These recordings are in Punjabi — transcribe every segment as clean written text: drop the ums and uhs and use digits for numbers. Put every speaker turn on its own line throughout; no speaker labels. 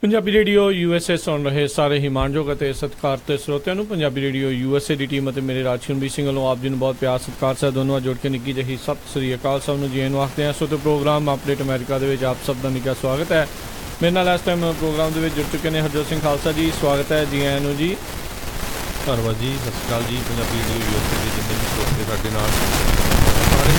ਪੰਜਾਬੀ ਰੇਡੀਓ USA ਸੁਣ ਰਹੇ ਸਾਰੇ ਹੀ ਮਾਣਯੋਗ ਅਤੇ ਸਤਿਕਾਰਤ ਸਰੋਤਿਆਂ ਨੂੰ ਪੰਜਾਬੀ ਰੇਡੀਓ USA ਦੀ ਟੀਮ ਅਤੇ ਮੇਰੇ ਰਾਜਕੁਮਾਰ ਸਿੰਘ ਵੱਲੋਂ ਆਪ ਜੀ ਨੂੰ ਬਹੁਤ ਪਿਆਰ ਸਤਿਕਾਰ ਸਹਿਤ ਦੋਨੋਂ ਜੋੜ ਕੇ ਨਿੱਕੀ ਜਿਹੀ ਸਤਿ ਸ੍ਰੀ ਅਕਾਲ ਸਭ ਨੂੰ ਜੀ ਆਇਆਂ ਨੂੰ ਆਖਦੇ ਹਾਂ। ਸੋ ਤੇ ਪ੍ਰੋਗਰਾਮ ਅਪਡੇਟ ਅਮਰੀਕਾ ਦੇ ਵਿੱਚ ਆਪ ਸਭ ਦਾ ਨਿੱਘਾ ਸਵਾਗਤ ਹੈ। ਮੇਰੇ ਨਾਲ ਇਸ ਟਾਈਮ ਪ੍ਰੋਗਰਾਮ ਦੇ ਵਿੱਚ ਜੁੜ ਚੁੱਕੇ ਨੇ ਹਰਜੋਤ ਸਿੰਘ ਖਾਲਸਾ ਜੀ, ਸਵਾਗਤ ਹੈ ਜੀ ਆਇਆਂ ਨੂੰ ਜੀ।
ਧੰਨਵਾਦ ਜੀ, ਸਤਿ ਸ਼੍ਰੀ ਅਕਾਲ ਜੀ। ਪੰਜਾਬੀ ਰੇਡੀਓ USA ਦੇ ਜਿੰਨੇ ਵੀ ਸਰੋਤੇ ਸਾਡੇ ਨਾਲ ਸਾਰੇ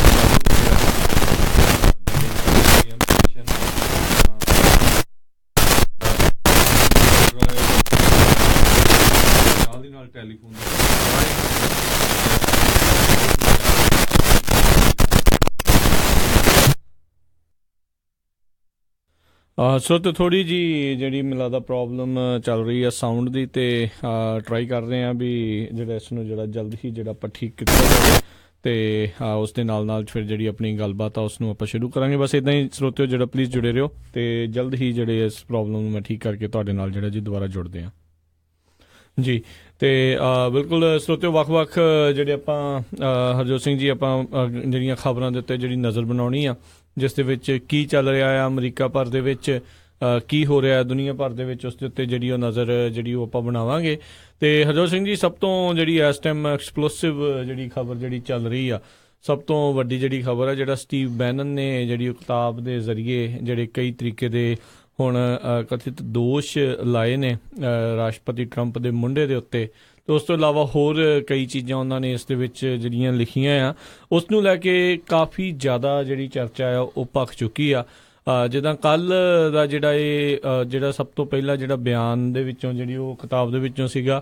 ਨਾਲ ਟੈਲੀਫੋਨ
ਸੋ ਥੋੜ੍ਹੀ ਜਿਹੀ ਜਿਹੜੀ ਮੈਨੂੰ ਲੱਗਦਾ ਪ੍ਰੋਬਲਮ ਚੱਲ ਰਹੀ ਆ ਸਾਊਂਡ ਦੀ, ਅਤੇ ਟਰਾਈ ਕਰ ਰਹੇ ਹਾਂ ਵੀ ਜਿਹੜਾ ਇਸ ਨੂੰ ਜਿਹੜਾ ਜਲਦ ਹੀ ਜਿਹੜਾ ਆਪਾਂ ਠੀਕ ਕੀਤਾ ਜਾਵੇ, ਅਤੇ ਉਸ ਦੇ ਨਾਲ ਫਿਰ ਜਿਹੜੀ ਆਪਣੀ ਗੱਲਬਾਤ ਆ ਉਸ ਨੂੰ ਆਪਾਂ ਸ਼ੁਰੂ ਕਰਾਂਗੇ। ਬਸ ਇੱਦਾਂ ਹੀ ਸਰੋਤਿਓ ਜਿਹੜਾ ਪਲੀਜ਼ ਜੁੜੇ ਰਹੋ, ਅਤੇ ਜਲਦ ਹੀ ਜਿਹੜੇ ਇਸ ਪ੍ਰੋਬਲਮ ਨੂੰ ਮੈਂ ਠੀਕ ਕਰਕੇ ਤੁਹਾਡੇ ਨਾਲ ਜਿਹੜਾ ਜੀ ਦੁਬਾਰਾ ਜੁੜਦੇ ਹਾਂ ਜੀ। ਅਤੇ ਬਿਲਕੁਲ ਸਰੋਤਿਓ, ਵੱਖ-ਵੱਖ ਜਿਹੜੇ ਆਪਾਂ ਹਰਜੋਤ ਸਿੰਘ ਜੀ ਆਪਾਂ ਜਿਹੜੀਆਂ ਖਬਰਾਂ ਦੇ ਉੱਤੇ ਜਿਹੜੀ ਨਜ਼ਰ ਬਣਾਉਣੀ ਆ, ਜਿਸ ਦੇ ਵਿੱਚ ਕੀ ਚੱਲ ਰਿਹਾ ਆ ਅਮਰੀਕਾ ਭਰ ਦੇ ਵਿੱਚ, ਕੀ ਹੋ ਰਿਹਾ ਦੁਨੀਆ ਭਰ ਦੇ ਵਿੱਚ, ਉਸ ਦੇ ਉੱਤੇ ਜਿਹੜੀ ਉਹ ਨਜ਼ਰ ਜਿਹੜੀ ਉਹ ਆਪਾਂ ਬਣਾਵਾਂਗੇ। ਅਤੇ ਹਰਜੋਤ ਸਿੰਘ ਜੀ, ਸਭ ਤੋਂ ਜਿਹੜੀ ਇਸ ਟਾਈਮ ਐਕਸਪਲੋਸਿਵ ਜਿਹੜੀ ਖਬਰ ਜਿਹੜੀ ਚੱਲ ਰਹੀ ਆ, ਸਭ ਤੋਂ ਵੱਡੀ ਜਿਹੜੀ ਖਬਰ ਆ, ਜਿਹੜਾ ਸਟੀਵ ਬੈਨਨ ਨੇ ਜਿਹੜੀ ਕਿਤਾਬ ਦੇ ਜ਼ਰੀਏ ਜਿਹੜੇ ਕਈ ਤਰੀਕੇ ਦੇ ਹੁਣ ਕਥਿਤ ਦੋਸ਼ ਲਾਏ ਨੇ ਰਾਸ਼ਟਰਪਤੀ ਟਰੰਪ ਦੇ ਮੁੰਡੇ ਦੇ ਉੱਤੇ, ਅਤੇ ਉਸ ਤੋਂ ਇਲਾਵਾ ਹੋਰ ਕਈ ਚੀਜ਼ਾਂ ਉਹਨਾਂ ਨੇ ਇਸ ਦੇ ਵਿੱਚ ਜਿਹੜੀਆਂ ਲਿਖੀਆਂ ਆ, ਉਸ ਨੂੰ ਲੈ ਕੇ ਕਾਫੀ ਜ਼ਿਆਦਾ ਜਿਹੜੀ ਚਰਚਾ ਆ ਉਹ ਭਖ ਚੁੱਕੀ ਆ। ਜਿੱਦਾਂ ਕੱਲ੍ਹ ਦਾ ਜਿਹੜਾ ਸਭ ਤੋਂ ਪਹਿਲਾਂ ਜਿਹੜਾ ਬਿਆਨ ਦੇ ਵਿੱਚੋਂ ਜਿਹੜੀ ਉਹ ਕਿਤਾਬ ਦੇ ਵਿੱਚੋਂ ਸੀਗਾ,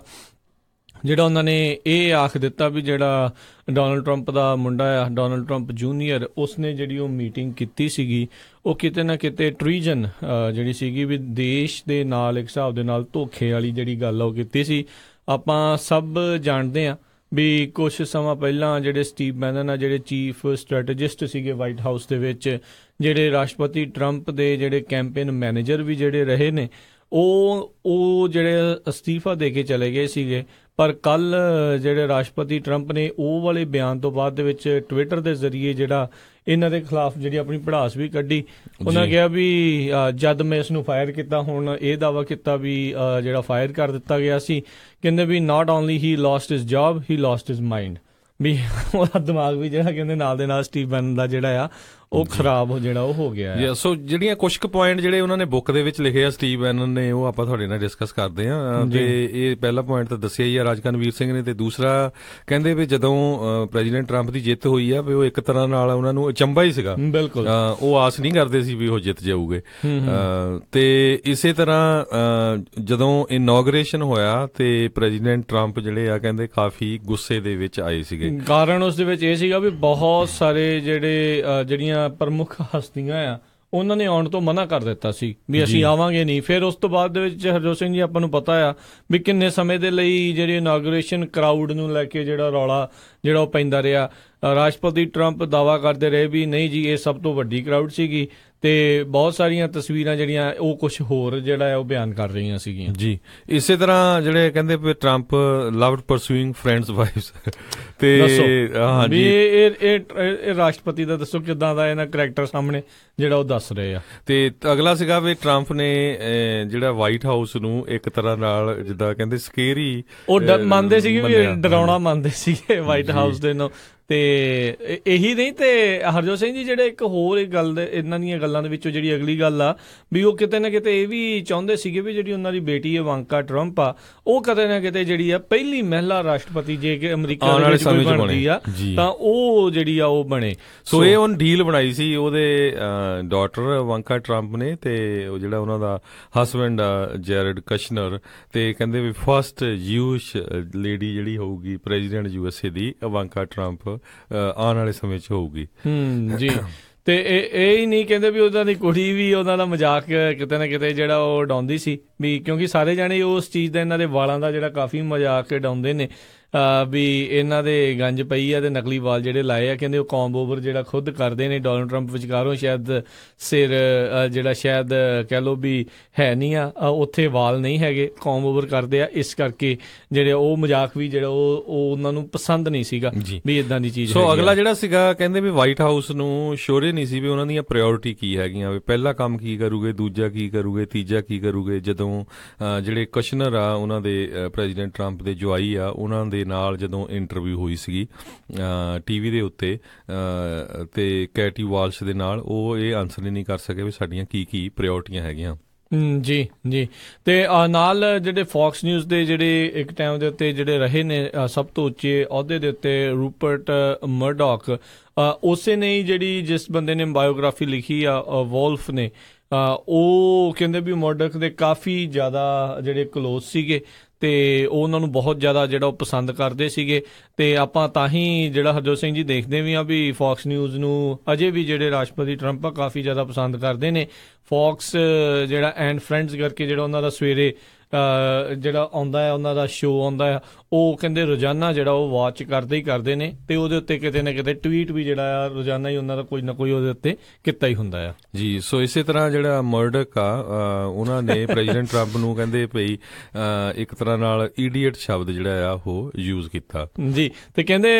ਜਿਹੜਾ ਉਹਨਾਂ ਨੇ ਇਹ ਆਖ ਦਿੱਤਾ ਵੀ ਜਿਹੜਾ ਡੋਨਲਡ ਟਰੰਪ ਦਾ ਮੁੰਡਾ ਆ, ਡੋਨਲਡ ਟਰੰਪ ਜੂਨੀਅਰ, ਉਸਨੇ ਜਿਹੜੀ ਉਹ ਮੀਟਿੰਗ ਕੀਤੀ ਸੀਗੀ, ਉਹ ਕਿਤੇ ਨਾ ਕਿਤੇ ਟਰੀਜਨ ਜਿਹੜੀ ਸੀਗੀ ਵੀ ਦੇਸ਼ ਦੇ ਨਾਲ ਇੱਕ ਹਿਸਾਬ ਦੇ ਨਾਲ ਧੋਖੇ ਵਾਲੀ ਜਿਹੜੀ ਗੱਲ ਆ ਉਹ ਕੀਤੀ ਸੀ। ਆਪਾਂ ਸਭ ਜਾਣਦੇ ਹਾਂ ਵੀ ਕੁਛ ਸਮਾਂ ਪਹਿਲਾਂ ਜਿਹੜੇ ਸਟੀਵ ਬੈਨਨ ਆ, ਜਿਹੜੇ ਚੀਫ ਸਟ੍ਰੈਟੇਜਿਸਟ ਸੀਗੇ ਵਾਈਟ ਹਾਊਸ ਦੇ ਵਿੱਚ, ਜਿਹੜੇ ਰਾਸ਼ਟਰਪਤੀ ਟਰੰਪ ਦੇ ਜਿਹੜੇ ਕੈਂਪੇਨ ਮੈਨੇਜਰ ਵੀ ਜਿਹੜੇ ਰਹੇ ਨੇ, ਉਹ ਜਿਹੜੇ ਅਸਤੀਫਾ ਦੇ ਕੇ ਚਲੇ ਗਏ ਸੀਗੇ। ਪਰ ਕੱਲ੍ਹ ਜਿਹੜੇ ਰਾਸ਼ਟਰਪਤੀ ਟਰੰਪ ਨੇ ਉਹ ਵਾਲੇ ਬਿਆਨ ਤੋਂ ਬਾਅਦ ਦੇ ਵਿੱਚ ਟਵਿੱਟਰ ਦੇ ਜ਼ਰੀਏ ਜਿਹੜਾ ਇਹਨਾਂ ਦੇ ਖਿਲਾਫ ਜਿਹੜੀ ਆਪਣੀ ਭੜਾਸ ਵੀ ਕੱਢੀ। ਉਹਨਾਂ ਕਿਹਾ ਵੀ ਜਦ ਮੈਂ ਇਸ ਨੂੰ ਫਾਇਰ ਕੀਤਾ, ਹੁਣ ਇਹ ਦਾਅਵਾ ਕੀਤਾ ਵੀ ਜਿਹੜਾ ਫਾਇਰ ਕਰ ਦਿੱਤਾ ਗਿਆ ਸੀ, ਕਹਿੰਦੇ ਵੀ not only he lost his job, he lost his mind, ਵੀ ਉਹਦਾ ਦਿਮਾਗ ਵੀ ਜਿਹੜਾ ਕਹਿੰਦੇ ਨਾਲ ਦੇ ਨਾਲ ਸਟੀਵ ਬੈਨਨ ਦਾ ਜਿਹੜਾ ਆ ਉਹ ਖਰਾਬ ਜਿਹੜਾ ਉਹ ਹੋ ਗਿਆ।
ਸੋ ਜਿਹੜੀਆਂ ਕੁਛ ਕੁ ਪੁਆਇੰਟ ਜਿਹੜੇ ਉਹਨਾਂ ਨੇ ਬੁੱਕ ਦੇ ਵਿੱਚ ਲਿਖੇ ਆ ਸਟੀਵ ਬੈਨਨ ਨੇ, ਉਹ ਆਪਾਂ ਤੁਹਾਡੇ ਨਾਲ ਡਿਸਕਸ ਕਰਦੇ ਹਾਂ। ਤੇ ਇਹ ਪਹਿਲਾ ਪੁਆਇੰਟ ਤਾਂ ਦੱਸਿਆ ਹੀ ਆ ਰਾਜਕੁਮਾਰ ਸਿੰਘ ਨੇ, ਤੇ ਦੂਸਰਾ ਕਹਿੰਦੇ ਵੀ ਜਦੋਂ ਪ੍ਰੈਜ਼ੀਡੈਂਟ ਟਰੰਪ ਦੀ ਜਿੱਤ ਹੋਈ ਆ ਵੀ ਉਹ ਇੱਕ ਤਰ੍ਹਾਂ ਨਾਲ ਉਹਨਾਂ ਨੂੰ ਅਚੰਭਾ ਹੀ ਸੀਗਾ, ਬਿਲਕੁਲ ਉਹ ਆਸ ਨਹੀਂ ਕਰਦੇ ਸੀ ਵੀ ਉਹ ਜਿੱਤ ਜਾਊਗੇ। ਤੇ ਇਸੇ ਤਰ੍ਹਾਂ ਜਦੋਂ ਇਨੋਗਰੇਸ਼ਨ ਹੋਇਆ ਤੇ ਪ੍ਰੈਜ਼ੀਡੈਂਟ ਟਰੰਪ ਜਿਹੜੇ ਆ ਕਹਿੰਦੇ ਕਾਫੀ ਗੁੱਸੇ ਦੇ ਵਿੱਚ ਆਏ ਸੀਗੇ।
ਕਾਰਨ ਉਸ ਦੇ ਵਿੱਚ ਇਹ ਸੀਗਾ ਵੀ ਬਹੁਤ ਸਾਰੇ ਜਿਹੜੀਆਂ ਪ੍ਰਮੁੱਖ ਹਸਤੀਆਂ ਆ, ਉਹਨਾਂ ਨੇ ਆਉਣ ਤੋਂ ਮਨਾ ਕਰ ਦਿੱਤਾ ਸੀ ਵੀ ਅਸੀਂ ਆਵਾਂਗੇ ਨਹੀਂ। ਫਿਰ ਉਸ ਤੋਂ ਬਾਅਦ ਦੇ ਵਿੱਚ ਹਰਜੋਤ ਸਿੰਘ ਜੀ ਆਪਾਂ ਨੂੰ ਪਤਾ ਆ ਵੀ ਕਿੰਨੇ ਸਮੇਂ ਦੇ ਲਈ ਜਿਹੜੀ ਇਨਾਗੂਰੇਸ਼ਨ ਕਰਾਊਡ ਨੂੰ ਲੈ ਕੇ ਜਿਹੜਾ ਰੌਲਾ ਜਿਹੜਾ ਉਹ ਪੈਂਦਾ ਰਿਹਾ। ਰਾਸ਼ਟਰਪਤੀ ਟਰੰਪ ਦਾਅਵਾ ਕਰਦੇ ਰਹੇ ਵੀ ਨਹੀਂ ਜੀ ਇਹ ਸਭ ਤੋਂ ਵੱਡੀ ਕਰਾਊਡ ਸੀਗੀ, ਤੇ ਬਹੁਤ ਸਾਰੀਆਂ ਤਸਵੀਰਾਂ ਜਿਹੜੀਆਂ ਉਹ ਕੁਛ ਹੋਰ ਜਿਹੜਾ ਆ ਉਹ ਬਿਆਨ ਕਰ ਰਹੀਆਂ ਸੀਗੀਆਂ
ਜੀ। ਇਸੇ ਤਰ੍ਹਾਂ ਜਿਹੜੇ ਕਹਿੰਦੇ ਵੀ Trump loved pursuing friends wives, ਤੇ
ਹਾਂਜੀ ਇਹ ਰਾਸ਼ਟਰਪਤੀ ਦਾ ਦੱਸੋ ਕਿੱਦਾਂ ਦਾ ਇਹਨਾਂ ਕਰੈਕਟਰ ਸਾਹਮਣੇ ਜਿਹੜਾ ਉਹ ਦੱਸ ਰਹੇ ਆ।
ਤੇ ਅਗਲਾ ਸੀਗਾ ਵੀ ਟਰੰਪ ਨੇ ਜਿਹੜਾ ਵਾਈਟ ਹਾਊਸ ਨੂੰ ਇੱਕ ਤਰ੍ਹਾਂ ਨਾਲ ਜਿੱਦਾਂ ਕਹਿੰਦੇ ਸਕੇਰੀ
ਉਹ ਮੰਨਦੇ ਸੀਗੇ ਵੀ ਡਰਾਉਣਾ ਮੰਨਦੇ ਸੀਗੇ ਵਾਈਟ ਹਾਊਸ ਦੇ ਨੂੰ। ਤੇ ਇਹੀ ਨਹੀਂ, ਤੇ ਹਰਜੋਤ ਸਿੰਘ ਜੀ ਜਿਹੜੇ ਇੱਕ ਹੋਰ ਇੱਕ ਗੱਲ ਇਹਨਾਂ ਦੀਆਂ ਗੱਲਾਂ ਦੇ ਵਿੱਚੋਂ ਜਿਹੜੀ ਅਗਲੀ ਗੱਲ ਆ ਵੀ ਉਹ ਕਿਤੇ ਨਾ ਕਿਤੇ ਇਹ ਵੀ ਚਾਹੁੰਦੇ ਸੀਗੇ ਵੀ ਜਿਹੜੀ ਉਹਨਾਂ ਦੀ ਬੇਟੀ ਇਵਾਂਕਾ ਟਰੰਪ ਆ, ਉਹ ਕਿਤੇ ਨਾ ਕਿਤੇ ਜਿਹੜੀ ਆ ਪਹਿਲੀ ਮਹਿਲਾ ਰਾਸ਼ਟਰਪਤੀ ਜੇ ਕਿ ਅਮਰੀਕਾ ਦੇ ਵਿੱਚ ਕੋਈ ਬਣਦੀ ਆ ਤਾਂ ਉਹ ਜਿਹੜੀ ਆ ਉਹ ਬਣੇ।
ਸੋ ਇਹ ਉਹਨ ਡੀਲ ਬਣਾਈ ਸੀ ਉਹਦੇ ਡਾਟਰ ਇਵਾਂਕਾ ਟਰੰਪ ਨੇ, ਤੇ ਉਹ ਜਿਹੜਾ ਉਹਨਾਂ ਦਾ ਹਸਬੈਂਡ ਆ ਜੈਰਡ ਕਸ਼ਨਰ, ਤੇ ਕਹਿੰਦੇ ਵੀ ਫਸਟ ਜੂਇਸ਼ ਲੇਡੀ ਜਿਹੜੀ ਹੋਊਗੀ ਪ੍ਰੈਜ਼ੀਡੈਂਟ USA ਦੀ ਇਵਾਂਕਾ ਟਰੰਪ ਆਉਣ ਵਾਲੇ ਸਮੇਂ 'ਚ ਹੋਊਗੀ
ਜੀ। ਤੇ ਇਹ ਹੀ ਨਹੀਂ ਕਹਿੰਦੇ ਵੀ ਉਹਨਾਂ ਦੀ ਕੁੜੀ ਵੀ ਉਹਨਾਂ ਦਾ ਮਜ਼ਾਕ ਕਿਤੇ ਨਾ ਕਿਤੇ ਜਿਹੜਾ ਉਹ ਉਡਾਉਂਦੀ ਸੀ ਵੀ, ਕਿਉਂਕਿ ਸਾਰੇ ਜਾਣੇ ਉਸ ਚੀਜ਼ ਦਾ ਇਹਨਾਂ ਦੇ ਵਾਲਾਂ ਦਾ ਜਿਹੜਾ ਕਾਫੀ ਮਜ਼ਾਕ ਉਡਾਉਂਦੇ ਨੇ ਵੀ ਇਹਨਾਂ ਦੇ ਗੰਜ ਪਈ ਆ ਤੇ ਨਕਲੀ ਵਾਲ ਜਿਹੜੇ ਲਾਏ ਆ। ਕਹਿੰਦੇ ਉਹ ਕੌਮ ਓਵਰ ਜਿਹੜਾ ਖੁਦ ਕਰਦੇ ਨੇ ਡੋਨਲਡ ਟਰੰਪ ਵਿਚਕਾਰੋਂ ਸ਼ਾਇਦ ਸਿਰ ਜਿਹੜਾ ਸ਼ਾਇਦ ਕਹਿ ਲਓ ਵੀ ਹੈ ਨਹੀਂ ਆ, ਉੱਥੇ ਵਾਲ ਨਹੀਂ ਹੈਗੇ, ਕੌਮ ਓਵਰ ਕਰਦੇ ਆ, ਇਸ ਕਰਕੇ ਜਿਹੜੇ ਉਹ ਮਜ਼ਾਕ ਵੀ ਜਿਹੜਾ ਉਹ ਉਹਨਾਂ ਨੂੰ ਪਸੰਦ ਨਹੀਂ ਸੀਗਾ ਵੀ ਇਦਾਂ ਦੀ ਚੀਜ਼।
ਸੋ ਅਗਲਾ ਜਿਹੜਾ ਸੀਗਾ ਕਹਿੰਦੇ ਵੀ ਵਾਈਟ ਹਾਊਸ ਨੂੰ ਸ਼ੋਰੇ ਨਹੀਂ ਸੀ ਵੀ ਉਹਨਾਂ ਦੀਆਂ ਪ੍ਰਾਇੋਰਟੀ ਕੀ ਹੈਗੀਆਂ, ਵੀ ਪਹਿਲਾ ਕੰਮ ਕੀ ਕਰੂਗੇ, ਦੂਜਾ ਕੀ ਕਰੂਗੇ, ਤੀਜਾ ਕੀ ਕਰੂਗੇ। ਜਦੋਂ ਜਿਹੜੇ ਕਸ਼ਨਰ ਆ ਉਹਨਾਂ ਦੇ ਪ੍ਰੈਜ਼ੀਡੈਂਟ ਟਰੰਪ ਦੇ ਜਵਾਈ ਆ ਉਹਨਾਂ ਦੇ ਨਾਲ ਜਦੋਂ ਇੰਟਰਵਿਊ ਹੋਈ ਸੀਗੀ ਟੀਵੀ ਦੇ ਉੱਤੇ ਤੇ ਕੈਟੀ ਵਾਲਸ਼ ਦੇ ਨਾਲ, ਉਹ ਇਹ ਆਨਸਰ ਨਹੀਂ ਕਰ ਸਕੇ ਵੀ ਸਾਡੀਆਂ ਕੀ ਪ੍ਰਾਇੋਰਟੀਆਂ ਹੈਗੀਆਂ।
ਜੀ ਜੀ। ਤੇ ਨਾਲ ਜਿਹੜੇ ਫੌਕਸ ਨਿਊਜ਼ ਦੇ ਜਿਹੜੇ ਇੱਕ ਟਾਈਮ ਦੇ ਉੱਤੇ ਜਿਹੜੇ ਰਹੇ ਨੇ ਸਭ ਤੋਂ ਉੱਚੇ ਅਹੁਦੇ ਦੇ ਉੱਤੇ ਰੂਪਰਟ ਮਰਡੌਕ, ਉਸੇ ਨੇ ਜਿਹੜੀ ਜਿਸ ਬੰਦੇ ਨੇ ਬਾਇਓਗ੍ਰਾਫੀ ਲਿਖੀ ਆ ਵੋਲਫ ਨੇ, ਉਹ ਕਹਿੰਦੇ ਵੀ ਮਰਡੌਕ ਦੇ ਕਾਫੀ ਜ਼ਿਆਦਾ ਜਿਹੜੇ ਕਲੋਜ਼ ਸੀਗੇ ਤੇ ਉਹ ਉਹਨਾਂ ਨੂੰ ਬਹੁਤ ਜ਼ਿਆਦਾ ਜਿਹੜਾ ਉਹ ਪਸੰਦ ਕਰਦੇ ਸੀਗੇ। ਤੇ ਆਪਾਂ ਤਾਂ ਹੀ ਜਿਹੜਾ ਹਰਜੋਤ ਸਿੰਘ ਜੀ ਦੇਖਦੇ ਵੀ ਆ ਵੀ ਫੌਕਸ ਨਿਊਜ਼ ਨੂੰ ਅਜੇ ਵੀ ਜਿਹੜੇ ਰਾਸ਼ਟਰਪਤੀ ਟਰੰਪ ਆ ਕਾਫੀ ਜ਼ਿਆਦਾ ਪਸੰਦ ਕਰਦੇ ਨੇ। ਫੌਕਸ ਜਿਹੜਾ ਐਂਡ ਫਰੈਂਡਸ ਕਰਕੇ ਜਿਹੜਾ ਉਹਨਾਂ ਦਾ ਸਵੇਰੇ ਜਿਹੜਾ ਆਉਂਦਾ ਹੈ, ਉਹਨਾਂ ਦਾ ਸ਼ੋਅ ਆਉਂਦਾ ਆ, ਉਹ ਕਹਿੰਦੇ ਰੋਜ਼ਾਨਾ ਜਿਹੜਾ ਉਹ ਵਾਚ ਕਰਦੇ ਹੀ ਕਰਦੇ ਨੇ ਤੇ ਉਹਦੇ ਉੱਤੇ ਕਿਤੇ ਨਾ ਕਿਤੇ ਟਵੀਟ ਵੀ ਜਿਹੜਾ ਆ ਰੋਜ਼ਾਨਾ ਹੀ ਉਹਨਾਂ ਦਾ ਕੋਈ ਨਾ ਕੋਈ ਉਹਦੇ ਉੱਤੇ ਕੀਤਾ ਹੀ ਹੁੰਦਾ ਆ
ਜੀ। ਸੋ ਇਸੇ ਤਰ੍ਹਾਂ ਜਿਹੜਾ ਮਰਡੌਕ ਆ ਉਹਨਾਂ ਨੇ ਪ੍ਰੈਜ਼ੀਡੈਂਟ ਟਰੰਪ ਨੂੰ ਕਹਿੰਦੇ ਭਈ ਇੱਕ ਤਰ੍ਹਾਂ ਨਾਲ ਈਡੀਅਟ ਸ਼ਬਦ ਜਿਹੜਾ ਆ ਉਹ ਯੂਜ਼ ਕੀਤਾ
ਜੀ। ਤੇ ਕਹਿੰਦੇ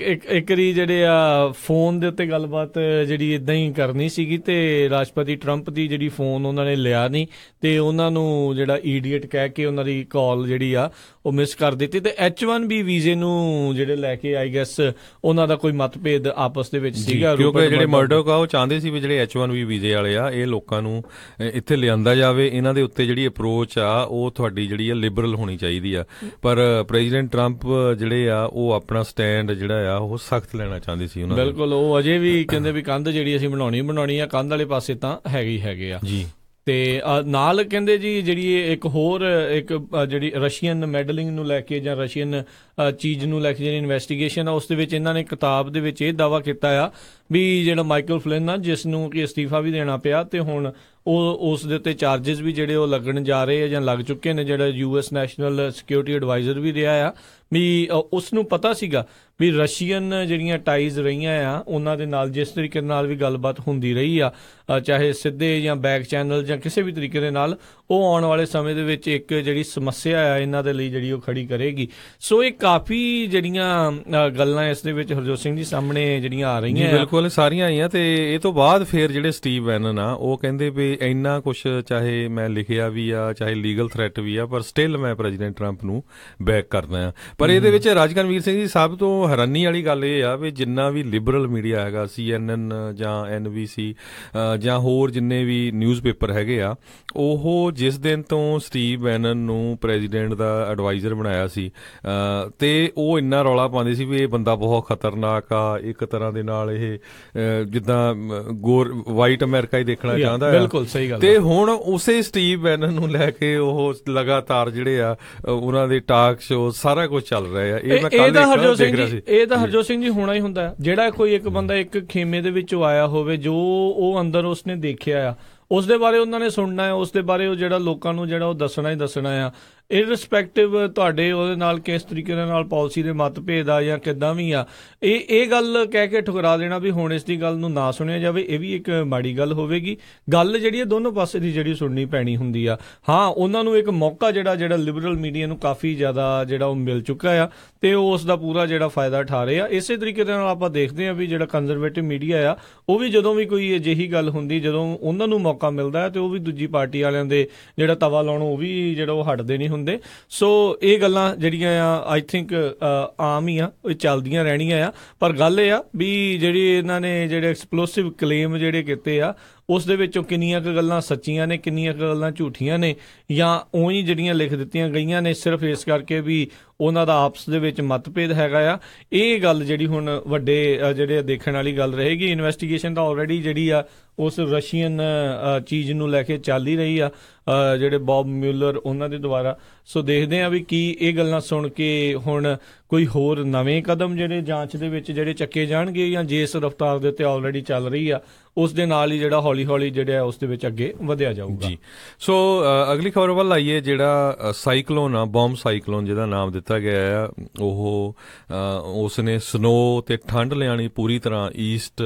ਇੱਕ ਵਾਰੀ ਜਿਹੜੇ ਆ ਫੋਨ ਦੇ ਉੱਤੇ ਗੱਲਬਾਤ ਜਿਹੜੀ ਇਦਾਂ ਹੀ ਕਰਨੀ ਸੀਗੀ ਤੇ ਰਾਸ਼ਟਰਪਤੀ ਟਰੰਪ ਦੀ ਜਿਹੜੀ ਫੋਨ ਉਹਨਾਂ ਨੇ ਲਿਆ ਨਹੀਂ ਤੇ ਉਹਨਾਂ ਨੂੰ ਜਿਹੜਾ ਈਡੀਅਟ ਕਹਿ ਕੇ ਉਹਨਾਂ ਦੀ ਕਾਲ ਜਿਹੜੀ ਆ ਉਹ ਮਿਸ ਕਰ ਦਿੱਤੀ। ਤੇ H1B ਵੀਜ਼ੇ ਨੂੰ ਜਿਹੜੇ ਲੈ ਕੇ ਆਈ ਗੈਸ ਉਹਨਾਂ ਦਾ ਕੋਈ ਮਤਭੇਦ ਆਪਸ ਦੇ ਵਿੱਚ ਸੀਗਾ,
ਕਿਉਂਕਿ ਜਿਹੜੇ ਮਰਡੌਕ ਆ ਉਹ ਚਾਹੁੰਦੇ ਸੀ ਵੀ ਜਿਹੜੇ H1B ਵੀਜ਼ੇ ਵਾਲੇ ਆ ਇਹ ਲੋਕਾਂ ਨੂੰ ਇੱਥੇ ਲਿਆਂਦਾ ਜਾਵੇ, ਇਹਨਾਂ ਦੇ ਉੱਤੇ ਜਿਹੜੀ ਅਪਰੋਚ ਆ ਉਹ ਤੁਹਾਡੀ ਜਿਹੜੀ ਆ ਲਿਬਰਲ ਹੋਣੀ ਚਾਹੀਦੀ ਆ। ਪਰ ਪ੍ਰੈਜ਼ੀਡੈਂਟ ਟਰੰਪ ਜਿਹੜੇ ਆ ਉਹ ਆਪਣਾ ਸਟੈਂਡ ਜਿਹੜਾ ਆ ਉਹ ਸਖਤ ਲੈਣਾ ਚਾਹੁੰਦੇ ਸੀ ਉਹਨਾਂ।
ਬਿਲਕੁਲ, ਉਹ ਅਜੇ ਵੀ ਕਹਿੰਦੇ ਵੀ ਕੰਧ ਜਿਹੜੀ ਅਸੀਂ ਬਣਾਉਣੀ ਆ, ਕੰਧ ਵਾਲੇ ਪਾਸੇ ਤਾਂ ਹੈਗੇ ਆ ਜੀ। ਤੇ ਨਾਲ ਕਹਿੰਦੇ ਜੀ ਜਿਹੜੀ ਇੱਕ ਹੋਰ ਇੱਕ ਜਿਹੜੀ ਰਸ਼ੀਅਨ ਮੈਡਲਿੰਗ ਨੂੰ ਲੈ ਕੇ ਜਾਂ ਰਸ਼ੀਅਨ ਚੀਜ਼ ਨੂੰ ਲੈ ਕੇ ਜਿਹੜੀ ਇਨਵੈਸਟੀਗੇਸ਼ਨ ਆ ਉਸ ਦੇ ਵਿੱਚ ਇਹਨਾਂ ਨੇ ਕਿਤਾਬ ਦੇ ਵਿੱਚ ਇਹ ਦਾਅਵਾ ਕੀਤਾ ਆ ਵੀ ਜਿਹੜਾ ਮਾਈਕਲ ਫਲਿਨ ਆ ਜਿਸ ਨੂੰ ਕਿ ਅਸਤੀਫਾ ਵੀ ਦੇਣਾ ਪਿਆ ਤੇ ਹੁਣ ਉਹ ਉਸ ਦੇ ਉੱਤੇ ਚਾਰਜਸ ਵੀ ਜਿਹੜੇ ਉਹ ਲੱਗਣ ਜਾ ਰਹੇ ਆ ਜਾਂ ਲੱਗ ਚੁੱਕੇ ਨੇ, ਜਿਹੜਾ US ਨੈਸ਼ਨਲ ਸਿਕਿਉਰਿਟੀ ਐਡਵਾਈਜ਼ਰ ਵੀ ਰਿਹਾ ਆ ਵੀ ਉਸ ਨੂੰ ਪਤਾ ਸੀਗਾ ਵੀ ਰਸ਼ੀਅਨ ਜਿਹੜੀਆਂ ਟਾਈਜ਼ ਰਹੀਆਂ ਆ ਉਹਨਾਂ ਦੇ ਨਾਲ ਜਿਸ ਤਰੀਕੇ ਨਾਲ ਵੀ ਗੱਲਬਾਤ ਹੁੰਦੀ ਰਹੀ ਆ, ਚਾਹੇ ਸਿੱਧੇ ਜਾਂ ਬੈਕ ਚੈਨਲ ਜਾਂ ਕਿਸੇ ਵੀ ਤਰੀਕੇ ਦੇ ਨਾਲ, ਉਹ ਆਉਣ ਵਾਲੇ ਸਮੇਂ ਦੇ ਵਿੱਚ ਇੱਕ ਜਿਹੜੀ ਸਮੱਸਿਆ ਆ ਇਹਨਾਂ ਦੇ ਲਈ ਜਿਹੜੀ ਉਹ ਖੜੀ ਕਰੇਗੀ। ਸੋ ਇਹ ਕਾਫੀ ਜਿਹੜੀਆਂ ਗੱਲਾਂ ਇਸ ਦੇ ਵਿੱਚ ਹਰਜੋਤ ਸਿੰਘ ਜੀ ਸਾਹਮਣੇ ਜਿਹੜੀਆਂ ਆ ਰਹੀਆਂ
ਬਿਲਕੁਲ ਸਾਰੀਆਂ ਆਈਆਂ। ਤੇ ਇਹ ਤੋਂ ਬਾਅਦ ਫਿਰ ਜਿਹੜੇ ਸਟੀਵ ਬੈਨਨ ਆ ਉਹ ਕਹਿੰਦੇ ਵੀ ਇੰਨਾ ਕੁਛ ਚਾਹੇ ਮੈਂ ਲਿਖਿਆ ਵੀ ਆ, ਚਾਹੇ ਲੀਗਲ ਥ੍ਰੈਟ ਵੀ ਆ, ਪਰ ਸਟਿਲ ਮੈਂ ਪ੍ਰੈਜ਼ੀਡੈਂਟ ਟਰੰਪ ਨੂੰ ਬੈਕ ਕਰਦਾ ਆ। ਪਰ ਇਹਦੇ ਵਿੱਚ ਰਾਜਕਨਵੀਰ ਸਿੰਘ ਜੀ ਸਭ ਤੋਂ ਹੈਰਾਨੀ ਵਾਲੀ ਗੱਲ ਇਹ ਆ ਵੀ ਜਿੰਨਾ ਵੀ ਲਿਬਰਲ ਮੀਡੀਆ ਹੈਗਾ, CNN ਜਾਂ NBC ਜਾਂ ਹੋਰ ਜਿੰਨੇ ਵੀ ਨਿਊਜ਼ ਪੇਪਰ ਹੈਗੇ ਆ, ਉਹ ਜਿਸ ਦਿਨ ਤੋਂ ਸਟੀਵ ਬੈਨਨ ਨੂੰ ਪ੍ਰੈਜ਼ੀਡੈਂਟ ਦਾ ਐਡਵਾਈਜ਼ਰ ਬਣਾਇਆ ਸੀ ਤੇ ਉਹ ਇੰਨਾ ਰੌਲਾ ਪਾਉਂਦੇ ਸੀ ਵੀ ਇਹ ਬੰਦਾ ਬਹੁਤ ਖਤਰਨਾਕ ਆ, ਇੱਕ ਤਰ੍ਹਾਂ ਦੇ ਨਾਲ ਇਹ ਜਿੱਦਾਂ ਵਾਈਟ ਅਮਰੀਕਾ ਹੀ ਦੇਖਣਾ ਚਾਹੁੰਦਾ।
ਬਿਲਕੁਲ ਸਹੀ ਗੱਲ।
ਤੇ ਹੁਣ ਉਸੇ ਸਟੀਵ ਬੈਨਨ ਨੂੰ ਲੈ ਕੇ ਉਹ ਲਗਾਤਾਰ ਜਿਹੜੇ ਆ ਉਹਨਾਂ ਦੇ ਟਾਕ ਸ਼ੋ ਸਾਰਾ ਕੁਝ ਚੱਲ ਰਿਹਾ ਆ। ਇਹ ਮੈਂ ਕੱਲ ਦੇਖ ਰਿਹਾ ਸੀ।
ਇਹ ਤਾਂ ਹਰਜੋਤ ਸਿੰਘ ਜੀ ਹੋਣਾ ਹੀ ਹੁੰਦਾ ਜਿਹੜਾ ਕੋਈ ਇੱਕ ਬੰਦਾ ਇੱਕ ਖੇਮੇ ਦੇ ਵਿੱਚੋਂ ਆਇਆ ਹੋਵੇ, ਜੋ ਉਹ ਅੰਦਰ ਉਸਨੇ ਦੇਖਿਆ ਆ, ਉਸ ਦੇ ਬਾਰੇ ਉਹਨਾਂ ਨੇ ਸੁਣਨਾ ਹੈ, ਉਸ ਦੇ ਬਾਰੇ ਉਹ ਜਿਹੜਾ ਲੋਕਾਂ ਨੂੰ ਜਿਹੜਾ ਉਹ ਦੱਸਣਾ ਹੀ ਦੱਸਣਾ ਆ, ਇਰਰਿਸਪੈਕਟਿਵ ਤੁਹਾਡੇ ਉਹਦੇ ਨਾਲ ਕਿਸ ਤਰੀਕੇ ਦੇ ਨਾਲ ਪਾਲਿਸੀ ਦੇ ਮਤਭੇਦ ਆ ਜਾਂ ਕਿੱਦਾਂ ਵੀ ਆ। ਇਹ ਗੱਲ ਕਹਿ ਕੇ ਠੁਕਰਾ ਦੇਣਾ ਵੀ ਹੁਣ ਇਸ ਦੀ ਗੱਲ ਨੂੰ ਨਾ ਸੁਣਿਆ ਜਾਵੇ, ਇਹ ਵੀ ਇੱਕ ਮਾੜੀ ਗੱਲ ਹੋਵੇਗੀ। ਗੱਲ ਜਿਹੜੀ ਹੈ ਦੋਨੋਂ ਪਾਸੇ ਦੀ ਜਿਹੜੀ ਸੁਣਨੀ ਪੈਣੀ ਹੁੰਦੀ ਆ। ਹਾਂ, ਉਹਨਾਂ ਨੂੰ ਇੱਕ ਮੌਕਾ ਜਿਹੜਾ ਲਿਬਰਲ ਮੀਡੀਆ ਨੂੰ ਕਾਫੀ ਜ਼ਿਆਦਾ ਜਿਹੜਾ ਉਹ ਮਿਲ ਚੁੱਕਾ ਆ ਤੇ ਉਹ ਉਸ ਦਾ ਪੂਰਾ ਜਿਹੜਾ ਫਾਇਦਾ ਉਠਾ ਰਹੇ ਆ। ਇਸੇ ਤਰੀਕੇ ਦੇ ਨਾਲ ਆਪਾਂ ਦੇਖਦੇ ਆ ਵੀ ਜਿਹੜਾ ਕੰਜ਼ਰਵੇਟਿਵ ਮੀਡੀਆ ਆ ਉਹ ਵੀ ਜਦੋਂ ਵੀ ਕੋਈ ਅਜਿਹੀ ਗੱਲ ਹੁੰਦੀ, ਜਦੋਂ ਉਹਨਾਂ ਨੂੰ ਮੌਕਾ ਮਿਲਦਾ ਹੈ ਤੇ ਉਹ ਵੀ ਦੂਜੀ ਪਾਰਟੀ ਵਾਲਿਆਂ ਦੇ ਜਿਹੜਾ ਤਵਾ ਲਾਉਣੋਂ ਉਹ ਵੀ ਜਿਹੜਾ ਉਹ ਹਟਦੇ ਨਹੀਂ ਹੁੰਦੇ। ਸੋ ਇਹ ਗੱਲਾਂ ਜਿਹੜੀਆਂ ਆ ਆਈ ਥਿੰਕ ਆਮ ਹੀ ਆ, ਇਹ ਚੱਲਦੀਆਂ ਰਹਿਣੀਆਂ ਆ। ਪਰ ਗੱਲ ਇਹ ਆ ਵੀ ਜਿਹੜੀ ਇਹਨਾਂ ਨੇ ਜਿਹੜੇ ਐਕਸਪਲੋਸਿਵ ਕਲੇਮ ਜਿਹੜੇ ਕੀਤੇ ਆ ਉਸ ਦੇ ਵਿੱਚੋਂ ਕਿੰਨੀਆਂ ਕੁ ਗੱਲਾਂ ਸੱਚੀਆਂ ਨੇ, ਕਿੰਨੀਆਂ ਕੁ ਗੱਲਾਂ ਝੂਠੀਆਂ ਨੇ, ਜਾਂ ਉਹੀ ਜਿਹੜੀਆਂ ਲਿਖ ਦਿੱਤੀਆਂ ਗਈਆਂ ਨੇ ਸਿਰਫ ਇਸ ਕਰਕੇ ਵੀ ਉਹਨਾਂ ਦਾ ਆਪਸ ਦੇ ਵਿੱਚ ਮਤਭੇਦ ਹੈਗਾ ਆ। ਇਹ ਗੱਲ ਜਿਹੜੀ ਹੁਣ ਵੱਡੇ ਜਿਹੜੇ ਦੇਖਣ ਵਾਲੀ ਗੱਲ ਰਹੇਗੀ। ਇਨਵੈਸਟੀਗੇਸ਼ਨ ਤਾਂ ਆਲਰੇਡੀ ਜਿਹੜੀ ਆ ਉਸ ਰਸ਼ੀਅਨ ਚੀਜ਼ ਨੂੰ ਲੈ ਕੇ ਚੱਲ ਹੀ ਰਹੀ ਆ, ਜਿਹੜੇ ਬੌਬ ਮਿਊਲਰ ਉਹਨਾਂ ਦੇ ਦੁਆਰਾ। ਸੋ ਦੇਖਦੇ ਆ ਵੀ ਕੀ ਇਹ ਗੱਲਾਂ ਸੁਣ ਕੇ ਹੁਣ ਕੋਈ ਹੋਰ ਨਵੇਂ ਕਦਮ ਜਿਹੜੇ ਜਾਂਚ ਦੇ ਵਿੱਚ ਜਿਹੜੇ ਚੱਕੇ ਜਾਣਗੇ, ਜਾਂ ਜਿਸ ਰਫ਼ਤਾਰ ਦੇ ਉੱਤੇ ਆਲਰੇਡੀ ਚੱਲ ਰਹੀ ਆ ਉਸ ਦੇ ਨਾਲ ਹੀ ਜਿਹੜਾ ਹੌਲੀ ਹੌਲੀ ਜਿਹੜਾ ਉਸ ਦੇ ਵਿੱਚ ਅੱਗੇ ਵਧਿਆ ਜਾਊਗਾ
ਜੀ। ਸੋ ਅਗਲੀ ਖਬਰ ਵੱਲ ਆਈਏ। ਜਿਹੜਾ ਸਾਈਕਲੋਨ ਆ, ਬੰਬ ਸਾਈਕਲੋਨ ਜਿਹਦਾ ਨਾਮ ਦਿੱਤਾ ਗਿਆ ਆ, ਉਹ ਉਸਨੇ ਸਨੋ ਤੇ ਠੰਡ ਲਿਆਣੀ ਪੂਰੀ ਤਰ੍ਹਾਂ ਈਸਟ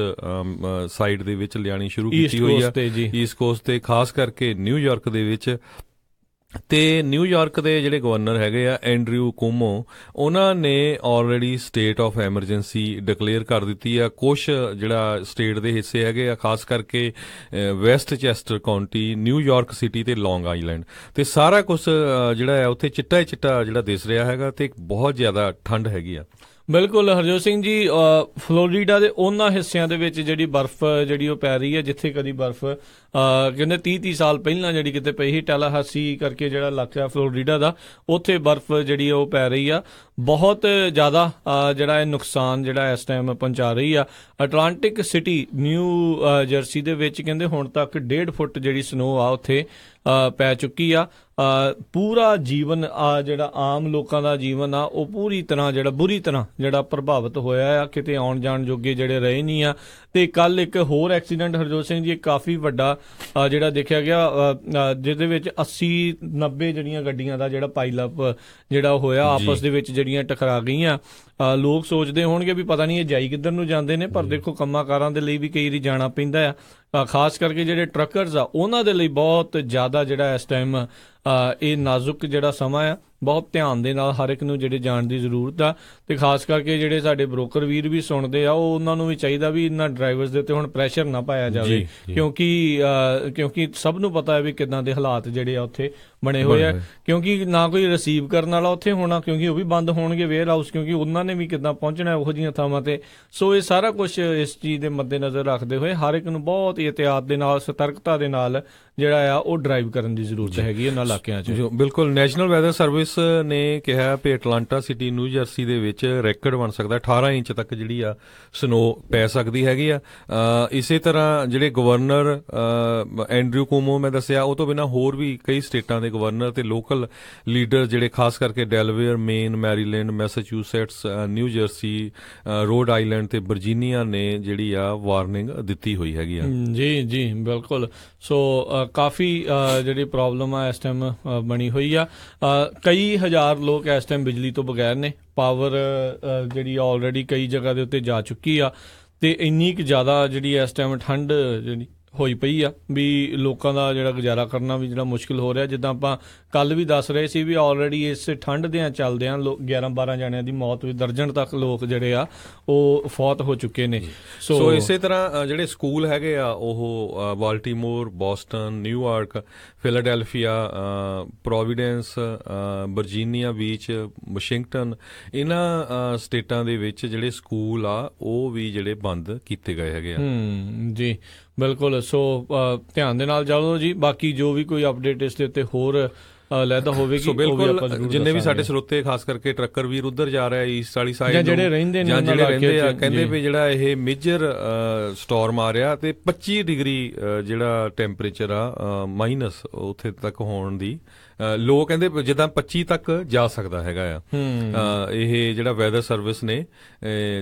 ਸਾਈਡ ਦੇ ਵਿੱਚ ਲਿਆਣੀ ਸ਼ੁਰੂ ਕੀਤੀ ਹੋਈ ਆ, ਈਸਟ ਕੋਸਟ ਤੇ, ਖਾਸ ਕਰਕੇ ਨਿਊਯਾਰਕ ਦੇ ਵਿੱਚ। ਤੇ ਨਿਊਯਾਰਕ ਦੇ ਜਿਹੜੇ ਗਵਰਨਰ ਹੈਗੇ ਆ ਐਂਡਰਿਊ ਕੁਮੋ, ਉਹਨਾਂ ਨੇ already state of emergency declare ਕਰ ਦਿੱਤੀ ਆ। ਕੁਛ ਜਿਹੜਾ ਸਟੇਟ ਦੇ ਹਿੱਸੇ ਹੈਗੇ ਆ, ਖਾਸ ਕਰਕੇ West Chester County, New York city ਤੇ ਲੌਂਗ ਆਈਲੈਂਡ, ਤੇ ਸਾਰਾ ਕੁਝ ਜਿਹੜਾ ਆ ਉੱਥੇ ਚਿੱਟਾ ਹੀ ਚਿੱਟਾ ਜਿਹੜਾ ਦਿਸ ਰਿਹਾ ਹੈਗਾ, ਤੇ ਬਹੁਤ ਜ਼ਿਆਦਾ ਠੰਡ ਹੈਗੀ ਆ।
ਬਿਲਕੁਲ ਹਰਜੋਤ ਸਿੰਘ ਜੀ, ਫਲੋਰੀਡਾ ਦੇ ਉਹਨਾਂ ਹਿੱਸਿਆਂ ਦੇ ਵਿੱਚ ਜਿਹੜੀ ਬਰਫ਼ ਜਿਹੜੀ ਉਹ ਪੈ ਰਹੀ ਹੈ ਜਿੱਥੇ ਕਦੀ ਬਰਫ਼ ਕਹਿੰਦੇ 30 ਸਾਲ ਪਹਿਲਾਂ ਜਿਹੜੀ ਕਿਤੇ ਪਈ ਸੀ, ਟੈਲਾਹਾਸੀ ਕਰਕੇ ਜਿਹੜਾ ਇਲਾਕਾ ਫਲੋਰੀਡਾ ਦਾ, ਉੱਥੇ ਬਰਫ਼ ਜਿਹੜੀ ਉਹ ਪੈ ਰਹੀ ਆ। ਬਹੁਤ ਜ਼ਿਆਦਾ ਜਿਹੜਾ ਇਹ ਨੁਕਸਾਨ ਜਿਹੜਾ ਇਸ ਟਾਈਮ ਪਹੁੰਚਾ ਰਹੀ ਆ। ਅਟਲਾਂਟਿਕ ਸਿਟੀ ਨਿਊ ਜਰਸੀ ਦੇ ਵਿੱਚ ਕਹਿੰਦੇ ਹੁਣ ਤੱਕ 1.5 ਫੁੱਟ ਜਿਹੜੀ ਸਨੋ ਆ ਉੱਥੇ ਪੈ ਚੁੱਕੀ ਆ। ਪੂਰਾ ਜੀਵਨ ਜਿਹੜਾ ਆਮ ਲੋਕਾਂ ਦਾ ਜੀਵਨ ਆ ਉਹ ਪੂਰੀ ਤਰ੍ਹਾਂ ਜਿਹੜਾ ਬੁਰੀ ਤਰ੍ਹਾਂ ਜਿਹੜਾ ਪ੍ਰਭਾਵਿਤ ਹੋਇਆ ਆ, ਕਿਤੇ ਆਉਣ ਜਾਣ ਜੋਗੇ ਜਿਹੜੇ ਰਹੇ ਨਹੀਂ ਆ। ਤੇ ਕੱਲ ਇੱਕ ਹੋਰ ਐਕਸੀਡੈਂਟ ਹਰਜੋਤ ਸਿੰਘ ਜੀ, ਕਾਫੀ ਵੱਡਾ ਜਿਹੜਾ ਦੇਖਿਆ ਗਿਆ, ਜਿਹਦੇ ਵਿੱਚ 80-90 ਜਿਹੜੀਆਂ ਗੱਡੀਆਂ ਦਾ ਜਿਹੜਾ ਪਾਈਲਅਪ ਜਿਹੜਾ ਹੋਇਆ, ਆਪਸ ਦੇ ਵਿੱਚ ਜਿਹੜੀਆਂ ਟਕਰਾ ਗਈਆਂ। ਲੋਕ ਸੋਚਦੇ ਹੋਣਗੇ ਵੀ ਪਤਾ ਨਹੀਂ ਇਹ ਜਾਈ ਕਿੱਧਰ ਨੂੰ ਜਾਂਦੇ ਨੇ, ਪਰ ਦੇਖੋ ਕੰਮਾਂ ਕਾਰਾਂ ਦੇ ਲਈ ਵੀ ਕਈ ਵਾਰੀ ਜਾਣਾ ਪੈਂਦਾ ਆ। ਖਾਸ ਕਰਕੇ ਜਿਹੜੇ ਟਰੱਕਰਸ ਆ ਉਹਨਾਂ ਦੇ ਲਈ ਬਹੁਤ ਜ਼ਿਆਦਾ ਜਿਹੜਾ ਇਸ ਟਾਈਮ ਇਹ ਨਾਜ਼ੁਕ ਜਿਹੜਾ ਸਮਾਂ ਆ, ਬਹੁਤ ਧਿਆਨ ਦੇ ਨਾਲ ਹਰ ਇੱਕ ਨੂੰ ਜਿਹੜੇ ਜਾਣ ਦੀ ਜ਼ਰੂਰਤ ਆ। ਤੇ ਖਾਸ ਕਰਕੇ ਜਿਹੜੇ ਸਾਡੇ ਬ੍ਰੋਕਰ ਵੀਰ ਵੀ ਸੁਣਦੇ ਆ, ਉਹ ਉਹਨਾਂ ਨੂੰ ਵੀ ਚਾਹੀਦਾ ਵੀ ਇਹਨਾਂ ਡਰਾਈਵਰਸ ਦੇ ਉੱਤੇ ਹੁਣ ਪ੍ਰੈਸ਼ਰ ਨਾ ਪਾਇਆ ਜਾਵੇ, ਕਿਉਂਕਿ ਸਭ ਨੂੰ ਪਤਾ ਹੈ ਵੀ ਕਿੱਦਾਂ ਦੇ ਹਾਲਾਤ ਜਿਹੜੇ ਆ ਉੱਥੇ ਬਣੇ ਹੋਏ ਆ। ਕਿਉਂਕਿ ਨਾ ਕੋਈ ਰਿਸੀਵ ਕਰਨ ਵਾਲਾ ਉੱਥੇ ਹੋਣਾ, ਕਿਉਂਕਿ ਉਹ ਵੀ ਬੰਦ ਹੋਣਗੇ ਵੇਅਰ ਹਾਊਸ, ਕਿਉਂਕਿ ਉਹਨਾਂ ਨੇ ਵੀ ਕਿੱਦਾਂ ਪਹੁੰਚਣਾ ਉਹੋ ਜਿਹੀਆਂ ਥਾਵਾਂ ਤੇ। ਸੋ ਇਹ ਸਾਰਾ ਕੁਝ ਇਸ ਚੀਜ਼ ਦੇ ਮੱਦੇਨਜ਼ਰ ਰੱਖਦੇ ਹੋਏ ਹਰ ਇੱਕ ਨੂੰ ਬਹੁਤ ਇਹਤਿਆਤ ਦੇ ਨਾਲ, ਸਤਰਕਤਾ ਦੇ ਨਾਲ ਜਿਹੜਾ ਆ ਉਹ ਡਰਾਈਵ ਕਰਨ ਦੀ ਜ਼ਰੂਰਤ ਹੈਗੀ ਇਹਨਾਂ ਇਲਾਕਿਆਂ 'ਚ।
ਬਿਲਕੁਲ। ਨੈਸ਼ਨਲ ਵੈਦਰ ਸਰਵਿਸ ਨੇ ਕਿਹਾ ਵੀ ਅਟਲਾਂਟਾ ਸਿਟੀ, ਨਿਊ ਜਰਸੀ ਦੇ ਵਿੱਚ ਰੈਕਡ ਬਣ ਸਕਦਾ, 18 ਇੰਚ ਤੱਕ ਜਿਹੜੀ ਆ ਸਨੋ ਪੈ ਸਕਦੀ ਹੈਗੀ ਆ। ਇਸੇ ਤਰ੍ਹਾਂ ਜਿਹੜੇ ਗਵਰਨਰ ਐਂਡਰਿਊ ਕੁਮੋ ਮੈਂ ਦੱਸਿਆ, ਉਹ ਤੋਂ ਬਿਨਾਂ ਹੋਰ ਵੀ ਕਈ ਸਟੇਟਾਂ ਦੇ ਗਵਰਨਰ ਤੇ ਲੋਕਲ ਲੀਡਰ ਜਿਹੜੇ ਖਾਸ ਕਰਕੇ Delaware, Maine, Maryland, Massachusetts, New Jersey, Rhode Island ਤੇ ਵਰਜੀਨੀਆ ਨੇ ਜਿਹੜੀ ਆ ਵਾਰਨਿੰਗ ਦਿੱਤੀ ਹੋਈ ਹੈਗੀ ਆ।
ਜੀ ਬਿਲਕੁਲ। ਸੋ ਕਾਫੀ ਜਿਹੜੀ ਪ੍ਰੋਬਲਮ ਆ ਇਸ ਟਾਈਮ ਬਣੀ ਹੋਈ ਆ। ਕਈ ਹਜ਼ਾਰ ਲੋਕ ਇਸ ਟਾਈਮ ਬਿਜਲੀ ਤੋਂ ਬਗੈਰ ਨੇ। ਪਾਵਰ ਜਿਹੜੀ ਆਲਰੇਡੀ ਕਈ ਜਗ੍ਹਾ ਦੇ ਉੱਤੇ ਜਾ ਚੁੱਕੀ ਆ, ਤੇ ਇੰਨੀ ਕੁ ਜ਼ਿਆਦਾ ਜਿਹੜੀ ਇਸ ਟਾਈਮ ਠੰਡ ਜਿਹੜੀ ਹੋਈ ਪਈ ਆ ਵੀ ਲੋਕਾਂ ਦਾ ਜਿਹੜਾ ਗੁਜ਼ਾਰਾ ਕਰਨਾ ਵੀ ਜਿਹੜਾ ਮੁਸ਼ਕਿਲ ਹੋ ਰਿਹਾ। ਜਿੱਦਾਂ ਆਪਾਂ ਕੱਲ ਵੀ ਦੱਸ ਰਹੇ ਸੀ ਵੀ ਆਲਰੇਡੀ ਇਸ ਠੰਡ ਦੇ ਚੱਲਦਿਆਂ 11-12 ਜਣਿਆਂ ਦੀ ਮੌਤ ਹੋਈ, ਦਰਜਨ ਤੱਕ ਲੋਕ ਜਿਹੜੇ ਆ ਉਹ ਫੌਤ ਹੋ ਚੁੱਕੇ ਨੇ।
ਸੋ ਇਸੇ ਤਰ੍ਹਾਂ ਜਿਹੜੇ ਸਕੂਲ ਹੈਗੇ ਆ ਉਹ Baltimore, Boston, New York, Philadelphia, Providence, Virginia beach, Washington, ਇਹਨਾਂ ਸਟੇਟਾਂ ਦੇ ਵਿੱਚ ਜਿਹੜੇ ਸਕੂਲ ਆ ਉਹ ਵੀ ਜਿਹੜੇ ਬੰਦ ਕੀਤੇ ਗਏ ਹੈਗੇ ਆ।
ਜੀ ਬਿਲਕੁਲ। ਸੋ ਧਿਆਨ ਦੇ ਨਾਲ ਜਾਓ ਜੀ। ਬਾਕੀ ਜੋ ਵੀ ਕੋਈ ਅਪਡੇਟ ਇਸ ਦੇ ਉੱਤੇ ਹੋਰ ਲੈਦਾ ਹੋਵੇਗੀ,
ਸੋ ਬਿਲਕੁਲ ਜਿੰਨੇ ਵੀ ਸਾਡੇ ਸਰੋਤੇ ਖਾਸ ਕਰਕੇ ਟਰੱਕਰ ਵੀਰ ਉੱਧਰ ਜਾ ਰਿਹਾ ਈਸਟ ਵਾਲੀ ਸਾਈਡ ਨੂੰ,
ਜਿਹੜੇ ਰਹਿੰਦੇ ਨੇ,
ਆ ਕਹਿੰਦੇ ਵੀ ਜਿਹੜਾ ਇਹ ਮੇਜਰ ਸਟਾਰਮ ਆ ਰਿਹਾ ਤੇ 25 ਡਿਗਰੀ ਜਿਹੜਾ ਟੈਂਪਰੇਚਰ ਆ ਮਾਈਨਸ ਉੱਥੇ ਤੱਕ ਹੋਣ ਦੀ ਲੋਕ ਕਹਿੰਦੇ ਜਿੱਦਾਂ 25 ਤੱਕ ਜਾ ਸਕਦਾ ਹੈਗਾ ਆ। ਇਹ ਜਿਹੜਾ ਵੈਦਰ ਸਰਵਿਸ ਨੇ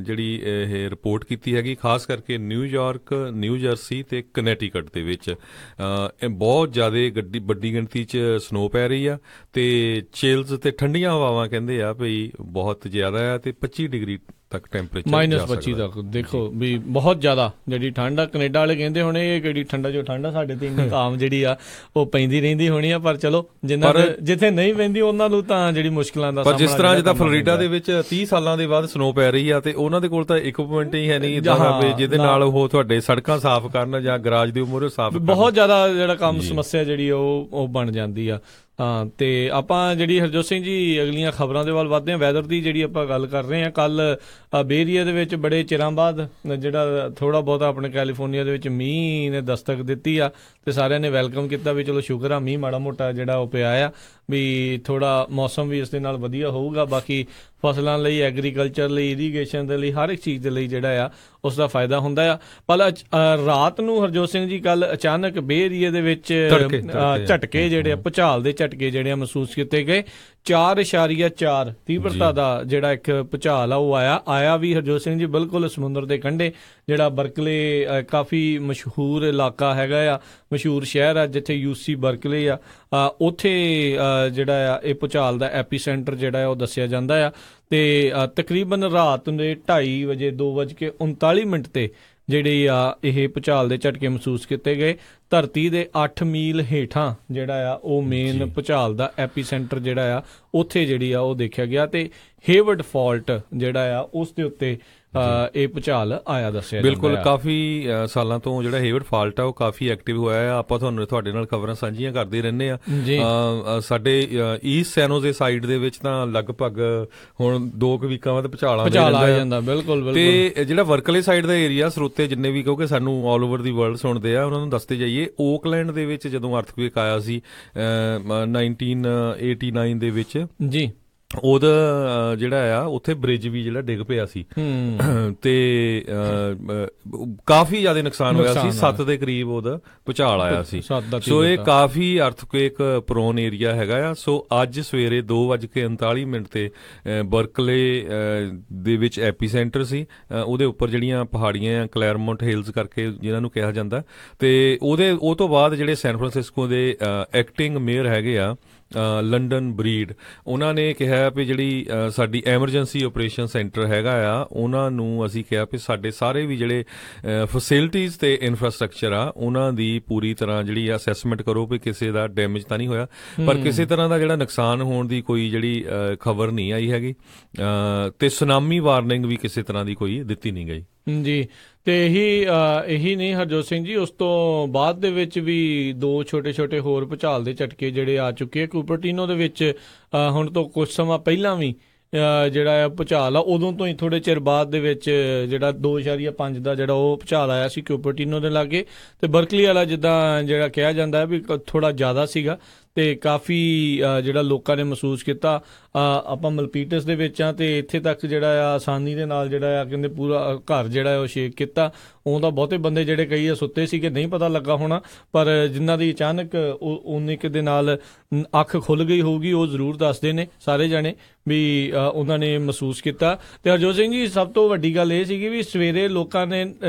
ਜਿਹੜੀ ਇਹ ਰਿਪੋਰਟ ਕੀਤੀ ਹੈਗੀ, ਖਾਸ ਕਰਕੇ ਨਿਊਯਾਰਕ, ਨਿਊ ਜਰਸੀ ਤੇ ਕਨੈਟੀਕਟ ਦੇ ਵਿੱਚ ਬਹੁਤ ਜ਼ਿਆਦਾ ਵੱਡੀ ਗਿਣਤੀ 'ਚ ਸਨੋ ਪੈ ਰਹੀ ਆ ਤੇ ਚਿਲਸ ਤੇ ਠੰਡੀਆਂ ਹਵਾਵਾਂ ਕਹਿੰਦੇ ਆ ਵੀ ਬਹੁਤ ਜ਼ਿਆਦਾ ਆ ਤੇ 25 ਡਿਗਰੀ ਤੱਕ ਟੈਂਪਰੇਚਰ
-25 ਤੱਕ। ਦੇਖੋ ਵੀ ਬਹੁਤ ਜ਼ਿਆਦਾ ਜਿਹੜੀ ਠੰਡ ਆ। ਕੈਨੇਡਾ ਵਾਲੇ ਕਹਿੰਦੇ ਹੋਣੇ ਇਹ ਕਿਹੜੀ ਠੰਡਾ ਜੋ ਠੰਡ ਆ, ਸਾਡੇ ਤੇ ਇੰਨੀ ਆਮ ਜਿਹੜੀ ਆ ਉਹ ਪੈਂਦੀ ਰਹਿੰਦੀ ਹੋਣੀ ਆ, ਪਰ ਚਲੋ ਜਿੱਥੇ ਨਹੀਂ ਪੈਂਦੀ ਉਹਨਾਂ ਨੂੰ ਤਾਂ ਜਿਹੜੀ ਮੁਸ਼ਕਲਾਂ ਦਾ
ਸਾਹਮਣਾ। ਪਰ ਜਿਸ ਤਰ੍ਹਾਂ ਜਿੱਦਾਂ ਫਲੋਰੀਡਾ ਦੇ ਵਿੱਚ 30 ਸਾਲਾਂ ਦੇ ਬਾਅਦ ਸਨੋ ਪੈ ਰਹੀ ਆ ਤੇ ਉਹਨਾਂ ਦੇ ਕੋਲ ਤਾਂ ਇਕਵਿਪਮੈਂਟ ਹੀ ਹੈ ਨਹੀਂ ਜਿਹਦੇ ਨਾਲ ਉਹ ਤੁਹਾਡੇ ਸੜਕਾਂ ਸਾਫ਼ ਕਰਨ ਜਾਂ ਗਰਾਜ ਦੇ ਮੂਹਰੇ ਸਾਫ਼ ਕਰਨ।
ਬਹੁਤ ਜ਼ਿਆਦਾ ਜਿਹੜਾ ਕੰਮ ਸਮੱਸਿਆ ਜਿਹੜੀ ਉਹ ਬਣ ਜਾਂਦੀ ਆ। ਤੇ ਆਪਾਂ ਜਿਹੜੀ ਹਰਜੋਤ ਸਿੰਘ ਜੀ ਅਗਲੀਆਂ ਖਬਰਾਂ ਦੇ ਵੱਲ ਵੱਧਦੇ ਹਾਂ। ਵੈਦਰ ਦੀ ਜਿਹੜੀ ਆਪਾਂ ਗੱਲ ਕਰ ਰਹੇ ਹਾਂ, ਕੱਲ ਬੇ ਏਰੀਆ ਦੇ ਵਿੱਚ ਬੜੇ ਚਿਰਾਂ ਬਾਅਦ ਜਿਹੜਾ ਥੋੜਾ ਬਹੁਤਾ ਆਪਣੇ ਕੈਲੀਫੋਰਨੀਆ ਦੇ ਵਿੱਚ ਮੀਂਹ ਨੇ ਦਸਤਕ ਦਿੱਤੀ ਆ ਤੇ ਸਾਰਿਆਂ ਨੇ ਵੈਲਕਮ ਕੀਤਾ ਵੀ ਚਲੋ ਸ਼ੁਕਰ ਆ ਮੀਂਹ ਮਾੜਾ ਮੋਟਾ ਜਿਹੜਾ ਉਹ ਪਿਆ ਆ, ਵੀ ਥੋੜਾ ਮੌਸਮ ਵੀ ਇਸ ਦੇ ਨਾਲ ਵਧੀਆ ਹੋਊਗਾ। ਬਾਕੀ ਫਸਲਾਂ ਲਈ, ਐਗਰੀਕਲਚਰ ਲਈ, ਇਰੀਗੇਸ਼ਨ ਦੇ ਲਈ, ਹਰ ਇੱਕ ਚੀਜ਼ ਦੇ ਲਈ ਜਿਹੜਾ ਆ ਉਸ ਦਾ ਫਾਇਦਾ ਹੁੰਦਾ ਆ। ਪਰ ਰਾਤ ਨੂੰ ਹਰਜੋਤ ਸਿੰਘ ਜੀ ਕੱਲ ਅਚਾਨਕ ਬੇ ਏਰੀਆ ਦੇ ਵਿੱਚ ਝਟਕੇ ਜਿਹੜੇ ਆ, ਭੁਚਾਲ ਦੇ ਝਟਕੇ ਜਿਹੜੇ ਆ ਮਹਿਸੂਸ ਕੀਤੇ ਗਏ, 4.4 ਤੀਬਰਤਾ ਦਾ ਜਿਹੜਾ ਇੱਕ ਭੁਚਾਲ ਆ ਉਹ ਆਇਆ ਵੀ ਹਰਜੋਤ ਸਿੰਘ ਜੀ ਬਿਲਕੁਲ ਸਮੁੰਦਰ ਦੇ ਕੰਢੇ, ਜਿਹੜਾ ਬਰਕਲੇ ਕਾਫੀ ਮਸ਼ਹੂਰ ਇਲਾਕਾ ਹੈਗਾ ਆ, ਮਸ਼ਹੂਰ ਸ਼ਹਿਰ ਆ ਜਿੱਥੇ UC ਬਰਕਲੇ ਆ, ਉੱਥੇ ਜਿਹੜਾ ਆ ਇਹ ਭੁਚਾਲ ਦਾ ਐਪੀਸੈਂਟਰ ਜਿਹੜਾ ਆ ਉਹ ਦੱਸਿਆ ਜਾਂਦਾ ਆ। ਤੇ ਤਕਰੀਬਨ ਰਾਤ ਦੇ 2:30 ਵਜੇ 2:39 ਤੇ ਜਿਹੜੇ ਆ ਇਹ ਭੁਚਾਲ ਦੇ ਝਟਕੇ ਮਹਿਸੂਸ ਕੀਤੇ ਗਏ। ਧਰਤੀ ਦੇ 8 ਮੀਲ ਹੇਠਾਂ ਜਿਹੜਾ ਆ ਉਹ ਮੇਨ ਭੁਚਾਲ ਦਾ ਐਪੀਸੈਂਟਰ ਜਿਹੜਾ ਆ ਉੱਥੇ ਜਿਹੜੀ ਆ ਉਹ ਦੇਖਿਆ ਗਿਆ, ਤੇ ਹੇਵਰਡ ਫਾਲਟ ਜਿਹੜਾ ਆ ਉਸ ਦੇ ਉੱਤੇ ਇਹ ਭੁਚਾਲ ਆਇਆ ਦੱਸਿਆ।
ਬਿਲਕੁਲ, ਕਾਫੀ ਸਾਲਾਂ ਤੋਂ ਜਿਹੜਾ ਹੇਵਰਡ ਫਾਲਟ ਆ ਉਹ ਕਾਫੀ ਐਕਟਿਵ ਹੋਇਆ ਆ। ਆਪਾਂ ਤੁਹਾਡੇ ਨਾਲ ਖਬਰਾਂ ਸਾਂਝੀਆਂ ਕਰਦੇ ਰਹਿੰਦੇ ਆ। ਸਾਡੇ ਈਸਟ ਸੈਨ ਹੋਜ਼ੇ ਸਾਈਡ ਦੇ ਵਿੱਚ ਤਾਂ ਲਗਭਗ ਹੁਣ 2 ਵੀਕਾਂ ਬਾਅਦ ਭੁਚਾਲ ਆ
ਜਾਂਦਾ। ਬਿਲਕੁਲ
ਤੇ ਜਿਹੜਾ ਵਰਕਲੇ ਸਾਈਡ ਦਾ ਏਰੀਆ, ਸਰੋਤੇ ਜਿੰਨੇ ਵੀ, ਕਿਉਂਕਿ ਸਾਨੂੰ ਆਲ ਓਵਰ ਦੀ ਵਰਲਡ ਸੁਣਦੇ ਆ, ਉਹਨਾਂ ਨੂੰ ਦੱਸਦੇ ਜਾਈਏ, ਓਕਲੈਂਡ ਦੇ ਵਿੱਚ ਜਦੋਂ ਅਰਥਕੁਏਕ ਆਇਆ ਸੀ 1989 ਦੇ ਵਿੱਚ ਜੀ, ਉਹਦਾ ਜਿਹੜਾ ਆ ਉੱਥੇ ਬ੍ਰਿਜ ਵੀ ਜਿਹੜਾ ਡਿੱਗ ਪਿਆ ਸੀ ਤੇ ਕਾਫੀ ਜ਼ਿਆਦਾ ਨੁਕਸਾਨ ਹੋਇਆ ਸੀ। 7 ਦੇ ਕਰੀਬ ਉਹਦਾ ਭੁਚਾਲ ਆਇਆ ਸੀ। ਸੋ ਇਹ ਕਾਫੀ ਅਰਥਕੁਏਕ ਪ੍ਰੋਨ ਏਰੀਆ ਹੈਗਾ ਆ। ਸੋ ਅੱਜ ਸਵੇਰੇ 2:39 ਤੇ ਬਰਕਲੇ ਦੇ ਵਿੱਚ ਐਪੀਸੈਂਟਰ ਸੀ। ਉਹਦੇ ਉੱਪਰ ਜਿਹੜੀਆਂ ਪਹਾੜੀਆਂ ਆ, ਕਲੈਰਮੌਂਟ ਹਿਲਸ ਕਰਕੇ ਜਿਹਨਾਂ ਨੂੰ ਕਿਹਾ ਜਾਂਦਾ, ਤੇ ਉਹ ਤੋਂ ਬਾਅਦ ਜਿਹੜੇ ਸੈਨ ਫਰਾਂਸਿਸਕੋ ਦੇ ਐਕਟਿੰਗ ਮੇਅਰ ਹੈਗੇ ਆ ਲੰਡਨ ਬਰੀਡ, ਉਹਨਾਂ ਨੇ ਕਿਹਾ ਵੀ ਜਿਹੜੀ ਸਾਡੀ ਐਮਰਜੈਂਸੀ ਆਪਰੇਸ਼ਨ ਸੈਂਟਰ ਹੈਗਾ ਆ, ਉਹਨਾਂ ਨੂੰ ਅਸੀਂ ਕਿਹਾ ਵੀ ਸਾਡੇ ਸਾਰੇ ਵੀ ਜਿਹੜੇ ਫੈਸਿਲਿਟੀਜ਼ ਤੇ ਇਨਫਰਾਸਟ੍ਰਕਚਰ ਆ ਉਹਨਾਂ ਦੀ ਪੂਰੀ ਤਰ੍ਹਾਂ ਜਿਹੜੀ ਅਸੈਸਮੈਂਟ ਕਰੋ ਵੀ ਕਿਸੇ ਦਾ ਡੈਮੇਜ ਤਾਂ ਨਹੀਂ ਹੋਇਆ। ਪਰ ਕਿਸੇ ਤਰ੍ਹਾਂ ਦਾ ਜਿਹੜਾ ਨੁਕਸਾਨ ਹੋਣ ਦੀ ਕੋਈ ਜਿਹੜੀ ਖਬਰ ਨਹੀਂ ਆਈ ਹੈਗੀ, ਤੇ ਸੁਨਾਮੀ ਵਾਰਨਿੰਗ ਵੀ ਕਿਸੇ ਤਰ੍ਹਾਂ ਦੀ ਕੋਈ ਦਿੱਤੀ ਨਹੀਂ ਗਈ
ਜੀ। ਤੇ ਇਹੀ ਨਹੀਂ ਹਰਜੋਤ ਸਿੰਘ ਜੀ, ਉਸ ਤੋਂ ਬਾਅਦ ਦੇ ਵਿੱਚ ਵੀ 2 ਛੋਟੇ ਹੋਰ ਭੁਚਾਲ ਦੇ ਝਟਕੇ ਜਿਹੜੇ ਆ ਚੁੱਕੇ ਆ। ਕੁਪਰਟੀਨੋ ਦੇ ਵਿੱਚ ਹੁਣ ਤੋਂ ਕੁਝ ਸਮਾਂ ਪਹਿਲਾਂ ਵੀ ਜਿਹੜਾ ਭੁਚਾਲ ਆ, ਉਦੋਂ ਤੋਂ ਹੀ ਥੋੜੇ ਚਿਰ ਬਾਅਦ ਦੇ ਵਿੱਚ ਜਿਹੜਾ 2.5 ਦਾ ਜਿਹੜਾ ਉਹ ਭੁਚਾਲ ਆਇਆ ਸੀ ਕੁਪਰਟੀਨੋ ਦੇ ਲਾਗੇ। ਤੇ ਬਰਕਲੀ ਵਾਲਾ ਜਿੱਦਾਂ ਜਿਹੜਾ ਕਿਹਾ ਜਾਂਦਾ ਵੀ ਥੋੜਾ ਜ਼ਿਆਦਾ ਸੀਗਾ, ਤੇ ਕਾਫੀ ਜਿਹੜਾ ਲੋਕਾਂ ਨੇ ਮਹਿਸੂਸ ਕੀਤਾ। ਆਪਾਂ ਮਲਪੀਟਸ ਦੇ ਵਿੱਚ ਆ, ਤੇ ਇੱਥੇ ਤੱਕ ਜਿਹੜਾ ਆ ਆਸਾਨੀ ਦੇ ਨਾਲ ਜਿਹੜਾ ਆ ਕਹਿੰਦੇ ਪੂਰਾ ਘਰ ਜਿਹੜਾ ਉਹ ਸ਼ੇਕ ਕੀਤਾ। ਉਹਦਾ ਬਹੁਤੇ ਬੰਦੇ ਜਿਹੜੇ ਕਈ ਆ ਸੁੱਤੇ ਸੀਗੇ, ਨਹੀਂ ਪਤਾ ਲੱਗਾ ਹੋਣਾ, ਪਰ ਜਿਨ੍ਹਾਂ ਦੀ ਅਚਾਨਕ ਉਨੇ ਕੁ ਦੇ ਨਾਲ ਅੱਖ ਖੁੱਲ ਗਈ ਹੋਊਗੀ ਉਹ ਜ਼ਰੂਰ ਦੱਸਦੇ ਨੇ ਸਾਰੇ ਜਾਣੇ ਵੀ ਉਹਨਾਂ ਨੇ ਮਹਿਸੂਸ ਕੀਤਾ। ਤੇ ਹਰਜੋਤ ਸਿੰਘ ਜੀ, ਸਭ ਤੋਂ ਵੱਡੀ ਗੱਲ ਇਹ ਸੀਗੀ ਵੀ ਸਵੇਰੇ ਲੋਕਾਂ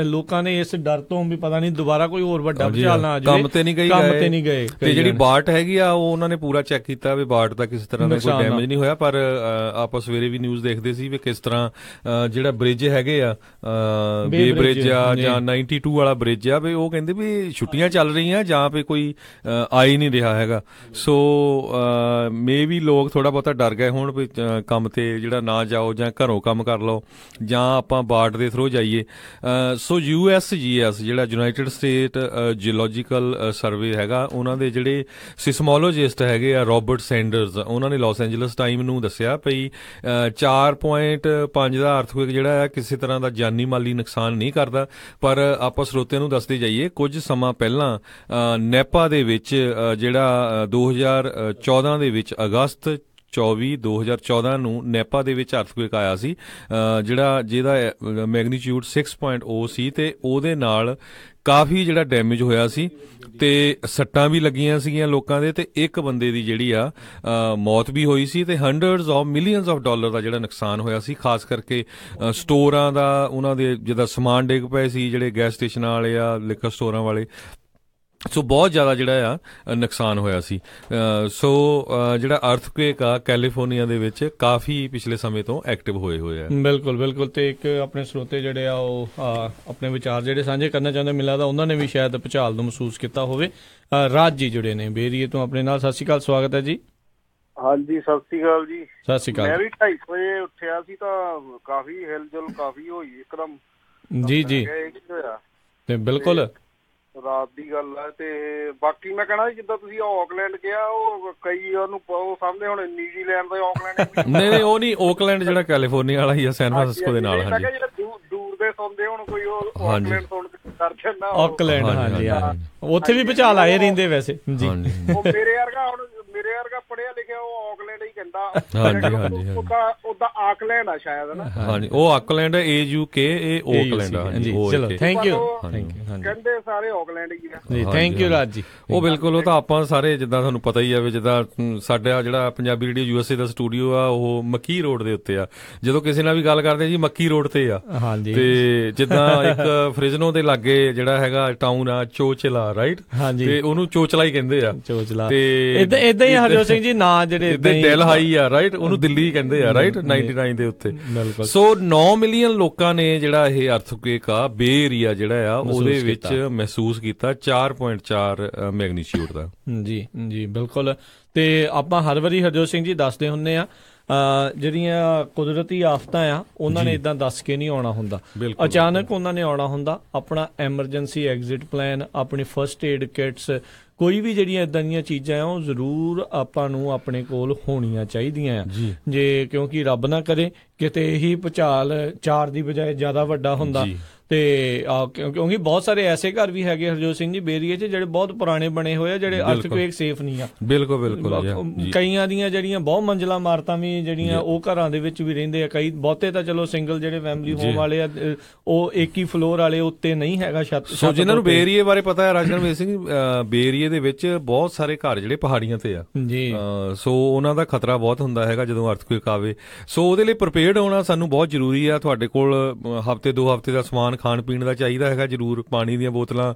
ਨੇ ਇਸ ਡਰ ਤੋਂ ਵੀ ਪਤਾ ਨਹੀਂ ਦੁਬਾਰਾ ਕੋਈ ਹੋਰ ਵੱਡਾ ਭੁਚਾਲ ਨਾ ਆ ਜਾਵੇ,
ਕੰਮ ਤੇ ਨਹੀਂ ਗਏ। ਤੇ ਜਿਹੜੀ ਬਾਰਟ ਹੈਗੀ ਆ ਉਹ ਉਹਨਾਂ ਨੇ ਪੂਰਾ ਚੈੱਕ ਕੀਤਾ ਵੀ ਬਾਰਟ ਦਾ ਕਿਸੇ ਤਰ੍ਹਾਂ ਦਾ ਕੋਈ ਡੈਮੇਜ ਨਹੀਂ ਹੋਇਆ। ਪਰ ਆਪਾਂ ਸਵੇਰੇ ਵੀ ਨਿਊਜ਼ ਦੇਖਦੇ ਸੀ ਵੀ ਕਿਸ ਤਰ੍ਹਾਂ ਜਿਹੜਾ ਬ੍ਰਿਜ ਹੈਗੇ ਆ, ਬੇ ਬ੍ਰਿਜ ਆ ਜਾਂ 92 ਵਾਲਾ ਬ੍ਰਿਜ ਆ, ਵੀ ਉਹ ਕਹਿੰਦੇ ਵੀ ਛੁੱਟੀਆਂ ਚੱਲ ਰਹੀਆਂ ਜਾਂ ਵੀ ਕੋਈ ਆ ਹੀ ਨਹੀਂ ਰਿਹਾ ਹੈਗਾ। ਸੋ ਮੇ ਵੀ ਲੋਕ ਥੋੜਾ ਬਹੁਤਾ ਡਰ ਗਏ ਹੁਣ ਵੀ ਕੰਮ ਤੇ ਜਿਹੜਾ ਨਾ ਜਾਓ, ਜਾਂ ਘਰੋਂ ਕੰਮ ਕਰ ਲਓ, ਜਾਂ ਆਪਾਂ ਬਾਰਟ ਦੇ ਥਰੂ ਜਾਈਏ। ਸੋ USGS ਜਿਹੜਾ ਯੂਨਾਈਟਿਡ ਸਟੇਟ ਜਿਓਲੋਜੀਕਲ ਸਰਵੇ ਹੈਗਾ, ਉਹਨਾਂ ਦੇ ਜਿਹੜੇ ਸਿਸਮੋਲੋਜਿਸਟ ਹੈਗੇ ਆ ਰੋਬਰਟ ਸੈਂਡਰਸ, ਉਹਨਾਂ ਨੇ ਲਾਸ ਐਂਜਲਸ ਟਾਈਮ ਨੂੰ ਦੱਸਿਆ ਭਈ 4.5 ਦਾ ਅਰਥਕੁਏਕ ਜਿਹੜਾ ਆ ਕਿਸੇ ਤਰ੍ਹਾਂ ਦਾ ਜਾਨੀ ਮਾਲੀ ਨੁਕਸਾਨ ਨਹੀਂ ਕਰਦਾ। ਪਰ ਆਪਾਂ ਸਰੋਤਿਆਂ ਨੂੰ ਦੱਸਦੇ ਜਾਈਏ, ਕੁਝ ਸਮਾਂ ਪਹਿਲਾਂ ਨੇਪਾ ਦੇ ਵਿੱਚ ਜਿਹੜਾ 2014 ਦੇ ਵਿੱਚ ਅਗਸਤ 2014 ਨੂੰ ਨੇਪਾ ਦੇ ਵਿੱਚ ਅਰਥਕੁਏਕ ਆਇਆ ਸੀ, ਜਿਹਦਾ ਮੈਗਨੀਚਿਊਡ 6.0 ਸੀ, ਤੇ ਉਹਦੇ ਨਾਲ ਕਾਫੀ ਜਿਹੜਾ ਡੈਮੇਜ ਹੋਇਆ ਸੀ, ਤੇ ਸੱਟਾਂ ਵੀ ਲੱਗੀਆਂ ਸੀਗੀਆਂ ਲੋਕਾਂ ਦੇ, ਤੇ ਇੱਕ ਬੰਦੇ ਦੀ ਜਿਹੜੀ ਆ ਮੌਤ ਵੀ ਹੋਈ ਸੀ, ਤੇ hundreds of millions of dollar ਦਾ ਜਿਹੜਾ ਨੁਕਸਾਨ ਹੋਇਆ ਸੀ, ਖਾਸ ਕਰਕੇ ਸਟੋਰਾਂ ਦਾ। ਉਹਨਾਂ ਦੇ ਜਿੱਦਾਂ ਸਮਾਨ ਡਿੱਗ ਪਏ ਸੀ, ਜਿਹੜੇ ਗੈਸ ਸਟੇਸ਼ਨਾਂ ਵਾਲੇ ਆ, ਲਿਕਰ ਸਟੋਰਾਂ ਵਾਲੇ। ਸੋ ਬਹੁਤ ਜ਼ਿਆਦਾ ਜਿਹੜਾ ਆ ਨੁਕਸਾਨ ਹੋਇਆ ਸੀ। ਸੋ ਜਿਹੜਾ ਅਰਥਕੁਏਕ ਆ ਕੈਲੀਫੋਰਨੀਆ ਦੇ ਵਿੱਚ ਕਾਫੀ ਪਿਛਲੇ ਸਮੇਂ ਤੋਂ ਐਕਟਿਵ ਹੋਏ ਆ। ਬਿਲਕੁਲ।
ਤੇ ਇੱਕ ਆਪਣੇ ਸਰੋਤੇ ਜਿਹੜੇ ਆ ਉਹ ਆਪਣੇ ਵਿਚਾਰ ਜਿਹੜੇ ਸਾਂਝੇ ਕਰਨਾ ਚਾਹੁੰਦੇ, ਮੈਨੂੰ ਲੱਗਦਾ ਉਹਨਾਂ ਨੇ ਵੀ ਸ਼ਾਇਦ ਭੁਚਾਲ ਨੂੰ ਮਹਿਸੂਸ ਕੀਤਾ ਹੋਵੇ। ਰਾਜ ਜੀ ਜੁੜੇ ਨੇ ਬੇਰੀਏ ਤੋਂ ਆਪਣੇ ਨਾਲ। ਸਤਿ ਸ਼੍ਰੀ ਅਕਾਲ, ਸਵਾਗਤ ਹੈ ਜੀ।
ਹਾਂਜੀ, ਸਤਿ ਸ਼੍ਰੀ ਅਕਾਲ ਜੀ।
ਸਤਿ ਸ਼੍ਰੀ ਅਕਾਲ।
ਮੈਂ ਵੀ 2:30 ਵਜੇ ਉੱਠਿਆ ਸੀ ਤਾਂ ਕਾਫੀ ਹਿਲਜੁਲ ਕਾਫੀ ਹੋਈ ਇੱਕਦਮ।
ਜੀ ਤੇ ਬਿਲਕੁਲ
ਰਾਤ ਦੀ ਗੱਲ ਹੈ। ਤੇ ਬਾਕੀ ਮੈਂ ਕਹਿਣਾ ਜਿੱਦਾਂ ਤੁਸੀਂ ਆਕਲੈਂਡ ਗਿਆ, ਉਹ ਕਈ ਉਹਨੂੰ ਉਹ ਸਮਝਦੇ ਹੁਣ ਨਿਊਜ਼ੀਲੈਂਡ ਦਾ ਆਕਲੈਂਡ।
ਨਹੀਂ, ਉਹ ਨਹੀਂ, ਆਕਲੈਂਡ ਜਿਹੜਾ ਕੈਲੀਫੋਰਨੀਆ ਵਾਲਾ ਹੀ ਆ, ਸੈਨ ਫਰਾਂਸਿਸਕੋ ਦੇ ਨਾਲ। ਹਾਂਜੀ,
ਜਿਹੜਾ ਦੂਰ ਦੇ ਸੁਣਦੇ ਹੁਣ ਕੋਈ ਉਹ ਆਕਲੈਂਡ ਸੁਣ ਕਰ ਜਾਂਦਾ
ਆਕਲੈਂਡ। ਹਾਂਜੀ, ਉੱਥੇ ਵੀ ਭੁਚਾਲ ਆਏ ਰਹਿੰਦੇ ਵੈਸੇ ਜੀ।
ਉਹ ਮੇਰੇ ਵਰਗਾ ਪੜ੍ਹਿਆ ਲਿਖਿਆ ਉਹ ਆਕਲੈਂਡ ਹੀ ਕਹਿੰਦਾ
ਹਾਂਜੀ
ਉਹਦਾ ਆਕਲੈਂਡ ਆ ਸ਼ਾਇਦ ਨਾ।
ਹਾਂਜੀ, ਉਹ ਆਕਲੈਂਡ ਹੈ, AUK, ਇਹ ਓਕਲੈਂਡ ਆ।
ਚਲੋ ਥੈਂਕ ਯੂ।
ਕਹਿੰਦੇ ਸਾਰੇ ਆਕਲੈਂਡ ਹੀ ਆ
ਜੀ, ਥੈਂਕ ਯੂ ਰਾਜ ਜੀ।
ਉਹ ਬਿਲਕੁਲ, ਉਹ ਤਾਂ ਆਪਾਂ ਸਾਰੇ ਜਿੱਦਾਂ ਤੁਹਾਨੂੰ ਪਤਾ ਹੀ ਆ ਵੀ ਜਿੱਦਾਂ ਸਾਡਾ ਜਿਹੜਾ ਪੰਜਾਬੀ ਰੇਡੀਓ USA ਦਾ ਸਟੂਡੀਓ ਆ ਉਹ ਮੱਕੀ ਰੋਡ ਦੇ ਉੱਤੇ ਆ। ਜਦੋਂ ਕਿਸੇ ਨਾਲ ਵੀ ਗੱਲ ਕਰਦੇ ਜੀ ਮੱਕੀ ਰੋਡ ਤੇ ਆ।
ਹਾਂਜੀ,
ਤੇ ਜਿੱਦਾਂ ਇੱਕ ਫ੍ਰਿਜ਼ਨੋ ਦੇ ਲਾਗੇ ਜਿਹੜਾ ਹੈਗਾ ਟਾਊਨ ਆ ਚੋਚਲਾ, ਰਾਈਟ?
ਹਾਂਜੀ,
ਤੇ ਉਹਨੂੰ ਚੋਚਲਾ ਹੀ ਕਹਿੰਦੇ ਆ।
ਚੋਚਲਾ
ਤੇ
ਏਦਾਂ ਹੀ ਹਰਜੋਤ ਸਿੰਘ ਜੀ ਨਾਂ ਜਿਹੜੇ
ਡੈਲ ਹਾਈ ਆ, ਰਾਈਟ? ਉਹਨੂੰ ਦਿੱਲੀ ਕਹਿੰਦੇ ਆ, ਰਾਈਟ? 99 ਦੇ ਉੱਤੇ। ਸੋ 9 ਮਿਲੀਅਨ ਲੋਕਾਂ ਨੇ ਜਿਹੜਾ ਇਹ ਅਰਥਕੁਏਕ ਆ ਬੇ ਏਰੀਆ ਜਿਹੜਾ ਆ ਉਹਦੇ ਵਿੱਚ ਮਹਿਸੂਸ ਕੀਤਾ 4.4 ਮੈਗਨੀਟਿਊਡ ਦਾ। ਜੀ
ਜੀ ਬਿਲਕੁਲ। ਤੇ ਆਪਾਂ ਹਰ ਵਾਰੀ ਹਰਜੋਤ ਸਿੰਘ ਜੀ ਦੱਸਦੇ ਹੁੰਦੇ ਆ ਜਿਹੜੀਆਂ ਕੁਦਰਤੀ ਆਫਤਾਂ ਆ ਉਹਨਾਂ ਨੇ ਇਦਾਂ ਦੱਸ ਕੇ ਨਹੀਂ ਆਉਣਾ ਹੁੰਦਾ, ਅਚਾਨਕ ਉਹਨਾਂ ਨੇ ਆਉਣਾ ਹੁੰਦਾ। ਆਪਣਾ ਐਮਰਜੈਂਸੀ ਐਗਜ਼ਿਟ ਪਲਾਨ, ਆਪਣੀ ਫਸਟ ਏਡ ਕਿਟਸ, ਕੋਈ ਵੀ ਜਿਹੜੀਆਂ ਇਦਾਂ ਦੀਆਂ ਚੀਜ਼ਾਂ ਆ ਉਹ ਜ਼ਰੂਰ ਆਪਾਂ ਨੂੰ ਆਪਣੇ ਕੋਲ ਹੋਣੀਆਂ ਚਾਹੀਦੀਆਂ ਆ। ਜੇ ਕਿਉਂਕਿ ਰੱਬ ਨਾ ਕਰੇ ਕਿਤੇ ਇਹੀ ਭੁਚਾਲ 4 ਦੀ ਬਜਾਏ ਜ਼ਿਆਦਾ ਵੱਡਾ ਹੁੰਦਾ ਤੇ ਕਿਉਂਕਿ ਬਹੁਤ ਸਾਰੇ ਐਸੇ ਘਰ ਵੀ ਹੈਗੇ ਹਰਜੋਤ ਸਿੰਘ ਜੀ ਬੇਰੀਏ 'ਚ ਜਿਹੜੇ ਬਹੁਤ ਪੁਰਾਣੇ ਬਣੇ ਹੋਏ ਆ, ਜਿਹੜੇ ਅਰਥਕੁਏਕ ਸੇਫ ਨਹੀਂ ਆ। ਬਿਲਕੁਲ। ਕਈਆਂ ਦੀਆਂ ਜਿਹੜੀਆਂ ਬਹੁਤ ਮੰਜ਼ਿਲਾਂ ਇਮਾਰਤਾਂ ਵੀ ਜਿਹੜੀਆਂ ਉਹ ਘਰਾਂ ਦੇ ਵਿੱਚ ਵੀ ਰਹਿੰਦੇ ਆ। ਕਈ ਬਹੁਤੇ ਤਾਂ ਚਲੋ ਸਿੰਗਲ ਜਿਹੜੇ ਫੈਮਿਲੀ ਹੋਮ ਵਾਲੇ ਆ ਉਹ ਇੱਕ ਹੀ ਫਲੋਰ ਵਾਲੇ, ਉੱਤੇ ਨਹੀਂ ਹੈਗਾ ਛੱਤ।
ਸੋ ਜਿਹਨਾਂ ਨੂੰ ਬੇਰੀਏ ਬਾਰੇ ਪਤਾ ਹੈ ਰਾਜਨਵੀਰ ਸਿੰਘ, ਬੇਰੀਏ ਦੇ ਵਿੱਚ ਬਹੁਤ ਸਾਰੇ ਘਰ ਜਿਹੜੇ ਪਹਾੜੀਆਂ ਤੇ ਆ ਜੀ। ਸੋ ਉਹਨਾਂ ਦਾ ਖਤਰਾ ਬਹੁਤ ਹੁੰਦਾ ਹੈਗਾ ਜਦੋਂ ਅਰਥਕੁਏਕ ਆਵੇ। ਸੋ ਉਹਦੇ ਲਈ ਪ੍ਰੀਪੇਅਰਡ ਹੋਣਾ ਸਾਨੂੰ ਬਹੁਤ ਜ਼ਰੂਰੀ ਆ। ਤੁਹਾਡੇ ਕੋਲ ਹਫ਼ਤੇ 2 ਹਫ਼ਤੇ ਦਾ ਸਮਾਨ ਖਾਣ ਪੀਣ ਦਾ ਚਾਹੀਦਾ ਹੈਗਾ ਜ਼ਰੂਰ, ਪਾਣੀ ਦੀਆਂ ਬੋਤਲਾਂ।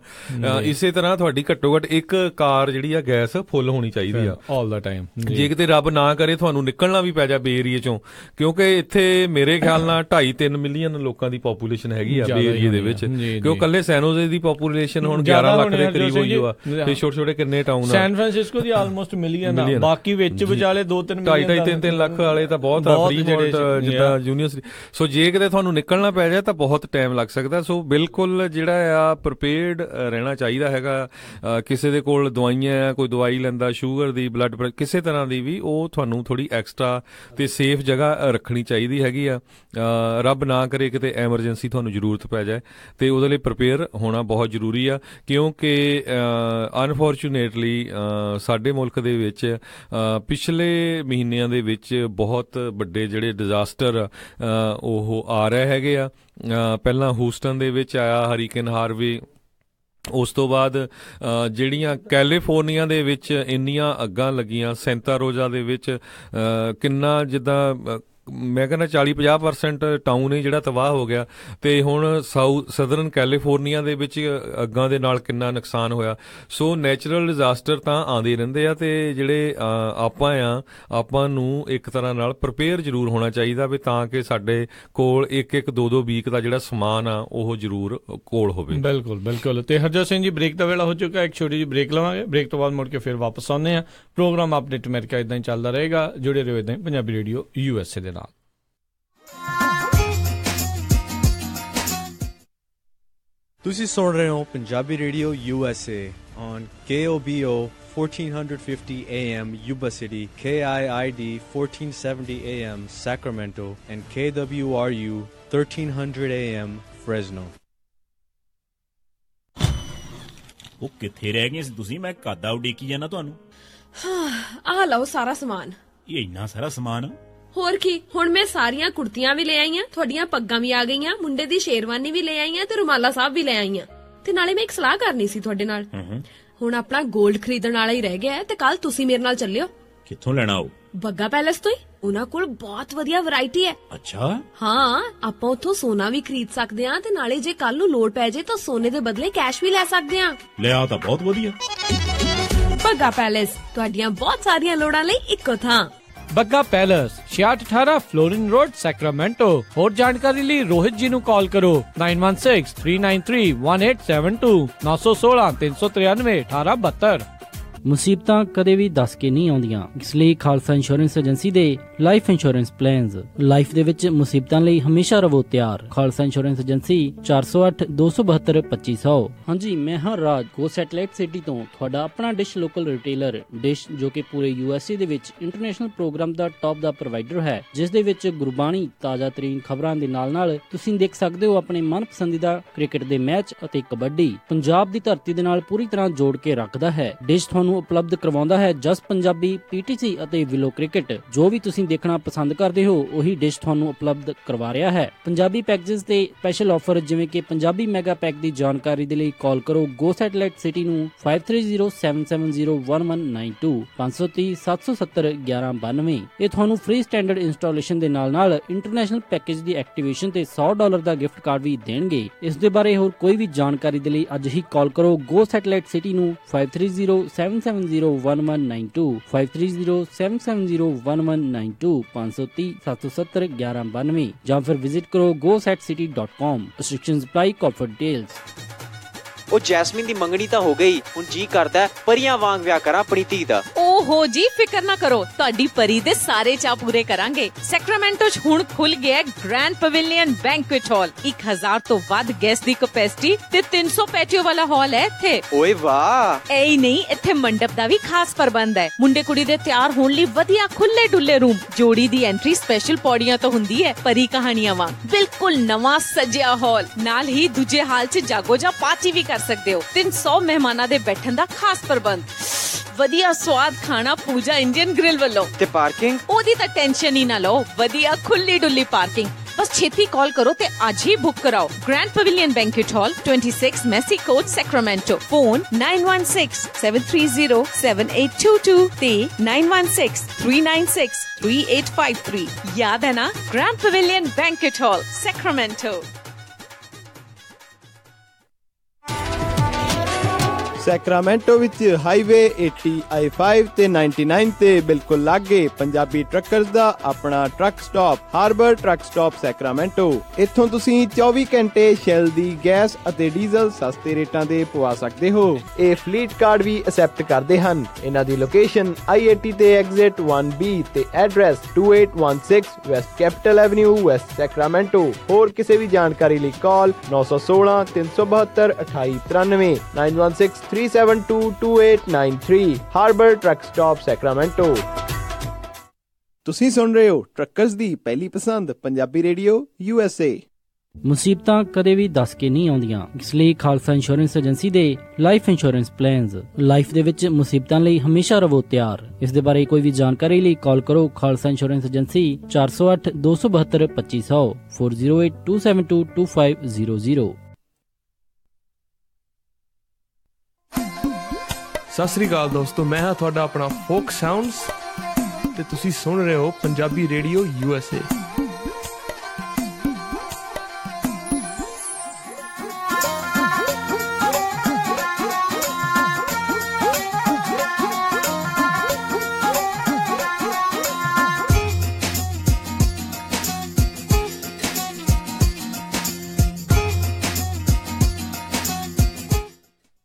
ਇਸੇ ਤਰ੍ਹਾਂ ਤੁਹਾਡੀ ਘੱਟੋ ਘੱਟ ਇੱਕ ਕਾਰ ਜਿਹੜੀ ਆ ਗੈਸ ਫੁੱਲ ਹੋਣੀ ਚਾਹੀਦੀ ਆ ਆਲ ਦਾ ਟਾਈਮ। ਜੇ ਕਿਤੇ ਰੱਬ ਨਾ ਕਰੇ ਤੁਹਾਨੂੰ ਨਿਕਲਣਾ ਵੀ ਪੈ ਜਾ ਬੇ ਏਰੀਏ ਚੋਂ, ਕਿਉਂਕਿ ਇੱਥੇ ਮੇਰੇ ਖਿਆਲ ਨਾਲ 2.5-3 ਮਿਲੀਅਨ ਲੋਕਾਂ ਦੀ ਪਾਪੂਲੇਸ਼ਨ ਹੈਗੀ ਆ ਬੇ ਏਰੀਏ ਦੇ ਵਿੱਚ, ਕਿਉਂ ਕੱਲੇ ਸੈਨੋਜ਼ੇ ਦੀ ਪਾਪੂਲੇਸ਼ਨ ਹੁਣ 11 ਲੱਖ ਦੇ ਕਰੀਬ ਹੋਈ ਆ। ਤੇ ਛੋਟੇ ਛੋਟੇ ਕਿੰਨੇ ਟਾਊਨ ਆ,
ਸੈਨ ਫਰਾਂਸਿਸਕੋ ਦੀ ਆਲਮੋਸਟ ਮਿਲੀਅਨ ਆ, ਬਾਕੀ ਵਿੱਚ ਵਿਚਾਲੇ 2-3
ਮਿਲੀਅਨ 2.5-3 ਲੱਖ ਵਾਲੇ ਤਾਂ ਬਹੁਤ ਆ। ਫਰੀਮੌਂਟ ਜਿੱਦਾਂ ਯੂਨੀਵਰਸਿਟੀ। ਸੋ ਜੇ ਕਿਤੇ ਤੁਹਾਨੂੰ ਨਿਕਲਣਾ ਪੈ ਜਾਏ ਤਾਂ ਬਹੁਤ ਟਾਈਮ ਲੱਗ ਸਕਦਾ। ਸੋ ਬਿਲਕੁਲ ਜਿਹੜਾ ਆ ਪ੍ਰੀਪੇਅਰਡ ਰਹਿਣਾ ਚਾਹੀਦਾ ਹੈਗਾ। ਕਿਸੇ ਦੇ ਕੋਲ ਦਵਾਈਆਂ, ਕੋਈ ਦਵਾਈ ਲੈਂਦਾ ਸ਼ੂਗਰ ਦੀ, ਬਲੱਡ ਪ੍ਰੈਸ਼ਰ, ਕਿਸੇ ਤਰ੍ਹਾਂ ਦੀ ਵੀ, ਉਹ ਤੁਹਾਨੂੰ ਥੋੜੀ ਐਕਸਟਰਾ ਤੇ ਸੇਫ ਜਗ੍ਹਾ ਰੱਖਣੀ ਚਾਹੀਦੀ ਹੈਗੀ ਆ। ਰੱਬ ਨਾ ਕਰੇ ਕਿਤੇ ਐਮਰਜੈਂਸੀ ਤੁਹਾਨੂੰ ਜ਼ਰੂਰਤ ਪੈ ਜਾਏ ਤੇ ਉਹਦੇ ਲਈ ਪ੍ਰੀਪੇਅਰ ਹੋਣਾ ਬਹੁਤ ਜ਼ਰੂਰੀ ਆ। ਕਿਉਂਕਿ ਅਨਫੋਰਚੂਨੇਟਲੀ ਸਾਡੇ ਮੁਲਕ ਦੇ ਵਿੱਚ ਪਿਛਲੇ ਮਹੀਨਿਆਂ ਦੇ ਵਿੱਚ ਬਹੁਤ ਵੱਡੇ ਜਿਹੜੇ ਡਿਜ਼ਾਸਟਰ ਉਹ ਆ ਰਹੇ ਹੈਗੇ ਆ। ਪਹਿਲਾਂ ਹੂਸਟਨ ਦੇ ਵਿੱਚ ਆਇਆ ਹਰੀਕੇਨ ਹਾਰਵੇ, ਉਸ ਤੋਂ ਬਾਅਦ ਜਿਹੜੀਆਂ ਕੈਲੀਫੋਰਨੀਆ ਦੇ ਵਿੱਚ ਇੰਨੀਆਂ ਅੱਗਾਂ ਲੱਗੀਆਂ, ਸੈਂਤਾ ਰੋਜ਼ਾ ਦੇ ਵਿੱਚ ਕਿੰਨਾ ਜਿੱਦਾਂ ਮੈਂ ਕਹਿੰਦਾ 40-50% ਟਾਊਨ ਹੀ ਜਿਹੜਾ ਤਬਾਹ ਹੋ ਗਿਆ। ਤੇ ਹੁਣ ਸਦਰਨ ਕੈਲੀਫੋਰਨੀਆ ਦੇ ਵਿੱਚ ਅੱਗਾਂ ਦੇ ਨਾਲ ਕਿੰਨਾ ਨੁਕਸਾਨ ਹੋਇਆ। ਸੋ ਨੈਚੁਰਲ ਡਿਜ਼ਾਸਟਰ ਤਾਂ ਆਉਂਦੇ ਰਹਿੰਦੇ ਆ ਤੇ ਜਿਹੜੇ ਆਪਾਂ ਨੂੰ ਇੱਕ ਤਰ੍ਹਾਂ ਨਾਲ ਪ੍ਰੀਪੇਅਰ ਜ਼ਰੂਰ ਹੋਣਾ ਚਾਹੀਦਾ ਵੀ ਤਾਂ ਕਿ ਸਾਡੇ ਕੋਲ 1-2 ਵੀਕ ਦਾ ਜਿਹੜਾ ਸਮਾਨ ਆ ਉਹ ਜ਼ਰੂਰ ਕੋਲ ਹੋਵੇ।
ਬਿਲਕੁਲ। ਤੇ ਹਰਜੋਤ ਸਿੰਘ ਜੀ ਬ੍ਰੇਕ ਦਾ ਵੇਲਾ ਹੋ ਚੁੱਕਾ, ਇੱਕ ਛੋਟੀ ਜਿਹੀ ਬ੍ਰੇਕ ਲਵਾਂਗੇ। ਬ੍ਰੇਕ ਤੋਂ ਬਾਅਦ ਮੁੜ ਕੇ ਫਿਰ ਵਾਪਸ ਆਉਂਦੇ ਆ। ਪ੍ਰੋਗਰਾਮ ਅਪਡੇਟ ਅਮਰੀਕਾ ਇਦਾਂ ਹੀ ਚੱਲਦਾ ਰਹੇਗਾ। ਜੁੜੇ ਰਹੋ ਇਦਾਂ ਹੀ ਪੰਜਾਬੀ ਰੇਡੀਓ USA ਦੇ ਨਾਲ।
ਤੁਸੀਂ ਸੁਣ ਰਹੇ ਹੋ Punjabi radio USA on KOBO 1450 AM Yuba City, KIID 1470 AM Sacramento, and KWRU 1300 AM Fresno.
ਉਹ ਕਿੱਥੇ ਰਹਿ ਗਏ ਸੀ ਤੁਸੀਂ? ਮੈਂ ਕਾਦਾ ਉਡੀਕੀ ਜਾਣਾ ਤੁਹਾਨੂੰ।
ਆਹ ਲਓ ਸਾਰਾ ਸਮਾਨ।
ਇਹ ਇੰਨਾ ਸਾਰਾ ਸਮਾਨ?
ਹੋਰ ਕੀ, ਹੁਣ ਮੈਂ ਸਾਰੀਆਂ ਕੁੜਤੀਆਂ ਵੀ ਲੈ ਆਈਆਂ, ਤੁਹਾਡੀਆਂ ਪੱਗਾਂ ਵੀ ਆ ਗਈਆਂ, ਮੁੰਡੇ ਦੀ ਸ਼ੇਰਵਾਨੀ ਵੀ ਲੈ ਆਈਆਂ ਤੇ ਰੁਮਾਲਾ ਸਾਹਿਬ ਵੀ ਲੈ ਆਈਆਂ। ਤੇ ਨਾਲੇ ਮੈਂ ਇੱਕ ਸਲਾਹ ਕਰਨੀ ਸੀ ਤੁਹਾਡੇ ਨਾਲ। ਹੁਣ ਆਪਣਾ 골ਡ ਖਰੀਦਣ ਵਾਲਾ ਹੀ ਰਹਿ ਗਿਆ ਤੇ ਕੱਲ ਤੁਸੀਂ ਮੇਰੇ ਨਾਲ ਚੱਲਿਓ।
ਕਿੱਥੋਂ ਲੈਣਾ ਉਹ?
ਬੱਗਾ ਪੈਲੇਸ ਤੋਂ ਹੀ। ਉਹਨਾਂ ਕੋਲ ਬਹੁਤ ਵਧੀਆ ਵੈਰਾਈਟੀ ਹੈ।
ਅੱਛਾ।
ਹਾਂ, ਆਪਾਂ ਉੱਥੋਂ ਸੋਨਾ ਵੀ ਖਰੀਦ ਸਕਦੇ ਆ ਤੇ ਨਾਲੇ ਜੇ ਕੱਲ ਨੂੰ ਲੋੜ ਪੈ ਜੇ ਤਾਂ ਸੋਨੇ ਦੇ ਬਦਲੇ ਕੈਸ਼ ਵੀ ਲੈ ਸਕਦੇ ਆ।
ਲਿਆ ਤਾਂ ਬਹੁਤ ਵਧੀਆ।
ਬੱਗਾ ਪੈਲੇਸ, ਤੁਹਾਡੀਆਂ ਬਹੁਤ ਸਾਰੀਆਂ ਲੋੜਾਂ ਲਈ ਇੱਕੋ ਥਾਂ।
Bagga palace 6618 Florin road, Sacramento. ਹੋਰ ਜਾਣਕਾਰੀ ਲਈ ਰੋਹਿਤ ਜੀ ਨੂੰ ਕਾਲ ਕਰੋ 9163931872 916 393 1872।
ਮੁਸੀਬਤਾਂ ਕਦੇ ਵੀ ਦੱਸ ਕੇ ਨਹੀਂ ਆਉਂਦੀਆਂ, ਇਸ ਲਈ ਖਾਲਸਾ ਇੰਸ਼ੋਰੈਂਸ ਏਜੰਸੀ ਦੇ ਲਾਈਫ ਇੰਸ਼ੋਰੈਂਸ ਪਲਾਨਸ। ਲਾਈਫ ਦੇ ਵਿੱਚ ਮੁਸੀਬਤਾਂ ਲਈ ਹਮੇਸ਼ਾ ਰਹੋ ਤਿਆਰ। Khalsa insurance agency 4082722500। ਹਾਂਜੀ, ਮੈਂ ਹਾਂ ਰਾਜ, ਗੋ ਸੈਟਲਾਈਟ ਸਿਟੀ ਤੋਂ ਤੁਹਾਡਾ ਆਪਣਾ ਡਿਸ਼ ਲੋਕਲ ਰਿਟੇਲਰ। ਡਿਸ਼ ਜੋ ਕਿ ਪੂਰੇ USA ਦੇ ਵਿੱਚ ਇੰਟਰਨੈਸ਼ਨਲ ਪ੍ਰੋਗਰਾਮ ਦਾ ਟੌਪ ਦਾ ਪ੍ਰੋਵਾਈਡਰ ਹੈ, ਜਿਸ ਦੇ ਵਿੱਚ ਗੁਰਬਾਣੀ, ਤਾਜ਼ਾ ਤਰੀਨ ਖਬਰਾਂ ਦੇ ਨਾਲ ਤੁਸੀਂ ਦੇਖ ਸਕਦੇ ਹੋ ਆਪਣੇ ਮਨਪਸੰਦੀਦਾ ਕ੍ਰਿਕਟ ਦੇ ਮੈਚ ਅਤੇ ਕਬੱਡੀ। ਪੰਜਾਬ ਦੀ ਧਰਤੀ ਦੇ ਨਾਲ ਪੂਰੀ ਤਰ੍ਹਾਂ ਜੋੜ ਕੇ ਰੱਖਦਾ ਹੈ। ਡਿਸ਼ ਤੁਹਾਨੂੰ ਤੁਹਾਨੂੰ ਉਪਲਬਧ ਕਰਵਾਉਂਦਾ ਹੈ ਜਸ ਪੰਜਾਬੀ, PTC ਅਤੇ ਵਿਲੋ ਕ੍ਰਿਕਟ। ਜੋ ਵੀ ਤੁਸੀਂ ਦੇਖਣਾ ਪਸੰਦ ਕਰਦੇ ਹੋ ਉਹੀ ਡਿਸ਼ ਤੁਹਾਨੂੰ ਉਪਲਬਧ ਕਰਵਾ ਰਿਹਾ ਹੈ। ਪੰਜਾਬੀ ਪੈਕੇजेस ਤੇ ਸਪੈਸ਼ਲ ਆਫਰ ਜਿਵੇਂ ਕਿ ਪੰਜਾਬੀ ਮੈਗਾ ਪੈਕ ਦੀ ਜਾਣਕਾਰੀ ਦੇ ਲਈ ਕਾਲ ਕਰੋ ਗੋ ਸੈਟੇਲਾਈਟ ਸਿਟੀ ਨੂੰ 5307701192 530 770 1192। ਇਹ ਤੁਹਾਨੂੰ ਫ੍ਰੀ ਸਟੈਂਡਰਡ ਇੰਸਟਾਲੇਸ਼ਨ ਦੇ ਨਾਲ ਇੰਟਰਨੈਸ਼ਨਲ ਪੈਕੇਜ ਦੀ ਐਕਟੀਵੇਸ਼ਨ ਤੇ $100 ਦਾ ਗਿਫਟ ਕਾਰਡ ਵੀ ਦੇਣਗੇ। ਇਸ ਦੇ ਬਾਰੇ ਹੋਰ ਕੋਈ ਵੀ ਜਾਣਕਾਰੀ ਦੇ ਲਈ ਅੱਜ ਹੀ ਕਾਲ ਕਰੋ ਗੋ ਸੈਟੇਲਾਈਟ ਸਿਟੀ ਨੂੰ 5307701192 5307701192 530 770 1192 ਜਾਂ ਫਿਰ ਵਿਜ਼ਿਟ ਕਰੋ gosetcity.com। Restrictions apply, corporate details।
ਉਹ ਜੈਸਮੀਨ ਦੀ ਮੰਗਣੀ ਤਾਂ ਹੋ ਗਈ, ਹੁਣ ਜੀ ਕਰਦਾ ਪਰੀਆਂ ਵਾਂਗ ਵਿਆਹ ਕਰਾਂ ਆਪਣੀ ਧੀ ਦਾ।
ਓਹੋ ਜੀ, ਫਿਕਰ ਨਾ ਕਰੋ, ਤੁਹਾਡੀ ਪਰੀ ਦੇ ਸਾਰੇ ਚਾਅ ਪੂਰੇ ਕਰਾਂਗੇ। ਸੈਕਰਾਮੈਂਟੋ 'ਚ ਹੁਣ ਖੁੱਲ ਗਿਆ ਗ੍ਰੈਂਡ ਪਵੇਲੀਅਨ ਬੈਂਕੁਏਟ ਹਾਲ। 1000 ਤੋਂ ਵੱਧ ਗੈਸਟ ਦੀ ਕੈਪੈਸਿਟੀ ਤੇ 300 ਪੈਟੀਓ ਵਾਲਾ ਹਾਲ ਹੈ ਇੱਥੇ।
ਓਏ ਵਾਹ!
ਐ ਹੀ ਨਹੀਂ, ਇੱਥੇ ਮੰਡਪ ਦਾ ਵੀ ਖਾਸ ਪ੍ਰਬੰਧ ਹੈ। ਮੁੰਡੇ ਕੁੜੀ ਦੇ ਤਿਆਰ ਹੋਣ ਲਈ ਵਧੀਆ ਖੁੱਲੇ ਡੁੱਲੇ ਰੂਮ। ਜੋੜੀ ਦੀ ਐਂਟਰੀ ਸਪੈਸ਼ਲ ਪੌੜੀਆਂ ਤੋਂ ਹੁੰਦੀ ਹੈ, ਪਰੀ ਕਹਾਣੀਆਂ ਵਾਂਗ। ਬਿਲਕੁਲ ਨਵਾਂ ਸਜਿਆ ਹਾਲ, ਨਾਲ ਹੀ ਦੂਜੇ ਹਾਲ 'ਚ ਜਾਗੋ ਜਾਂ ਪਾਰਟੀ ਵੀ ਕਰ ਸਕਦੇ ਹੋ। 300 ਮਹਿਮਾਨਾਂ ਦੇ ਬੈਠਣ ਦਾ ਖਾਸ ਪ੍ਰਬੰਧ। ਵਧੀਆ ਸਵਾਦ ਖਾਣਾ ਪੂਜਾ ਇੰਡੀਅਨ ਗ੍ਰਿਲ ਵੱਲੋਂ।
ਤੇ ਪਾਰਕਿੰਗ? ਉਹਦੀ
ਤਾਂ ਟੈਨਸ਼ਨ ਹੀ ਨਾ ਲਓ, ਵਧੀਆ ਖੁੱਲੀ ਡੁੱਲੀ ਪਾਰਕਿੰਗ। ਬਸ ਛੇਤੀ ਕਾਲ ਕਰੋ ਤੇ ਅੱਜ ਹੀ ਬੁੱਕ ਕਰਾਓ। ਗ੍ਰੈਂਡ ਪਵੇਲੀਅਨ ਬੈਂਕੁਏਟ ਹਾਲ, 26 ਮੈਸੀ ਕੋਰਟ, ਸੈਕਰਾਮੈਂਟੋ। ਫੋਨ 9167307822 ਤੇ 9163963853। ਯਾਦ ਹੈ ਨਾ? ਗ੍ਰੈਂਡ ਪਵੇਲੀਅਨ ਬੈਂਕੁਏਟ ਹਾਲ, ਸੈਕਰਾਮੈਂਟੋ।
ਸੈਕਰਾਮੈਂਟੋ ਵਿੱਚ ਹਾਈਵੇ 80, I-5 ਤੇ 99 ਤੇ ਬਿਲਕੁਲ ਲਾਗੇ ਪੰਜਾਬੀ ਟਰੱਕਰਜ਼ ਦਾ ਆਪਣਾ truck stop, Harbor Truck Stop Sacramento. ਇੱਥੋਂ ਤੁਸੀਂ 24 ਘੰਟੇ ਸ਼ੈਲ ਦੀ ਗੈਸ ਅਤੇ ਡੀਜ਼ਲ ਸਸਤੇ ਰੇਟਾਂ ਦੇ ਪਵਾ ਸਕਦੇ ਹੋ। ਇਹ ਫਲੀਟ ਕਾਰਡ ਵੀ ਅਸੈਪਟ ਕਰਦੇ ਹਨ। ਇਹਨਾਂ ਦੀ ਲੋਕੇਸ਼ਨ I-80 ਤੇ ਐਗਜ਼ਿਟ 1B ਤੇ address 2816 West Capitol Avenue, West Sacramento. ਹੋਰ ਕਿਸੇ ਵੀ ਜਾਣਕਾਰੀ ਲਈ call 916 372 2893 916 3722893। Harbor Truck Stop Sacramento. ਤੁਸੀਂ ਸੁਣ ਰਹੇ ਹੋ ਟਰੱਕਰਜ਼ ਦੀ ਪਹਿਲੀ ਪਸੰਦ ਪੰਜਾਬੀ ਰੇਡੀਓ USA।
ਮੁਸੀਬਤਾਂ ਕਦੇ ਵੀ ਦੱਸ ਕੇ ਨਹੀਂ ਆਉਂਦੀਆਂ, ਇਸ ਲਈ ਖਾਲਸਾ ਇੰਸ਼ੋਰੈਂਸ ਏਜੰਸੀ ਦੇ ਲਾਈਫ ਇੰਸ਼ੋਰੈਂਸ ਪਲਾਨਸ। ਲਾਈਫ ਦੇ ਵਿੱਚ ਮੁਸੀਬਤਾਂ ਲਈ ਹਮੇਸ਼ਾ ਰਹੋ ਤਿਆਰ। ਇਸ ਦੇ ਬਾਰੇ ਕੋਈ ਵੀ ਜਾਣਕਾਰੀ ਲਈ ਕਾਲ ਕਰੋ ਖਾਲਸਾ ਇੰਸ਼ੋਰੈਂਸ ਏਜੰਸੀ 408 272 2500 408 272 2500।
ਸਤਿ ਸ੍ਰੀ ਅਕਾਲ ਦੋਸਤੋ, ਮੈਂ ਹਾਂ ਤੁਹਾਡਾ ਆਪਣਾ ਫੋਕ ਸਾਊਂਡਸ ਤੇ ਤੁਸੀਂ ਸੁਣ ਰਹੇ ਹੋ Punjabi radio USA।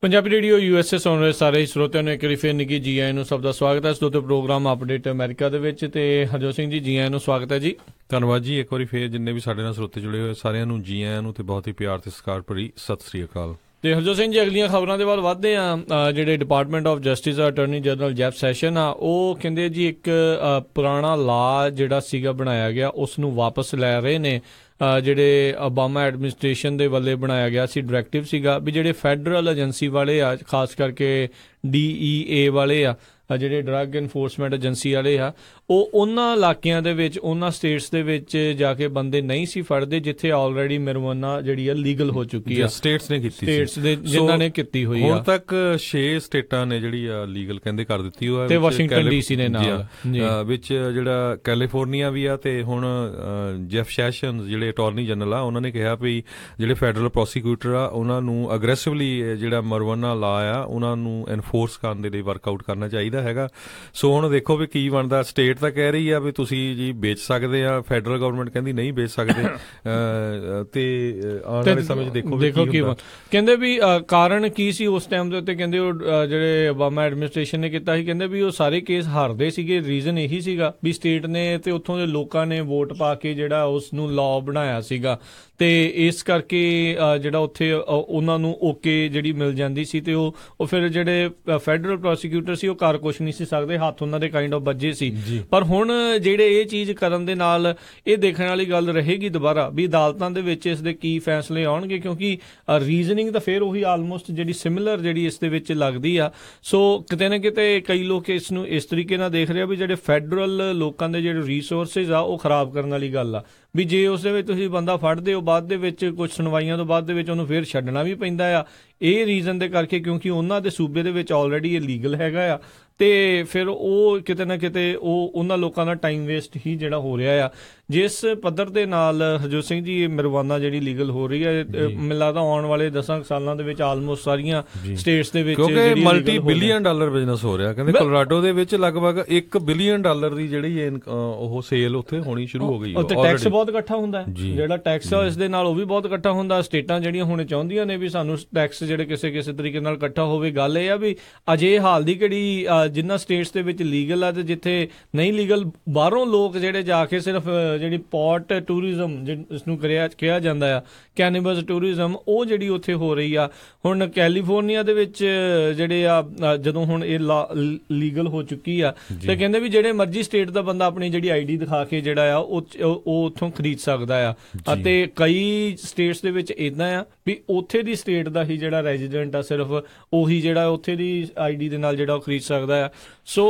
Punjabi radio USA ਸੁਣ ਰਹੇ ਸਾਰੇ ਸਰੋਤਿਆਂ ਨੂੰ ਇੱਕ ਵਾਰੀ ਫਿਰ ਨਿੱਘੀ ਜੀ ਆਇਆਂ ਨੂੰ, ਸਭ ਦਾ ਸਵਾਗਤ ਹੈ ਇਸ ਦੋਤੇ ਪ੍ਰੋਗਰਾਮ ਅਪਡੇਟ ਅਮਰੀਕਾ ਦੇ ਵਿੱਚ। ਤੇ ਹਰਜੋਤ ਸਿੰਘ ਜੀ ਆਇਆਂ ਨੂੰ ਸਵਾਗਤ ਹੈ ਜੀ।
ਧੰਨਵਾਦ ਜੀ। ਇੱਕ ਵਾਰੀ ਫੇਰ ਜਿੰਨੇ ਵੀ ਸਾਡੇ ਨਾਲ ਸਰੋਤੇ ਜੁੜੇ ਹੋਏ ਸਾਰਿਆਂ ਨੂੰ ਜੀ ਆਇਆਂ ਨੂੰ ਤੇ ਬਹੁਤ ਹੀ ਪਿਆਰ ਤੇ ਸਤਿਕਾਰ ਭਰੀ ਸਤਿ ਸ੍ਰੀ ਅਕਾਲ।
ਤੇ ਹਰਜੋਤ ਸਿੰਘ ਜੀ, ਅਗਲੀਆਂ ਖਬਰਾਂ ਦੇ ਵੱਲ ਵਧਦੇ ਆ। ਜਿਹੜੇ department of justice attorney general Jeff session ਆ, ਉਹ ਕਹਿੰਦੇ ਜੀ ਇੱਕ ਪੁਰਾਣਾ ਲਾ ਜਿਹੜਾ ਸੀਗਾ ਬਣਾਇਆ ਗਿਆ ਉਸ ਨੂੰ ਵਾਪਸ ਲੈ ਰਹੇ ਨੇ। ਜਿਹੜੇ ਓਬਾਮਾ ਐਡਮਿਨਿਸਟ੍ਰੇਸ਼ਨ ਦੇ ਵੱਲੋਂ ਬਣਾਇਆ ਗਿਆ ਸੀ ਡਾਇਰੈਕਟਿਵ ਸੀਗਾ ਵੀ ਜਿਹੜੇ ਫੈਡਰਲ ਏਜੰਸੀ ਵਾਲੇ ਆ, ਖਾਸ ਕਰਕੇ DEA ਵਾਲੇ ਆ, ਜਿਹੜੇ ਡਰੱਗ ਇਨਫੋਰਸਮੈਂਟ ਏਜੰਸੀ ਵਾਲੇ ਆ, ਉਹ ਉਹਨਾਂ ਇਲਾਕਿਆਂ ਦੇ ਵਿੱਚ, ਉਹਨਾਂ ਸਟੇਟਸ ਦੇ ਵਿੱਚ ਜਾ ਕੇ ਬੰਦੇ ਨਹੀਂ ਸੀ ਫੜਦੇ ਜਿੱਥੇ ਆਲਰੇਡੀ ਮੈਰੀਜੁਆਨਾ ਜਿਹੜੀ ਆ ਲੀਗਲ ਹੋ ਚੁੱਕੀ ਆ।
ਸਟੇਟਸ ਨੇ ਕੀਤੀ,
ਸਟੇਟਸ ਦੇ ਜਿਨ੍ਹਾਂ ਨੇ ਕੀਤੀ ਹੋਈ ਆ।
ਹੁਣ ਤੱਕ 6 ਸਟੇਟਾਂ ਨੇ ਜਿਹੜੀ ਆ ਲੀਗਲ ਕਹਿੰਦੇ ਕਰ ਦਿੱਤੀ ਹੋਇਆ
ਤੇ ਵਾਸ਼ਿੰਗਟਨ DC ਨੇ ਨਾਲ
ਵਿੱਚ ਜਿਹੜਾ ਕੈਲੀਫੋਰਨੀਆ ਵੀ ਆ। ਤੇ ਹੁਣ ਜੈਫ ਸੈਸ਼ਨਸ ਜਿਹੜੇ ਅਟਾਰਨੀ ਜਨਰਲ ਆ, ਉਹਨਾਂ ਨੇ ਕਿਹਾ ਵੀ ਜਿਹੜੇ ਫੈਡਰਲ ਪ੍ਰੋਸੀਕਿਊਟਰ ਆ ਉਹਨਾਂ ਨੂੰ ਅਗਰੈਸਿਵਲੀ ਜਿਹੜਾ ਮੈਰੀਜੁਆਨਾ ਲਾ ਆ ਉਹਨਾਂ ਨੂੰ ਐਨਫੋਰਸ ਕਰਨ ਦੇ ਲਈ ਵਰਕਆਊਟ ਕਰਨਾ ਚਾਹੀਦਾ ਹੈਗਾ। ਸੋ ਹੁਣ ਦੇਖੋ ਵੀ ਕੀ ਬਣਦਾ। ਸਟੇਟ ਤਾਂ ਕਹਿ ਰਹੀ ਆ ਵੀ ਤੁਸੀਂ ਜੀ ਵੇਚ ਸਕਦੇ ਆ, ਫੈਡਰਲ ਗਵਰਨਮੈਂਟ ਕਹਿੰਦੀ ਨਹੀਂ ਵੇਚ ਸਕਦੇ। ਤੇ ਆਉਣ ਵਾਲੇ ਸਮੇਂ 'ਚ ਦੇਖੋ ਕੀ
ਕਹਿੰਦੇ ਵੀ ਕਾਰਨ ਕੀ ਸੀ ਉਸ ਟਾਈਮ ਦੇ ਉੱਤੇ। ਕਹਿੰਦੇ ਉਹ ਜਿਹੜੇ ਓਬਾਮਾ ਐਡਮਿਨਿਸਟ੍ਰੇਸ਼ਨ ਨੇ ਕੀਤਾ ਸੀ, ਕਹਿੰਦੇ ਵੀ ਉਹ ਸਾਰੇ ਕੇਸ ਹਾਰਦੇ ਸੀਗੇ। ਰੀਜ਼ਨ ਇਹੀ ਸੀਗਾ ਵੀ ਸਟੇਟ ਨੇ ਤੇ ਉੱਥੋਂ ਦੇ ਲੋਕਾਂ ਨੇ ਵੋਟ ਪਾ ਕੇ ਜਿਹੜਾ ਉਸ ਨੂੰ ਲਾਅ ਬਣਾਇਆ ਸੀਗਾ, ਤੇ ਇਸ ਕਰਕੇ ਜਿਹੜਾ ਉੱਥੇ ਉਹਨਾਂ ਨੂੰ ਓਕੇ ਜਿਹੜੀ ਮਿਲ ਜਾਂਦੀ ਸੀ ਤੇ ਉਹ ਫਿਰ ਜਿਹੜੇ ਫੈਡਰਲ ਪ੍ਰੋਸੀਕਿਊਟਰ ਸੀ ਉਹ ਕਰ ਕੁਝ ਨਹੀਂ ਸੀ ਸਕਦੇ, ਹੱਥ ਉਹਨਾਂ ਦੇ ਕਾਈਂਡ ਆਫ ਵੱਜੇ ਸੀ। ਪਰ ਹੁਣ ਜਿਹੜੇ ਇਹ ਚੀਜ਼ ਕਰਨ ਦੇ ਨਾਲ ਇਹ ਦੇਖਣ ਵਾਲੀ ਗੱਲ ਰਹੇਗੀ ਦੁਬਾਰਾ ਵੀ ਅਦਾਲਤਾਂ ਦੇ ਵਿੱਚ ਇਸ ਦੇ ਕੀ ਫੈਸਲੇ ਆਉਣਗੇ, ਕਿਉਂਕਿ ਰੀਜ਼ਨਿੰਗ ਤਾਂ ਫਿਰ ਉਹੀ ਆਲਮੋਸਟ ਜਿਹੜੀ ਸਿਮਿਲਰ ਜਿਹੜੀ ਇਸ ਦੇ ਵਿੱਚ ਲੱਗਦੀ ਆ। ਸੋ ਕਿਤੇ ਨਾ ਕਿਤੇ ਕਈ ਲੋਕ ਇਸ ਨੂੰ ਇਸ ਤਰੀਕੇ ਨਾਲ ਦੇਖ ਰਹੇ ਆ ਵੀ ਜਿਹੜੇ ਫੈਡਰਲ ਲੋਕਾਂ ਦੇ ਜਿਹੜੇ ਰਿਸੋਰਸਿਸ ਆ ਉਹ ਖਰਾਬ ਕਰਨ ਵਾਲੀ ਗੱਲ ਆ, ਵੀ ਜੇ ਉਸ ਦੇ ਵਿੱਚ ਤੁਸੀਂ ਬੰਦਾ ਫੜਦੇ ਹੋ ਬਾਅਦ ਦੇ ਵਿੱਚ ਕੁਝ ਸੁਣਵਾਈਆਂ ਤੋਂ ਬਾਅਦ ਦੇ ਵਿੱਚ ਉਹਨੂੰ ਫਿਰ ਛੱਡਣਾ ਵੀ ਪੈਂਦਾ ਆ, ਇਹ ਰੀਜ਼ਨ ਦੇ ਕਰਕੇ ਕਿਉਂਕਿ ਉਹਨਾਂ ਦੇ ਸੂਬੇ ਦੇ ਵਿੱਚ ਆਲਰੇਡੀ ਇਹ ਲੀਗਲ ਹੈਗਾ ਆ, ਤੇ ਫਿਰ ਉਹ ਕਿਤੇ ਨਾ ਕਿਤੇ ਉਹਨਾਂ ਲੋਕਾਂ ਦਾ ਟਾਈਮ ਵੇਸਟ ਹੀ ਜਿਹੜਾ ਹੋ ਰਿਹਾ ਆ। ਜਿਸ ਪੱਧਰ ਦੇ ਨਾਲ ਹਰਜੋਤ ਸਿੰਘ ਜੀ ਇਹ marijuana ਜਿਹੜੀ ਲੀਗਲ ਹੋ ਰਹੀ ਹੈ, ਮੈਨੂੰ ਲੱਗਦਾ ਆਉਣ ਵਾਲੇ 10 ਸਾਲਾਂ ਦੇ ਵਿੱਚ ਆਲਮੋਸਟ ਸਾਰੀਆਂ ਸਟੇਟਸ ਦੇ ਵਿੱਚ
ਕਿਉਂਕਿ ਮਲਟੀ ਬਿਲੀਅਨ ਡਾਲਰ ਬਿਜ਼ਨਸ ਹੋ ਰਿਹਾ। ਕਹਿੰਦੇ ਕੋਲੋਰਾਡੋ ਦੇ ਵਿੱਚ ਲਗਭਗ $1 ਬਿਲੀਅਨ ਦੀ ਜਿਹੜੀ ਉਹ ਸੇਲ ਉੱਥੇ ਹੋਣੀ ਸ਼ੁਰੂ ਹੋ ਗਈ।
ਉੱਥੇ ਟੈਕਸ ਬਹੁਤ ਇਕੱਠਾ ਹੁੰਦਾ, ਜਿਹੜਾ ਟੈਕਸ ਆ ਇਸ ਦੇ ਨਾਲ ਉਹ ਵੀ ਬਹੁਤ ਇਕੱਠਾ ਹੁੰਦਾ। ਸਟੇਟਾਂ ਜਿਹੜੀਆਂ ਹੁਣ ਚਾਹੁੰਦੀਆਂ ਨੇ ਵੀ ਸਾਨੂੰ ਟੈਕਸ ਜਿਹੜੇ ਕਿਸੇ ਤਰੀਕੇ ਨਾਲ ਇਕੱਠਾ ਹੋਵੇ। ਗੱਲ ਇਹ ਆ ਵੀ ਅਜੇ ਹਾਲ ਦੀ ਘੜੀ ਜਿੰਨਾ ਸਟੇਟਸ ਦੇ ਵਿੱਚ ਲੀਗਲ ਆ ਤੇ ਜਿੱਥੇ ਨਹੀਂ ਲੀਗਲ, ਬਾਹਰੋਂ ਲੋਕ ਜਿਹੜੇ ਜਾ ਕੇ ਸਿਰਫ ਜਿਹੜੀ ਪੌਟ ਟੂਰਿਜ਼ਮ ਇਸ ਨੂੰ ਕਿਹਾ ਜਾਂਦਾ ਆ, ਕੈਨਿਬਸ ਟੂਰਿਜ਼ਮ, ਉਹ ਜਿਹੜੀ ਉੱਥੇ ਹੋ ਰਹੀ ਆ। ਹੁਣ ਕੈਲੀਫੋਰਨੀਆ ਦੇ ਵਿੱਚ ਜਿਹੜੇ ਆ ਜਦੋਂ ਹੁਣ ਇਹ ਲੀਗਲ ਹੋ ਚੁੱਕੀ ਆ ਤੇ ਕਹਿੰਦੇ ਵੀ ਜਿਹੜੇ ਮਰਜ਼ੀ ਸਟੇਟ ਦਾ ਬੰਦਾ ਆਪਣੀ ਜਿਹੜੀ ਆਈਡੀ ਦਿਖਾ ਕੇ ਜਿਹੜਾ ਆ ਉਹ ਉੱਥੋਂ ਖਰੀਦ ਸਕਦਾ ਆ। ਅਤੇ ਕਈ ਸਟੇਟਸ ਦੇ ਵਿੱਚ ਇਦਾਂ ਆ ਵੀ ਉੱਥੇ ਦੀ ਸਟੇਟ ਦਾ ਹੀ ਜਿਹੜਾ ਰੈਜ਼ੀਡੈਂਟ ਆ ਸਿਰਫ ਉਹੀ ਜਿਹੜਾ ਉੱਥੇ ਦੀ ਆਈਡੀ ਦੇ ਨਾਲ ਜਿਹੜਾ ਉਹ ਖਰੀਦ ਸਕਦਾ ਆ। ਸੋ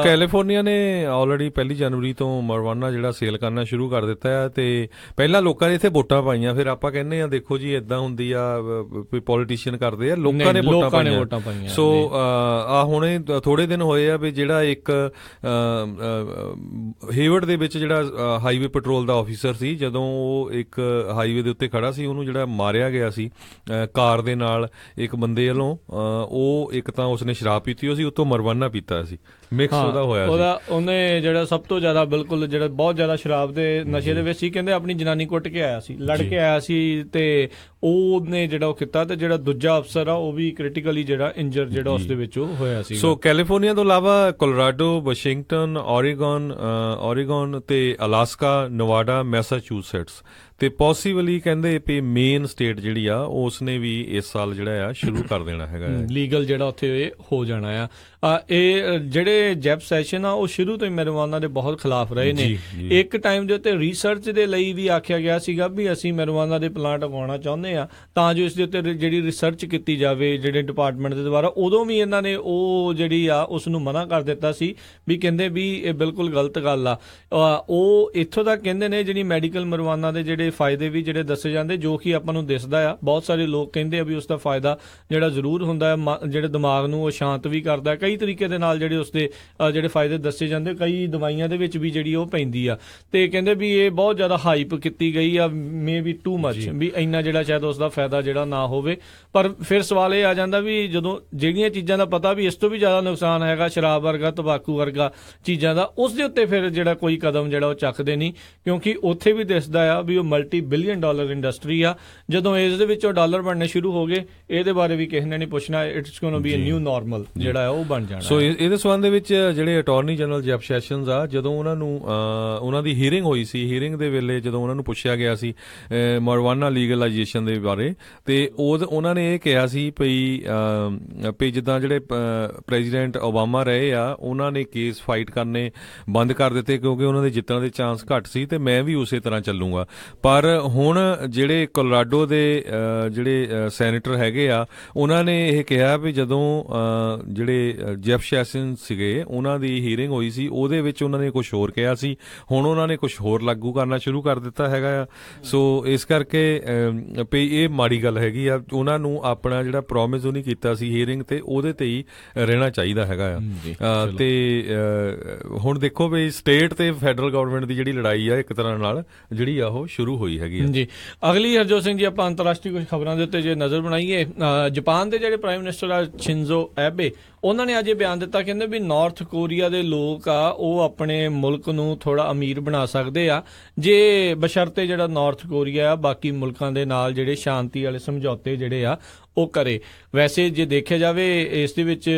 ਕੈਲੀਫੋਰਨੀਆ ਨੇ ਆਲਰੇਡੀ 1 ਜਨਵਰੀ ਤੋਂ marijuana ਜਿਹੜਾ ਸੇਲ ਕਰਨਾ ਸ਼ੁਰੂ ਕਰ ਦਿੱਤਾ ਹੈ, ਤੇ ਪਹਿਲਾਂ ਲੋਕਾਂ ਨੇ ਇੱਥੇ ਵੋਟਾਂ ਪਾਈਆਂ। ਫਿਰ ਆਪਾਂ ਕਹਿੰਦੇ ਆ ਦੇਖੋ ਜੀ ਇਦਾਂ ਹੁੰਦੀ ਆ, ਕੋਈ ਪੋਲੀਟੀਸ਼ੀਅਨ ਕਰਦੇ ਆ, ਲੋਕਾਂ ਨੇ ਵੋਟਾਂ ਪਾਈਆਂ। ਸੋ ਆ ਹੁਣੇ ਥੋੜੇ ਦਿਨ ਹੋਏ ਆ ਵੀ ਜਿਹੜਾ ਇੱਕ ਹੇਵਰਡ ਦੇ ਵਿੱਚ ਜਿਹੜਾ ਹਾਈਵੇ ਪੈਟਰੋਲ ਦਾ ਆਫੀਸਰ ਸੀ, ਜਦੋਂ ਉਹ ਇੱਕ ਹਾਈਵੇ ਦੇ ਉੱਤੇ ਖੜਾ ਸੀ, ਉਹਨੂੰ ਜਿਹੜਾ ਮਾਰਿਆ ਗਿਆ ਸੀ ਕਾਰ ਦੇ ਨਾਲ ਇੱਕ ਬੰਦੇ ਵੱਲੋਂ। ਉਹ ਇੱਕ ਤਾਂ ਉਸਨੇ ਸ਼ਰਾਬ ਪੀਤੀ ਹੋਈ ਸੀ, ਉੱਤੋਂ marijuana ਪੀਤਾ ਸੀ, ਮਿਕਸ ਉਹਦਾ ਹੋਇਆ ਸੀ।
ਉਹਨੇ ਜਿਹੜਾ ਸਭ ਤੋਂ ਜ਼ਿਆਦਾ ਬਿਲਕੁਲ ਜਿਹੜਾ ਬਹੁਤ ਜ਼ਿਆਦਾ ਸ਼ਰਾਬ ਦੇ ਨਸ਼ੇ ਦੇ ਵਿੱਚ ਸੀ, ਕਹਿੰਦੇ ਆਪਣੀ ਜਨਾਨੀ ਕੁੱਟ ਕੇ ਆਇਆ ਸੀ, ਲੜ ਕੇ ਆਇਆ ਸੀ, ਤੇ ਉਹਨੇ ਜਿਹੜਾ ਉਹ ਕੀਤਾ, ਤੇ ਜਿਹੜਾ ਦੂਜਾ ਅਫਸਰ ਆ ਉਹ ਵੀ ਕ੍ਰਿਟੀਕਲੀ ਜਿਹੜਾ ਇੰਜਰ ਜਿਹੜਾ ਉਸ ਦੇ ਵਿੱਚ ਉਹ ਹੋਇਆ ਸੀ।
ਸੋ ਕੈਲੀਫੋਰਨੀਆ ਤੋਂ ਇਲਾਵਾ ਕੋਲੋਰਾਡੋ, ਵਾਸ਼ਿੰਗਟਨ, ਓਰੀਗਨ ਤੇ ਅਲਾਸਕਾ, ਨਵਾਡਾ, ਮੈਸਾਚੂਸੈਟਸ ਤੇ ਪੋਸੀਬਲੀ ਕਹਿੰਦੇ ਵੀ ਮੇਨ ਸਟੇਟ ਜਿਹੜੀ ਆ ਉਸਨੇ ਵੀ ਇਸ ਸਾਲ ਜਿਹੜਾ ਆ ਸ਼ੁਰੂ ਕਰ ਦੇਣਾ ਹੈਗਾ
ਲੀਗਲ ਜਿਹੜਾ ਉੱਥੇ ਹੋ ਜਾਣਾ ਆ। ਇਹ ਜਿਹੜੇ ਜੈਫ ਸੈਸ਼ਨ ਆ ਉਹ ਸ਼ੁਰੂ ਤੋਂ ਹੀ marijuana ਦੇ ਬਹੁਤ ਖਿਲਾਫ ਰਹੇ ਨੇ। ਇੱਕ ਟਾਈਮ ਦੇ ਉੱਤੇ ਰਿਸਰਚ ਦੇ ਲਈ ਵੀ ਆਖਿਆ ਗਿਆ ਸੀਗਾ ਵੀ ਅਸੀਂ marijuana ਦੇ ਪਲਾਂਟ ਉਗਾਉਣਾ ਚਾਹੁੰਦੇ ਆ ਤਾਂ ਜੋ ਇਸ ਦੇ ਉੱਤੇ ਜਿਹੜੀ ਰਿਸਰਚ ਕੀਤੀ ਜਾਵੇ ਜਿਹੜੇ ਡਿਪਾਰਟਮੈਂਟ ਦੇ ਦੁਆਰਾ। ਉਦੋਂ ਵੀ ਇਹਨਾਂ ਨੇ ਉਹ ਜਿਹੜੀ ਆ ਉਸ ਨੂੰ ਮਨਾ ਕਰ ਦਿੱਤਾ ਸੀ ਵੀ ਕਹਿੰਦੇ ਵੀ ਇਹ ਬਿਲਕੁਲ ਗਲਤ ਗੱਲ ਆ। ਉਹ ਇੱਥੋਂ ਤੱਕ ਕਹਿੰਦੇ ਨੇ ਜਿਹੜੀ ਮੈਡੀਕਲ marijuana ਦੇ ਜਿਹੜੇ ਫਾਇਦੇ ਵੀ ਜਿਹੜੇ ਦੱਸੇ ਜਾਂਦੇ, ਜੋ ਕਿ ਆਪਾਂ ਨੂੰ ਦਿਸਦਾ ਆ, ਬਹੁਤ ਸਾਰੇ ਲੋਕ ਕਹਿੰਦੇ ਆ ਵੀ ਉਸ ਦਾ ਫਾਇਦਾ ਜਿਹੜਾ ਜ਼ਰੂਰ ਹੁੰਦਾ ਹੈ, ਜਿਹੜੇ ਦਿਮਾਗ ਨੂੰ ਉਹ ਸ਼ਾਂਤ ਵੀ ਕਰਦਾ। ਕਈ ਤਰੀਕੇ ਦੇ ਨਾਲ ਜਿਹੜੇ ਉਸਦੇ ਜਿਹੜੇ ਫਾਇਦੇ ਦੱਸੇ ਜਾਂਦੇ, ਕਈ ਦਵਾਈਆਂ ਦੇ ਵਿੱਚ ਵੀ ਜਿਹੜੀ ਉਹ ਪੈਂਦੀ ਆ, ਤੇ ਕਹਿੰਦੇ ਵੀ ਇਹ ਬਹੁਤ ਜ਼ਿਆਦਾ ਹਾਈਪ ਕੀਤੀ ਗਈ ਆ, ਮੇ ਬੀ ਟੂ ਮੱਚ, ਵੀ ਇੰਨਾ ਜਿਹੜਾ ਸ਼ਾਇਦ ਉਸਦਾ ਫਾਇਦਾ ਜਿਹੜਾ ਨਾ ਹੋਵੇ। ਪਰ ਫਿਰ ਸਵਾਲ ਇਹ ਆ ਜਾਂਦਾ ਵੀ ਜਦੋਂ ਜਿਹੜੀਆਂ ਚੀਜ਼ਾਂ ਦਾ ਪਤਾ ਵੀ ਇਸ ਤੋਂ ਵੀ ਜ਼ਿਆਦਾ ਨੁਕਸਾਨ ਹੈਗਾ, ਸ਼ਰਾਬ ਵਰਗਾ, ਤੰਬਾਕੂ ਵਰਗਾ ਚੀਜ਼ਾਂ ਦਾ, ਉਸ ਦੇ ਉੱਤੇ ਫਿਰ ਜਿਹੜਾ ਕੋਈ ਕਦਮ ਜਿਹੜਾ ਉਹ ਚੱਕਦੇ ਨਹੀਂ, ਕਿਉਂਕਿ ਉੱਥੇ ਵੀ ਦਿਸਦਾ ਆ ਵੀ ਉਹ multi-billion dollar ਇੰਡਸਟਰੀ ਆ। ਜਦੋਂ ਇਸ ਦੇ ਵਿੱਚੋਂ ਡਾਲਰ ਬਣਨੇ ਸ਼ੁਰੂ ਹੋ ਗਏ, ਇਹਦੇ ਬਾਰੇ ਵੀ ਕਿਸੇ ਨੇ ਨਹੀਂ ਪੁੱਛਣਾ, it's going to be a new normal ਜਿਹੜਾ ਉਹ ਬਣ ਜਾਣਾ।
ਸੋ ਇਹਦੇ ਸੰਬੰਧ ਦੇ ਵਿੱਚ ਜਿਹੜੇ ਅਟਾਰਨੀ ਜਨਰਲ ਜੈਫ ਸੈਸ਼ਨਸ ਆ, ਜਦੋਂ ਉਹਨਾਂ ਨੂੰ ਉਹਨਾਂ ਦੀ ਹੀਅਰਿੰਗ ਹੋਈ ਸੀ, ਹੀਅਰਿੰਗ ਦੇ ਵੇਲੇ ਜਦੋਂ ਉਹਨਾਂ ਨੂੰ ਪੁੱਛਿਆ ਗਿਆ ਸੀ marijuana ਲੀਗਲਾਈਜੇਸ਼ਨ ਦੇ ਬਾਰੇ, ਤੇ ਉਹਨਾਂ ਨੇ ਇਹ ਕਿਹਾ ਸੀ ਵੀ ਜਿੱਦਾਂ ਜਿਹੜੇ ਪ੍ਰੈਜ਼ੀਡੈਂਟ ਓਬਾਮਾ ਰਹੇ ਆ, ਉਹਨਾਂ ਨੇ ਕੇਸ ਫਾਈਟ ਕਰਨੇ ਬੰਦ ਕਰ ਦਿੱਤੇ ਕਿਉਂਕਿ ਉਹਨਾਂ ਦੇ ਜਿੱਤਣ ਦੇ ਚਾਂਸ ਘੱਟ ਸੀ, ਤੇ ਮੈਂ ਵੀ ਉਸੇ ਤਰ੍ਹਾਂ ਚੱਲੂਗਾ। ਪਰ ਹੁਣ ਜਿਹੜੇ ਕੋਲੋਰਾਡੋ ਦੇ ਜਿਹੜੇ ਸੈਨੇਟਰ ਹੈਗੇ ਆ, ਉਹਨਾਂ ਨੇ ਇਹ ਕਿਹਾ ਵੀ ਜਦੋਂ ਜਿਹੜੇ ਜੈਫ ਸੈਸ਼ਨ ਸੀਗੇ ਉਹਨਾਂ ਦੀ ਹੀਅਰਿੰਗ ਹੋਈ ਸੀ, ਉਹਦੇ ਵਿੱਚ ਉਹਨਾਂ ਨੇ ਕੁਝ ਹੋਰ ਕਿਹਾ ਸੀ, ਹੁਣ ਉਹਨਾਂ ਨੇ ਕੁਝ ਹੋਰ ਲਾਗੂ ਕਰਨਾ ਸ਼ੁਰੂ ਕਰ ਦਿੱਤਾ ਹੈਗਾ ਆ। ਸੋ ਇਸ ਕਰਕੇ ਵੀ ਇਹ ਮਾੜੀ ਗੱਲ ਹੈਗੀ ਆ। ਉਹਨਾਂ ਨੂੰ ਆਪਣਾ ਜਿਹੜਾ ਪ੍ਰੋਮਿਸ ਉਹ ਨਹੀਂ ਕੀਤਾ ਸੀ ਹੀਅਰਿੰਗ ਤੇ, ਉਹਦੇ ਤੇ ਹੀ ਰਹਿਣਾ ਚਾਹੀਦਾ ਹੈਗਾ ਆ। ਤੇ ਹੁਣ ਦੇਖੋ ਵੀ ਸਟੇਟ ਤੇ ਫੈਡਰਲ ਗਵਰਨਮੈਂਟ ਦੀ ਜਿਹੜੀ ਲੜਾਈ ਆ ਇੱਕ ਤਰ੍ਹਾਂ ਨਾਲ ਜਿਹੜੀ ਆ ਉਹ ਸ਼ੁਰੂ ਹੋਈ ਹੈਗੀ ਆ
ਜੀ। ਅਗਲੀ ਹਰਜੋਤ ਸਿੰਘ ਜੀ ਆਪਾਂ ਅੰਤਰਰਾਸ਼ਟਰੀ ਕੁਝ ਖਬਰਾਂ ਦੇ ਉੱਤੇ ਜੇ ਨਜ਼ਰ ਬਣਾਈਏ, ਜਾਪਾਨ ਦੇ ਜਿਹੜੇ ਪ੍ਰਾਈਮ ਮਿਨਿਸਟਰ ਆ ਸ਼ਿਨਜ਼ੋ ਐਬੇ, ਉਹਨਾਂ ਨੇ ਅੱਜ ਇਹ ਬਿਆਨ ਦਿੱਤਾ, ਕਹਿੰਦੇ ਵੀ ਨਾਰਥ ਕੋਰੀਆ ਦੇ ਲੋਕ ਆ ਉਹ ਆਪਣੇ ਮੁਲਕ ਨੂੰ ਥੋੜਾ ਅਮੀਰ ਬਣਾ ਸਕਦੇ ਆ ਜੇ ਬਸ਼ਰਤੇ ਜਿਹੜਾ ਨਾਰਥ ਕੋਰੀਆ ਆ ਬਾਕੀ ਮੁਲਕਾਂ ਦੇ ਨਾਲ ਜਿਹੜੇ ਸ਼ਾਂਤੀ ਵਾਲੇ ਸਮਝੌਤੇ ਜਿਹੜੇ ਆ ਉਹ ਕਰੇ। ਵੈਸੇ ਜੇ ਦੇਖਿਆ ਜਾਵੇ ਇਸ ਦੇ ਵਿੱਚ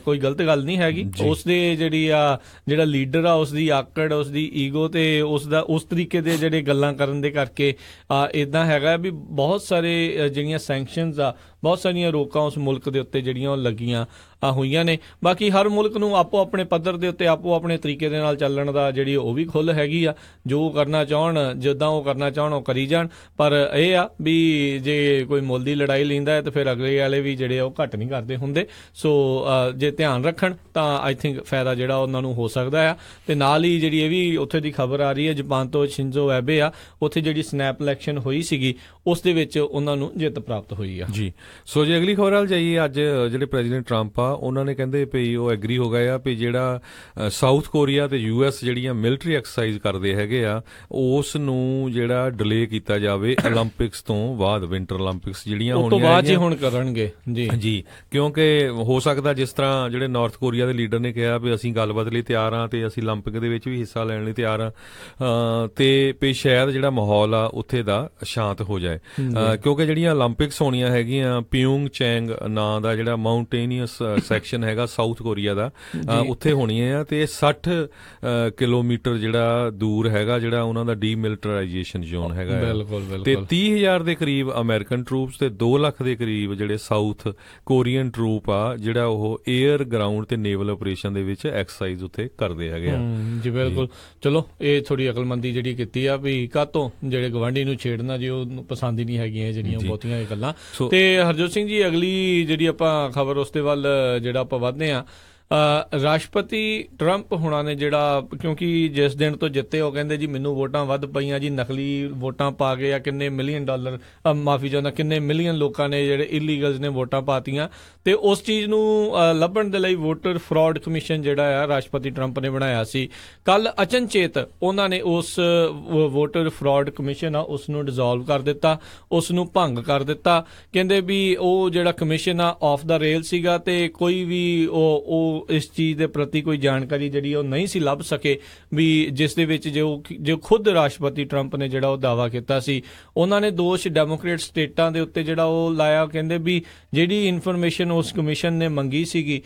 ਕੋਈ ਗਲਤ ਗੱਲ ਨਹੀਂ ਹੈਗੀ। ਉਸਦੇ ਜਿਹੜਾ ਲੀਡਰ ਆ ਉਸਦੀ ਆਕੜ, ਉਸਦੀ ਈਗੋ ਤੇ ਉਸ ਤਰੀਕੇ ਦੇ ਜਿਹੜੇ ਗੱਲਾਂ ਕਰਨ ਦੇ ਕਰਕੇ ਇਦਾਂ ਹੈਗਾ ਵੀ ਬਹੁਤ ਸਾਰੇ ਜਿਹੜੀਆਂ ਸੈਂਕਸ਼ਨਸ ਆ, ਬਹੁਤ ਸਾਰੀਆਂ ਰੋਕਾਂ ਉਸ ਮੁਲਕ ਦੇ ਉੱਤੇ ਜਿਹੜੀਆਂ ਉਹ ਲੱਗੀਆਂ ਹੋਈਆਂ ਨੇ। ਬਾਕੀ ਹਰ ਮੁਲਕ ਨੂੰ ਆਪੋ ਆਪਣੇ ਪੱਧਰ ਦੇ ਉੱਤੇ ਆਪੋ ਆਪਣੇ ਤਰੀਕੇ ਦੇ ਨਾਲ ਚੱਲਣ ਦਾ ਜਿਹੜੀ ਉਹ ਵੀ ਖੁੱਲ੍ਹ ਹੈਗੀ ਆ। ਜੋ ਕਰਨਾ ਚਾਹਣ, ਜਿੱਦਾਂ ਉਹ ਕਰਨਾ ਚਾਹਣ ਉਹ ਕਰੀ ਜਾਣ। ਪਰ ਇਹ ਆ ਵੀ ਜੇ ਕੋਈ ਮੁੱਲ ਦੀ ਲੜਾਈ ਲੈਂਦਾ ਹੈ ਤਾਂ ਫਿਰ ਅਗਲੇ ਵਾਲੇ ਵੀ ਜਿਹੜੇ ਉਹ ਘੱਟ ਨਹੀਂ ਕਰਦੇ ਹੁੰਦੇ। ਸੋ ਜੇ ਧਿਆਨ ਰੱਖਣ ਤਾਂ ਆਈ ਥਿੰਕ ਫਾਇਦਾ ਜਿਹੜਾ ਉਹਨਾਂ ਨੂੰ ਹੋ ਸਕਦਾ ਆ। ਤੇ ਨਾਲ ਹੀ ਜਿਹੜੀ ਇਹ ਵੀ ਉੱਥੇ ਦੀ ਖਬਰ ਆ ਰਹੀ ਹੈ, ਜਾਪਾਨ ਤੋਂ ਸ਼ਿੰਜ਼ੋ ਐਬੇ ਆ, ਉੱਥੇ ਜਿਹੜੀ ਸਨੈਪ ਇਲੈਕਸ਼ਨ ਹੋਈ ਸੀਗੀ ਉਸ ਦੇ ਵਿੱਚ ਉਹਨਾਂ ਨੂੰ ਜਿੱਤ ਪ੍ਰਾਪਤ ਹੋਈ ਆ ਜੀ।
ਸੋ ਜੇ ਅਗਲੀ ਖਬਰ ਵੱਲ ਜਾਈਏ, ਅੱਜ ਜਿਹੜੇ ਪ੍ਰੈਜ਼ੀਡੈਂਟ ਟਰੰਪ ਆ ਉਹਨਾਂ ਨੇ ਕਹਿੰਦੇ ਵੀ ਉਹ ਐਗਰੀ ਹੋ ਗਏ ਆ ਵੀ ਜਿਹੜਾ ਸਾਊਥ ਕੋਰੀਆ ਤੇ US ਜਿਹੜੀਆਂ ਮਿਲਟਰੀ ਐਕਸਰਸਾਈਜ਼ ਕਰਦੇ ਹੈਗੇ ਆ ਉਸ ਨੂੰ ਜਿਹੜਾ ਡਿਲੇ ਕੀਤਾ ਜਾਵੇ 올림픽ਸ ਤੋਂ ਬਾਅਦ। ਵਿੰਟਰ 올림픽ਸ ਜਿਹੜੀਆਂ ਹੋਣੀਆਂ ਤੋਂ ਬਾਅਦ ਹੀ ਹੁਣ
ਕਰਨਗੇ
ਜੀ, ਕਿਉਂਕਿ ਹੋ ਸਕਦਾ ਜਿਸ ਤਰ੍ਹਾਂ ਜਿਹੜੇ ਨਾਰਥ ਕੋਰੀਆ ਦੇ ਲੀਡਰ ਨੇ ਕਿਹਾ ਵੀ ਅਸੀਂ ਗੱਲਬਾਤ ਲਈ ਤਿਆਰ ਹਾਂ ਤੇ ਅਸੀਂ 올림픽 ਦੇ ਵਿੱਚ ਵੀ ਹਿੱਸਾ ਲੈਣ ਲਈ ਤਿਆਰ ਹਾਂ ਤੇ ਵੀ ਸ਼ਾਇਦ ਜਿਹੜਾ ਮਾਹੌਲ ਆ ਉੱਥੇ ਦਾ ਸ਼ਾਂਤ ਹੋ ਜਾਏ। ਕਿਉਂਕਿ ਜਿਹੜੀਆਂ 올림픽ਸ ਹੋਣੀਆਂ ਹੈਗੀਆਂ ਪਿਉਂਗ ਚੈਂਗ ਨਾਂ ਦਾ ਜਿਹੜਾ ਮਾਊਂਟੇਨੀਅਸ ਸੈਕਸ਼ਨ ਹੈਗਾ ਸਾਊਥ ਕੋਰੀਆ ਦਾ, ਉੱਥੇ ਹੋਣੀਆਂ ਆ ਤੇ 60 ਕਿਲੋਮੀਟਰ ਜਿਹੜਾ ਦੂਰ ਹੈਗਾ ਜਿਹੜਾ ਉਹਨਾਂ ਦਾ ਡੀਮਿਲਟਰਾਈਜੇਸ਼ਨ ਜ਼ੋਨ ਹੈਗਾ ਤੇ 30,000 ਦੇ ਕਰੀਬ ਅਮਰੀਕਨ ਟਰੂਪਸ ਤੇ 2 ਲੱਖ ਦੇ ਕਰੀਬ ਜਿਹੜੇ ਸਾਊਥ ਕੋਰੀਅਨ ਟਰੂਪ ਆ ਜਿਹੜਾ ਉਹ 에ਅਰ ਗਰਾਊਂਡ ਤੇ ਨੇਵਲ ਆਪਰੇਸ਼ਨ ਦੇ ਵਿੱਚ ਐਕਸਰਸਾਈਜ਼ ਉੱਥੇ ਕਰਦੇ ਹੈਗੇ ਆ
ਜੀ। ਬਿਲਕੁਲ, ਚਲੋ ਇਹ ਥੋੜੀ ਅਕਲਮੰਦੀ ਜਿਹੜੀ ਕੀਤੀ ਆ ਵੀ ਕਾਹਤੋਂ ਜਿਹੜੇ ਗਵਾਂਢੀ ਨੂੰ ਛੇੜਨਾ ਜੀ ਉਹਨੂੰ ਪਸੰਦ ਹੀ ਨਹੀਂ ਹੈਗੀਆਂ ਜਿਹੜੀਆਂ ਬਹੁਤੀਆਂ ਇਹ ਗੱਲਾਂ। ਤੇ ਹਰਜੋਤ ਸਿੰਘ ਜੀ ਅਗਲੀ ਜਿਹੜੀ ਆਪਾਂ ਖਬਰ ਉਸ ਦੇ ਵੱਲ ਜਿਹੜਾ ਆਪਾਂ ਵਧਦੇ ਹਾਂ, ਰਾਸ਼ਟਰਪਤੀ ਟਰੰਪ ਹੁਣਾਂ ਨੇ ਜਿਹੜਾ, ਕਿਉਂਕਿ ਜਿਸ ਦਿਨ ਤੋਂ ਜਿੱਤੇ ਉਹ ਕਹਿੰਦੇ ਜੀ ਮੈਨੂੰ ਵੋਟਾਂ ਵੱਧ ਪਈਆਂ ਜੀ, ਨਕਲੀ ਵੋਟਾਂ ਪਾ ਕੇ, ਜਾਂ ਕਿੰਨੇ ਮਿਲੀਅਨ ਡਾਲਰ ਮਾਫੀ ਚਾਹੁੰਦਾ ਕਿੰਨੇ ਮਿਲੀਅਨ ਲੋਕਾਂ ਨੇ ਜਿਹੜੇ ਇਲੀਗਲਸ ਨੇ ਵੋਟਾਂ ਪਾਤੀਆਂ। ਤੇ ਉਸ ਚੀਜ਼ ਨੂੰ ਲੱਭਣ ਦੇ ਲਈ ਵੋਟਰ ਫਰਾਡ ਕਮਿਸ਼ਨ ਜਿਹੜਾ ਆ ਰਾਸ਼ਟਰਪਤੀ ਟਰੰਪ ਨੇ ਬਣਾਇਆ ਸੀ। ਕੱਲ ਅਚਨਚੇਤ ਉਹਨਾਂ ਨੇ ਉਸ ਵੋਟਰ ਫਰਾਡ ਕਮਿਸ਼ਨ ਆ ਉਸ ਨੂੰ ਡਿਸੋਲਵ ਕਰ ਦਿੱਤਾ, ਉਸ ਨੂੰ ਭੰਗ ਕਰ ਦਿੱਤਾ। ਕਹਿੰਦੇ ਵੀ ਉਹ ਜਿਹੜਾ ਕਮਿਸ਼ਨ ਆ ਆਫ ਦਾ ਰੇਲ ਸੀਗਾ ਤੇ ਕੋਈ ਵੀ ਉਹ ਇਸ ਚੀਜ਼ ਦੇ ਪ੍ਰਤੀ ਕੋਈ ਜਾਣਕਾਰੀ ਜਿਹੜੀ ਉਹ ਨਹੀਂ ਸੀ ਲੱਭ ਸਕੇ ਵੀ ਜਿਸ ਦੇ ਵਿੱਚ ਜੋ ਖੁਦ ਰਾਸ਼ਟਰਪਤੀ ਟਰੰਪ ਨੇ ਜਿਹੜਾ ਉਹ ਦਾਅਵਾ ਕੀਤਾ ਸੀ। ਉਹਨਾਂ ਨੇ ਦੋਸ਼ ਡੈਮੋਕ੍ਰੇਟ ਸਟੇਟਾਂ ਦੇ ਉੱਤੇ ਜਿਹੜਾ ਉਹ ਲਾਇਆ। ਕਹਿੰਦੇ ਵੀ ਜਿਹੜੀ ਇਨਫੋਰਮੇਸ਼ਨ ਉਸ ਕਮਿਸ਼ਨ ਨੇ ਮੰਗੀ ਸੀਗੀ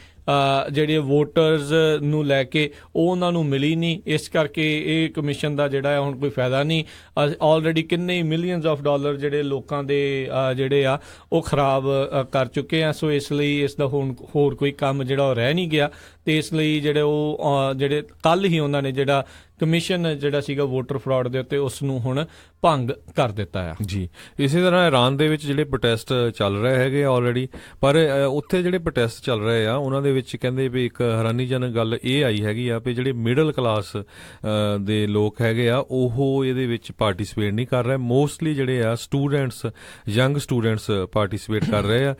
ਜਿਹੜੇ ਵੋਟਰਸ ਨੂੰ ਲੈ ਕੇ ਉਹ ਉਹਨਾਂ ਨੂੰ ਮਿਲੀ ਨਹੀਂ, ਇਸ ਕਰਕੇ ਇਹ ਕਮਿਸ਼ਨ ਦਾ ਜਿਹੜਾ ਹੈ ਹੁਣ ਕੋਈ ਫਾਇਦਾ ਨਹੀਂ। ਆਲਰੇਡੀ ਕਿੰਨੇ ਮਿਲੀਅਨਸ ਆਫ ਡਾਲਰ ਜਿਹੜੇ ਲੋਕਾਂ ਦੇ ਜਿਹੜੇ ਆ ਉਹ ਖਰਾਬ ਕਰ ਚੁੱਕੇ ਆ। ਸੋ ਇਸ ਲਈ ਇਸ ਦਾ ਹੁਣ ਹੋਰ ਕੋਈ ਕੰਮ ਜਿਹੜਾ ਉਹ ਰਹਿ ਨਹੀਂ ਗਿਆ ਤੇ ਇਸ ਲਈ ਜਿਹੜੇ ਕੱਲ ਹੀ ਉਹਨਾਂ ਨੇ ਜਿਹੜਾ ਕਮਿਸ਼ਨ ਜਿਹੜਾ ਸੀਗਾ ਵੋਟਰ ਫਰਾਡ ਦੇ ਉੱਤੇ ਉਸ ਨੂੰ ਹੁਣ ਭੰਗ ਕਰ ਦਿੱਤਾ ਆ ਜੀ।
ਇਸੇ ਤਰ੍ਹਾਂ ਇਰਾਨ ਦੇ ਵਿੱਚ ਜਿਹੜੇ ਪ੍ਰੋਟੈਸਟ ਚੱਲ ਰਹੇ ਹੈਗੇ ਆਲਰੇਡੀ, ਪਰ ਉੱਥੇ ਜਿਹੜੇ ਪ੍ਰੋਟੈਸਟ ਚੱਲ ਰਹੇ ਆ ਉਹਨਾਂ ਦੇ ਵਿੱਚ ਕਹਿੰਦੇ ਵੀ ਇੱਕ ਹੈਰਾਨੀਜਨਕ ਗੱਲ ਇਹ ਆਈ ਹੈਗੀ ਆ ਵੀ ਜਿਹੜੇ ਮਿਡਲ ਕਲਾਸ ਦੇ ਲੋਕ ਹੈਗੇ ਆ ਉਹ ਇਹਦੇ ਵਿੱਚ ਪਾਰਟੀਸਪੇਟ ਨਹੀਂ ਕਰ ਰਹੇ। ਮੋਸਟਲੀ ਜਿਹੜੇ ਆ ਸਟੂਡੈਂਟਸ, ਯੰਗ ਸਟੂਡੈਂਟਸ ਪਾਰਟੀਸਪੇਟ ਕਰ ਰਹੇ ਆ।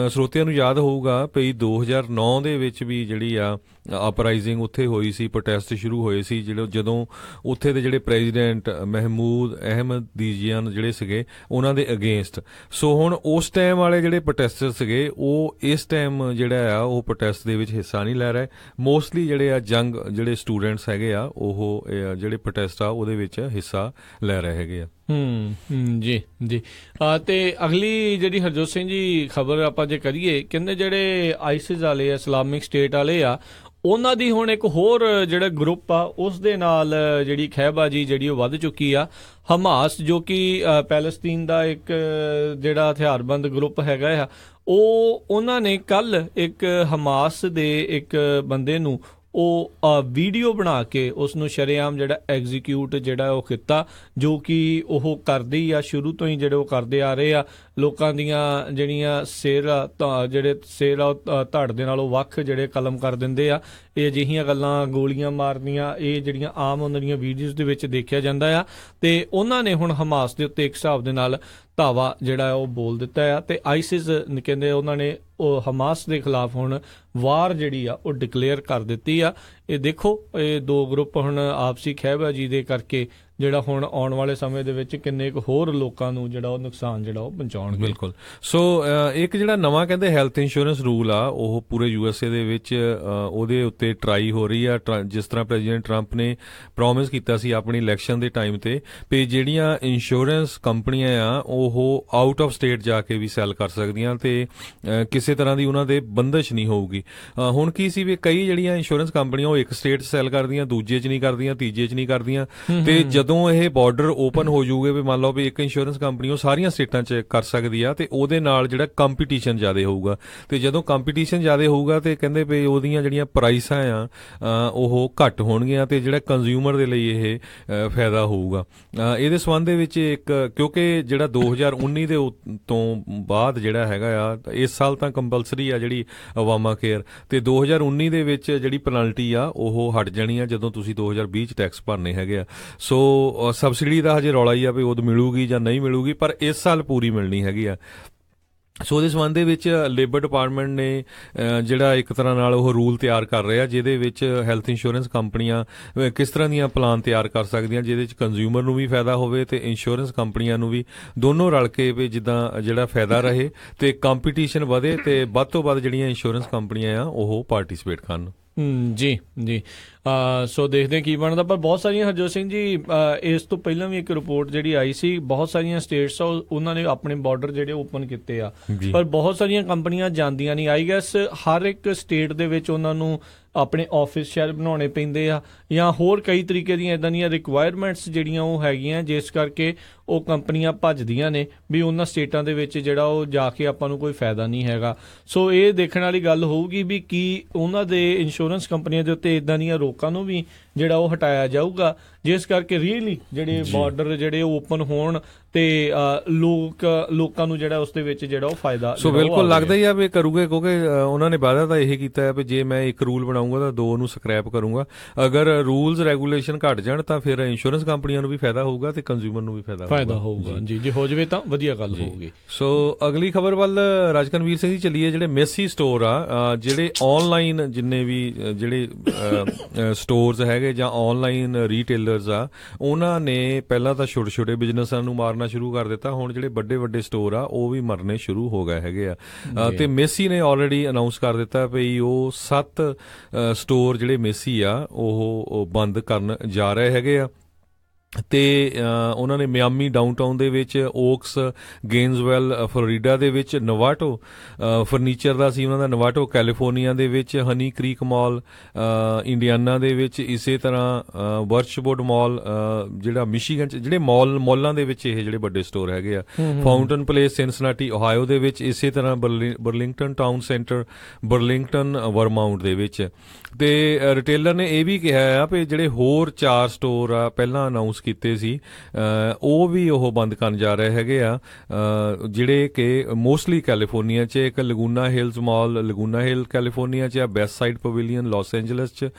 ਸਰੋਤਿਆਂ ਨੂੰ ਯਾਦ ਹੋਊਗਾ ਵੀ 2009 ਦੇ ਵਿੱਚ ਵੀ ਜਿਹੜੀ ਆ ਅਪਰਾਈਜ਼ਿੰਗ ਉੱਥੇ ਹੋਈ ਸੀ, ਪ੍ਰੋਟੈਸਟ ਸ਼ੁਰੂ ਹੋਏ ਸੀ ਜਦੋਂ ਉੱਥੇ ਦੇ ਜਿਹੜੇ ਪ੍ਰੈਜ਼ੀਡੈਂਟ ਮਹਿਮੂਦ ਅਹਿਮਦੀਨੇਜਾਦ ਜਿਹੜੇ ਸੀਗੇ ਉਹਨਾਂ ਦੇ ਅਗੇਂਸਟ। ਸੋ ਹੁਣ ਉਸ ਟਾਈਮ ਵਾਲੇ ਜਿਹੜੇ ਪ੍ਰੋਟੈਸਟਰ ਸੀਗੇ ਉਹ ਇਸ ਟਾਈਮ ਜਿਹੜਾ ਆ ਉਹ ਪ੍ਰੋਟੈਸਟ ਦੇ ਵਿੱਚ ਹਿੱਸਾ ਨਹੀਂ ਲੈ ਰਹੇ। ਮੋਸਟਲੀ ਜਿਹੜੇ ਆ ਯੰਗ ਜਿਹੜੇ ਸਟੂਡੈਂਟਸ ਹੈਗੇ ਆ ਉਹ ਜਿਹੜੇ ਪ੍ਰੋਟੈਸਟ ਆ ਉਹਦੇ ਵਿੱਚ ਹਿੱਸਾ ਲੈ ਰਹੇ ਹੈਗੇ ਆ।
ਜੀ ਜੀ। ਤੇ ਅਗਲੀ ਜਿਹੜੀ ਹਰਜੋਤ ਸਿੰਘ ਜੀ ਖਬਰ ਆਪਾਂ ਜੇ ਕਰੀਏ, ਕਹਿੰਦੇ ਜਿਹੜੇ ਆਈਸਿਸ ਵਾਲੇ ਆ, ਇਸਲਾਮਿਕ ਸਟੇਟ ਵਾਲੇ ਆ, ਉਹਨਾਂ ਦੀ ਹੁਣ ਇੱਕ ਹੋਰ ਜਿਹੜਾ ਗਰੁੱਪ ਆ ਉਸ ਦੇ ਨਾਲ ਜਿਹੜੀ ਖਹਿਬਾਜੀ ਜਿਹੜੀ ਉਹ ਵੱਧ ਚੁੱਕੀ ਆ। ਹਮਾਸ ਜੋ ਕਿ ਪੈਲਸਤੀਨ ਦਾ ਇੱਕ ਜਿਹੜਾ ਹਥਿਆਰਬੰਦ ਗਰੁੱਪ ਹੈਗਾ ਆ, ਉਹਨਾਂ ਨੇ ਕੱਲ ਇੱਕ ਹਮਾਸ ਦੇ ਇੱਕ ਬੰਦੇ ਨੂੰ ਉਹ ਵੀਡੀਓ ਬਣਾ ਕੇ ਉਸ ਨੂੰ ਸ਼ਰੇਆਮ ਜਿਹੜਾ ਐਗਜ਼ੀਕਿਊਟ ਜਿਹੜਾ ਉਹ ਕੀਤਾ, ਜੋ ਕਿ ਉਹ ਕਰਦੇ ਹੀ ਆ ਸ਼ੁਰੂ ਤੋਂ ਹੀ ਜਿਹੜੇ ਉਹ ਕਰਦੇ ਆ ਰਹੇ ਆ। ਲੋਕਾਂ ਦੀਆਂ ਜਿਹੜੀਆਂ ਸਿਰ ਧੜ ਦੇ ਨਾਲੋਂ ਵੱਖ ਜਿਹੜੇ ਕਲਮ ਕਰ ਦਿੰਦੇ ਆ, ਇਹ ਅਜਿਹੀਆਂ ਗੱਲਾਂ, ਗੋਲੀਆਂ ਮਾਰਨੀਆਂ, ਇਹ ਜਿਹੜੀਆਂ ਆਮ ਉਹਨਾਂ ਦੀਆਂ ਵੀਡੀਓਜ਼ ਦੇ ਵਿੱਚ ਦੇਖਿਆ ਜਾਂਦਾ ਆ। ਤੇ ਉਹਨਾਂ ਨੇ ਹੁਣ ਹਮਾਸ ਦੇ ਉੱਤੇ ਇੱਕ ਹਿਸਾਬ ਦੇ ਨਾਲ ਧਾਵਾ ਜਿਹੜਾ ਉਹ ਬੋਲ ਦਿੱਤਾ ਆ ਤੇ ਆਈਸਿਸ ਕਹਿੰਦੇ ਉਹਨਾਂ ਨੇ ਉਹ ਹਮਾਸ ਦੇ ਖਿਲਾਫ ਹੁਣ ਵਾਰ ਜਿਹੜੀ ਆ ਉਹ ਡਿਕਲੇਅਰ ਕਰ ਦਿੱਤੀ ਆ। ਇਹ ਦੇਖੋ ਇਹ ਦੋ ਗਰੁੱਪ ਹੁਣ ਆਪਸੀ ਖਹਿਬਾਜੀ ਦੇ ਕਰਕੇ ਜਿਹੜਾ ਹੁਣ ਆਉਣ ਵਾਲੇ ਸਮੇਂ ਦੇ ਵਿੱਚ ਕਿੰਨੇ ਕੁ ਹੋਰ ਲੋਕਾਂ ਨੂੰ ਜਿਹੜਾ ਉਹ ਨੁਕਸਾਨ ਜਿਹੜਾ ਉਹ ਪਹੁੰਚਾਉਣਗੇ।
ਬਿਲਕੁਲ। ਸੋ ਇੱਕ ਜਿਹੜਾ ਨਵਾਂ ਕਹਿੰਦੇ ਹੈਲਥ ਇੰਸ਼ੋਰੈਂਸ ਰੂਲ ਆ ਉਹ ਪੂਰੇ USA ਦੇ ਵਿੱਚ ਉਹਦੇ ਉੱਤੇ ਟਰਾਈ ਹੋ ਰਹੀ ਆ। ਜਿਸ ਤਰ੍ਹਾਂ ਪ੍ਰੈਜ਼ੀਡੈਂਟ ਟਰੰਪ ਨੇ ਪ੍ਰੋਮਿਸ ਕੀਤਾ ਸੀ ਆਪਣੀ ਇਲੈਕਸ਼ਨ ਦੇ ਟਾਈਮ ਤੇ ਵੀ ਜਿਹੜੀਆਂ ਇੰਸ਼ੋਰੈਂਸ ਕੰਪਨੀਆਂ ਆ ਉਹ ਆਊਟ ਆਫ ਸਟੇਟ ਜਾ ਕੇ ਵੀ ਸੈਲ ਕਰ ਸਕਦੀਆਂ ਤੇ ਕਿਸੇ ਤਰ੍ਹਾਂ ਦੀ ਉਹਨਾਂ ਦੇ ਬੰਦਸ਼ ਨਹੀਂ ਹੋਊਗੀ। ਹੁਣ ਕੀ ਸੀ ਵੀ ਕਈ ਜਿਹੜੀਆਂ ਇੰਸ਼ੋਰੈਂਸ ਕੰਪਨੀਆਂ ਉਹ ਇੱਕ ਸਟੇਟ 'ਚ ਸੈਲ ਕਰਦੀਆਂ, ਦੂਜੇ 'ਚ ਨਹੀਂ ਕਰਦੀਆਂ, ਤੀਜੇ 'ਚ ਨਹੀਂ ਕਰਦੀਆਂ। ਤੇ ਜਦੋਂ ਇਹ ਬਾਰਡਰ ਓਪਨ ਹੋ ਜਾਊਗੇ ਵੀ ਮੰਨ ਲਓ ਵੀ ਇੱਕ ਇੰਸ਼ੋਰੈਂਸ ਕੰਪਨੀ ਉਹ ਸਾਰੀਆਂ ਸਟੇਟਾਂ 'ਚ ਕਰ ਸਕਦੀ ਆ ਤੇ ਉਹਦੇ ਨਾਲ ਜਿਹੜਾ ਕੰਪੀਟੀਸ਼ਨ ਜ਼ਿਆਦਾ ਹੋਊਗਾ ਤੇ ਜਦੋਂ ਕੰਪੀਟੀਸ਼ਨ ਜ਼ਿਆਦਾ ਹੋਊਗਾ ਤੇ ਕਹਿੰਦੇ ਵੀ ਉਹਦੀਆਂ ਜਿਹੜੀਆਂ ਪ੍ਰਾਈਸਾਂ ਆ ਉਹ ਘੱਟ ਹੋਣਗੀਆਂ ਤੇ ਜਿਹੜਾ ਕੰਜ਼ਿਊਮਰ ਦੇ ਲਈ ਇਹ ਫਾਇਦਾ ਹੋਊਗਾ। ਇਹਦੇ ਸੰਬੰਧ ਦੇ ਵਿੱਚ ਇੱਕ ਕਿਉਂਕਿ ਜਿਹੜਾ 2019 ਦੇ ਤੋਂ ਬਾਅਦ ਜਿਹੜਾ ਹੈਗਾ ਆ ਇਸ ਸਾਲ ਤਾਂ ਕੰਪਲਸਰੀ ਆ ਜਿਹੜੀ ਅਵਾਮਾ ਕੇਅਰ ਤੇ 2019 ਦੇ ਵਿੱਚ ਜਿਹੜੀ ਪੈਨਲਟੀ ਆ ਉਹ ਹਟ ਜਾਣੀ ਆ ਜਦੋਂ ਤੁਸੀਂ 2020 ਚ ਟੈਕਸ ਭਰਨੇ ਹੈਗੇ ਆ। ਸੋ ਸਬਸਿਡੀ ਦਾ ਹਜੇ ਰੌਲਾ ਹੀ ਆ ਵੀ ਉਦੋਂ ਮਿਲੂਗੀ ਜਾਂ ਨਹੀਂ ਮਿਲੂਗੀ, ਪਰ ਇਸ ਸਾਲ ਪੂਰੀ ਮਿਲਣੀ ਹੈਗੀ ਆ। ਸੋ ਉਹਦੇ ਸੰਬੰਧ ਦੇ ਵਿੱਚ ਲੇਬਰ ਡਿਪਾਰਟਮੈਂਟ ਨੇ ਜਿਹੜਾ ਇੱਕ ਤਰ੍ਹਾਂ ਨਾਲ ਉਹ ਰੂਲ ਤਿਆਰ ਕਰ ਰਿਹਾ ਜਿਹਦੇ ਵਿੱਚ ਹੈਲਥ ਇੰਸ਼ੋਰੈਂਸ ਕੰਪਨੀਆਂ ਕਿਸ ਤਰ੍ਹਾਂ ਦੀਆਂ ਪਲਾਨ ਤਿਆਰ ਕਰ ਸਕਦੀਆਂ ਜਿਹਦੇ ਵਿੱਚ ਕੰਜ਼ਿਊਮਰ ਨੂੰ ਵੀ ਫਾਇਦਾ ਹੋਵੇ ਤੇ ਇੰਸ਼ੋਰੈਂਸ ਕੰਪਨੀਆਂ ਨੂੰ ਵੀ, ਦੋਨੋਂ ਰਲ ਕੇ ਵੀ ਜਿੱਦਾਂ ਜਿਹੜਾ ਫਾਇਦਾ ਰਹੇ ਤੇ ਕੰਪੀਟੀਸ਼ਨ ਵਧੇ ਤੇ ਵੱਧ ਤੋਂ ਵੱਧ ਜਿਹੜੀਆਂ ਇੰਸ਼ੋਰੈਂਸ ਕੰਪਨੀਆਂ ਆ ਉਹ ਪਾਰਟੀਸਪੇਟ ਕਰਨ।
ਜੀ ਜੀ। ਸੋ ਦੇਖਦੇ ਕੀ ਬਣਦਾ, ਪਰ ਬਹੁਤ ਸਾਰੀਆਂ ਹਰਜੋਤ ਸਿੰਘ ਜੀ ਇਸ ਤੋਂ ਪਹਿਲਾਂ ਵੀ ਇੱਕ ਰਿਪੋਰਟ ਜਿਹੜੀ ਆਈ ਸੀ, ਬਹੁਤ ਸਾਰੀਆਂ ਸਟੇਟਸ ਆ ਉਹਨਾਂ ਨੇ ਆਪਣੇ ਬਾਰਡਰ ਜਿਹੜੇ ਓਪਨ ਕੀਤੇ ਆ, ਪਰ ਬਹੁਤ ਸਾਰੀਆਂ ਕੰਪਨੀਆਂ ਜਾਂਦੀਆਂ ਨਹੀਂ। ਆਈ ਗੈਸ ਹਰ ਇੱਕ ਸਟੇਟ ਦੇ ਵਿੱਚ ਉਹਨਾਂ ਨੂੰ ਆਪਣੇ ਆਫਿਸ ਸ਼ਾਇਦ ਬਣਾਉਣੇ ਪੈਂਦੇ ਆ ਜਾਂ ਹੋਰ ਕਈ ਤਰੀਕੇ ਦੀਆਂ ਇੱਦਾਂ ਦੀਆਂ ਰਿਕੁਆਇਰਮੈਂਟਸ ਜਿਹੜੀਆਂ ਉਹ ਹੈਗੀਆਂ, ਜਿਸ ਕਰਕੇ ਉਹ ਕੰਪਨੀਆਂ ਭੱਜਦੀਆਂ ਨੇ ਵੀ ਉਹਨਾਂ ਸਟੇਟਾਂ ਦੇ ਵਿੱਚ ਜਿਹੜਾ ਉਹ ਜਾ ਕੇ ਆਪਾਂ ਨੂੰ ਕੋਈ ਫਾਇਦਾ ਨਹੀਂ ਹੈਗਾ। ਸੋ ਇਹ ਦੇਖਣ ਵਾਲੀ ਗੱਲ ਹੋਊਗੀ ਵੀ ਕੀ ਉਹਨਾਂ ਦੇ ਇੰਸ਼ੋਰੈਂਸ ਕੰਪਨੀਆਂ ਦੇ ਉੱਤੇ ਇੱਦਾਂ ਦੀਆਂ ਰੋਕਾਂ ਨੂੰ ਵੀ ਜਿਹੜਾ ਉਹ ਹਟਾਇਆ ਜਾਊਗਾ, ਜਿਸ ਕਰਕੇ ਰੀਅਲੀ ਜਿਹੜੇ ਬਾਰਡਰ ਜਿਹੜੇ ਓਪਨ ਹੋਣ ਤੇ ਲੋਕਾਂ ਨੂੰ ਜਿਹੜਾ ਉਸ ਦੇ ਵਿੱਚ ਜਿਹੜਾ ਉਹ ਫਾਇਦਾ।
ਸੋ ਬਿਲਕੁਲ ਲੱਗਦਾ ਹੀ ਆ ਵੀ ਕਰੂਗੇ, ਕਿਉਂਕਿ ਉਹਨਾਂ ਨੇ ਵਾਅਦਾ ਤਾਂ ਇਹ ਕੀਤਾ ਹੈ ਵੀ ਜੇ ਮੈਂ ਇੱਕ ਰੂਲ ਬਣਾਉਂਗਾ ਤਾਂ ਦੋ ਨੂੰ ਸਕ੍ਰੈਪ ਕਰੂੰਗਾ। ਅਗਰ ਰੂਲਸ ਰੈਗੂਲੇਸ਼ਨ ਘਟ ਜਾਣ ਤਾਂ ਫਿਰ ਇੰਸ਼ੋਰੈਂਸ ਕੰਪਨੀਆਂ ਨੂੰ ਵੀ ਫਾਇਦਾ ਹੋਊਗਾ ਤੇ ਕੰਜ਼ਿਊਮਰ ਨੂੰ ਵੀ ਫਾਇਦਾ ਹੋਊਗਾ। ਜੀ ਜੇ ਹੋ ਜਾਵੇ ਤਾਂ ਵਧੀਆ ਗੱਲ ਹੋਊਗੀ। ਸੋ ਅਗਲੀ ਖਬਰ ਵੱਲ ਰਾਜਕਨਵੀਰ ਸਿੰਘ ਜੀ ਚੱਲੀਏ। ਜਿਹੜੇ ਮੇਸੀ ਸਟੋਰ ਆ, ਜਿਹੜੇ ਆਨਲਾਈਨ ਜਿੰਨੇ ਵੀ ਜਿਹੜੇ ਸਟੋਰਸ ਹੈਗੇ ਜਾਂ ਆਨਲਾਈਨ ਰੀਟੇਲਰਸ ਆ, ਉਹਨਾਂ ਨੇ ਪਹਿਲਾਂ ਤਾਂ ਛੋਟੇ ਛੋਟੇ ਬਿਜ਼ਨਸਾਂ ਨੂੰ ਮਾਰਨਾ ਸ਼ੁਰੂ ਕਰ ਦਿੱਤਾ। ਹੁਣ ਜਿਹੜੇ ਵੱਡੇ ਵੱਡੇ ਸਟੋਰ ਆ ਉਹ ਵੀ ਮਰਨੇ ਸ਼ੁਰੂ ਹੋ ਗਏ ਹੈਗੇ ਆ ਤੇ ਮੇਸੀ ਨੇ ਆਲਰੇਡੀ ਅਨਾਉਂਸ ਕਰ ਦਿੱਤਾ ਵੀ ਉਹ 7 ਸਟੋਰ ਜਿਹੜੇ ਮੇਸੀ ਆ ਉਹ ਬੰਦ ਕਰਨ ਜਾ ਰਹੇ ਹੈਗੇ ਆ। ਤੇ ਉਹਨਾਂ ਨੇ ਮਿਆਮੀ ਡਾਊਨਟਾਊਨ ਦੇ ਵਿੱਚ, ਓਕਸ, ਗੇਨਜ਼ਵੈਲ ਫਲੋਰੀਡਾ ਦੇ ਵਿੱਚ, ਨਵਾਟੋ ਫਰਨੀਚਰ ਦਾ ਸੀ ਉਹਨਾਂ ਦਾ, ਨਵਾਟੋ ਕੈਲੀਫੋਰਨੀਆ ਦੇ ਵਿੱਚ, ਹਨੀ ਕ੍ਰੀਕ ਮਾਲ ਇੰਡੀਆਨਾ ਦੇ ਵਿੱਚ, ਇਸੇ ਤਰ੍ਹਾਂ ਵਰਚਵੁੱਡ ਮਾਲ ਜਿਹੜਾ ਮਿਸ਼ੀਗਨ ਚ, ਜਿਹੜੇ ਮਾਲਾਂ ਦੇ ਵਿੱਚ ਇਹ ਜਿਹੜੇ ਵੱਡੇ ਸਟੋਰ ਹੈਗੇ ਆ, ਫਾਊਂਟਨ ਪਲੇਸ ਸਿਨਸਨਾਟੀ ਓਹਾਇਓ ਦੇ ਵਿੱਚ, ਇਸੇ ਤਰ੍ਹਾਂ ਬਰਲਿੰਗਟਨ ਟਾਊਨ ਸੈਂਟਰ ਬਰਲਿੰਗਟਨ ਵਰਮਾਊਂਟ ਦੇ ਵਿੱਚ। ਤੇ ਰਿਟੇਲਰ ਨੇ ਇਹ ਵੀ ਕਿਹਾ ਆ ਵੀ ਜਿਹੜੇ ਹੋਰ 4 ਸਟੋਰ ਆ ਪਹਿਲਾਂ ਅਨਾਉਂਸ ਕੀਤੇ ਸੀ ਉਹ ਵੀ ਉਹ ਬੰਦ ਕਰਨ ਜਾ ਰਹੇ ਹੈਗੇ ਆ, ਜਿਹੜੇ ਕਿ ਮੋਸਟਲੀ ਕੈਲੀਫੋਰਨੀਆ 'ਚ। ਇੱਕ ਲਗੂਨਾ ਹਿਲਸ ਮਾਲ ਲਗੂਨਾ ਹਿਲ ਕੈਲੀਫੋਰਨੀਆ 'ਚ ਆ, West Side Pavilion Los Angeles 'ਚ,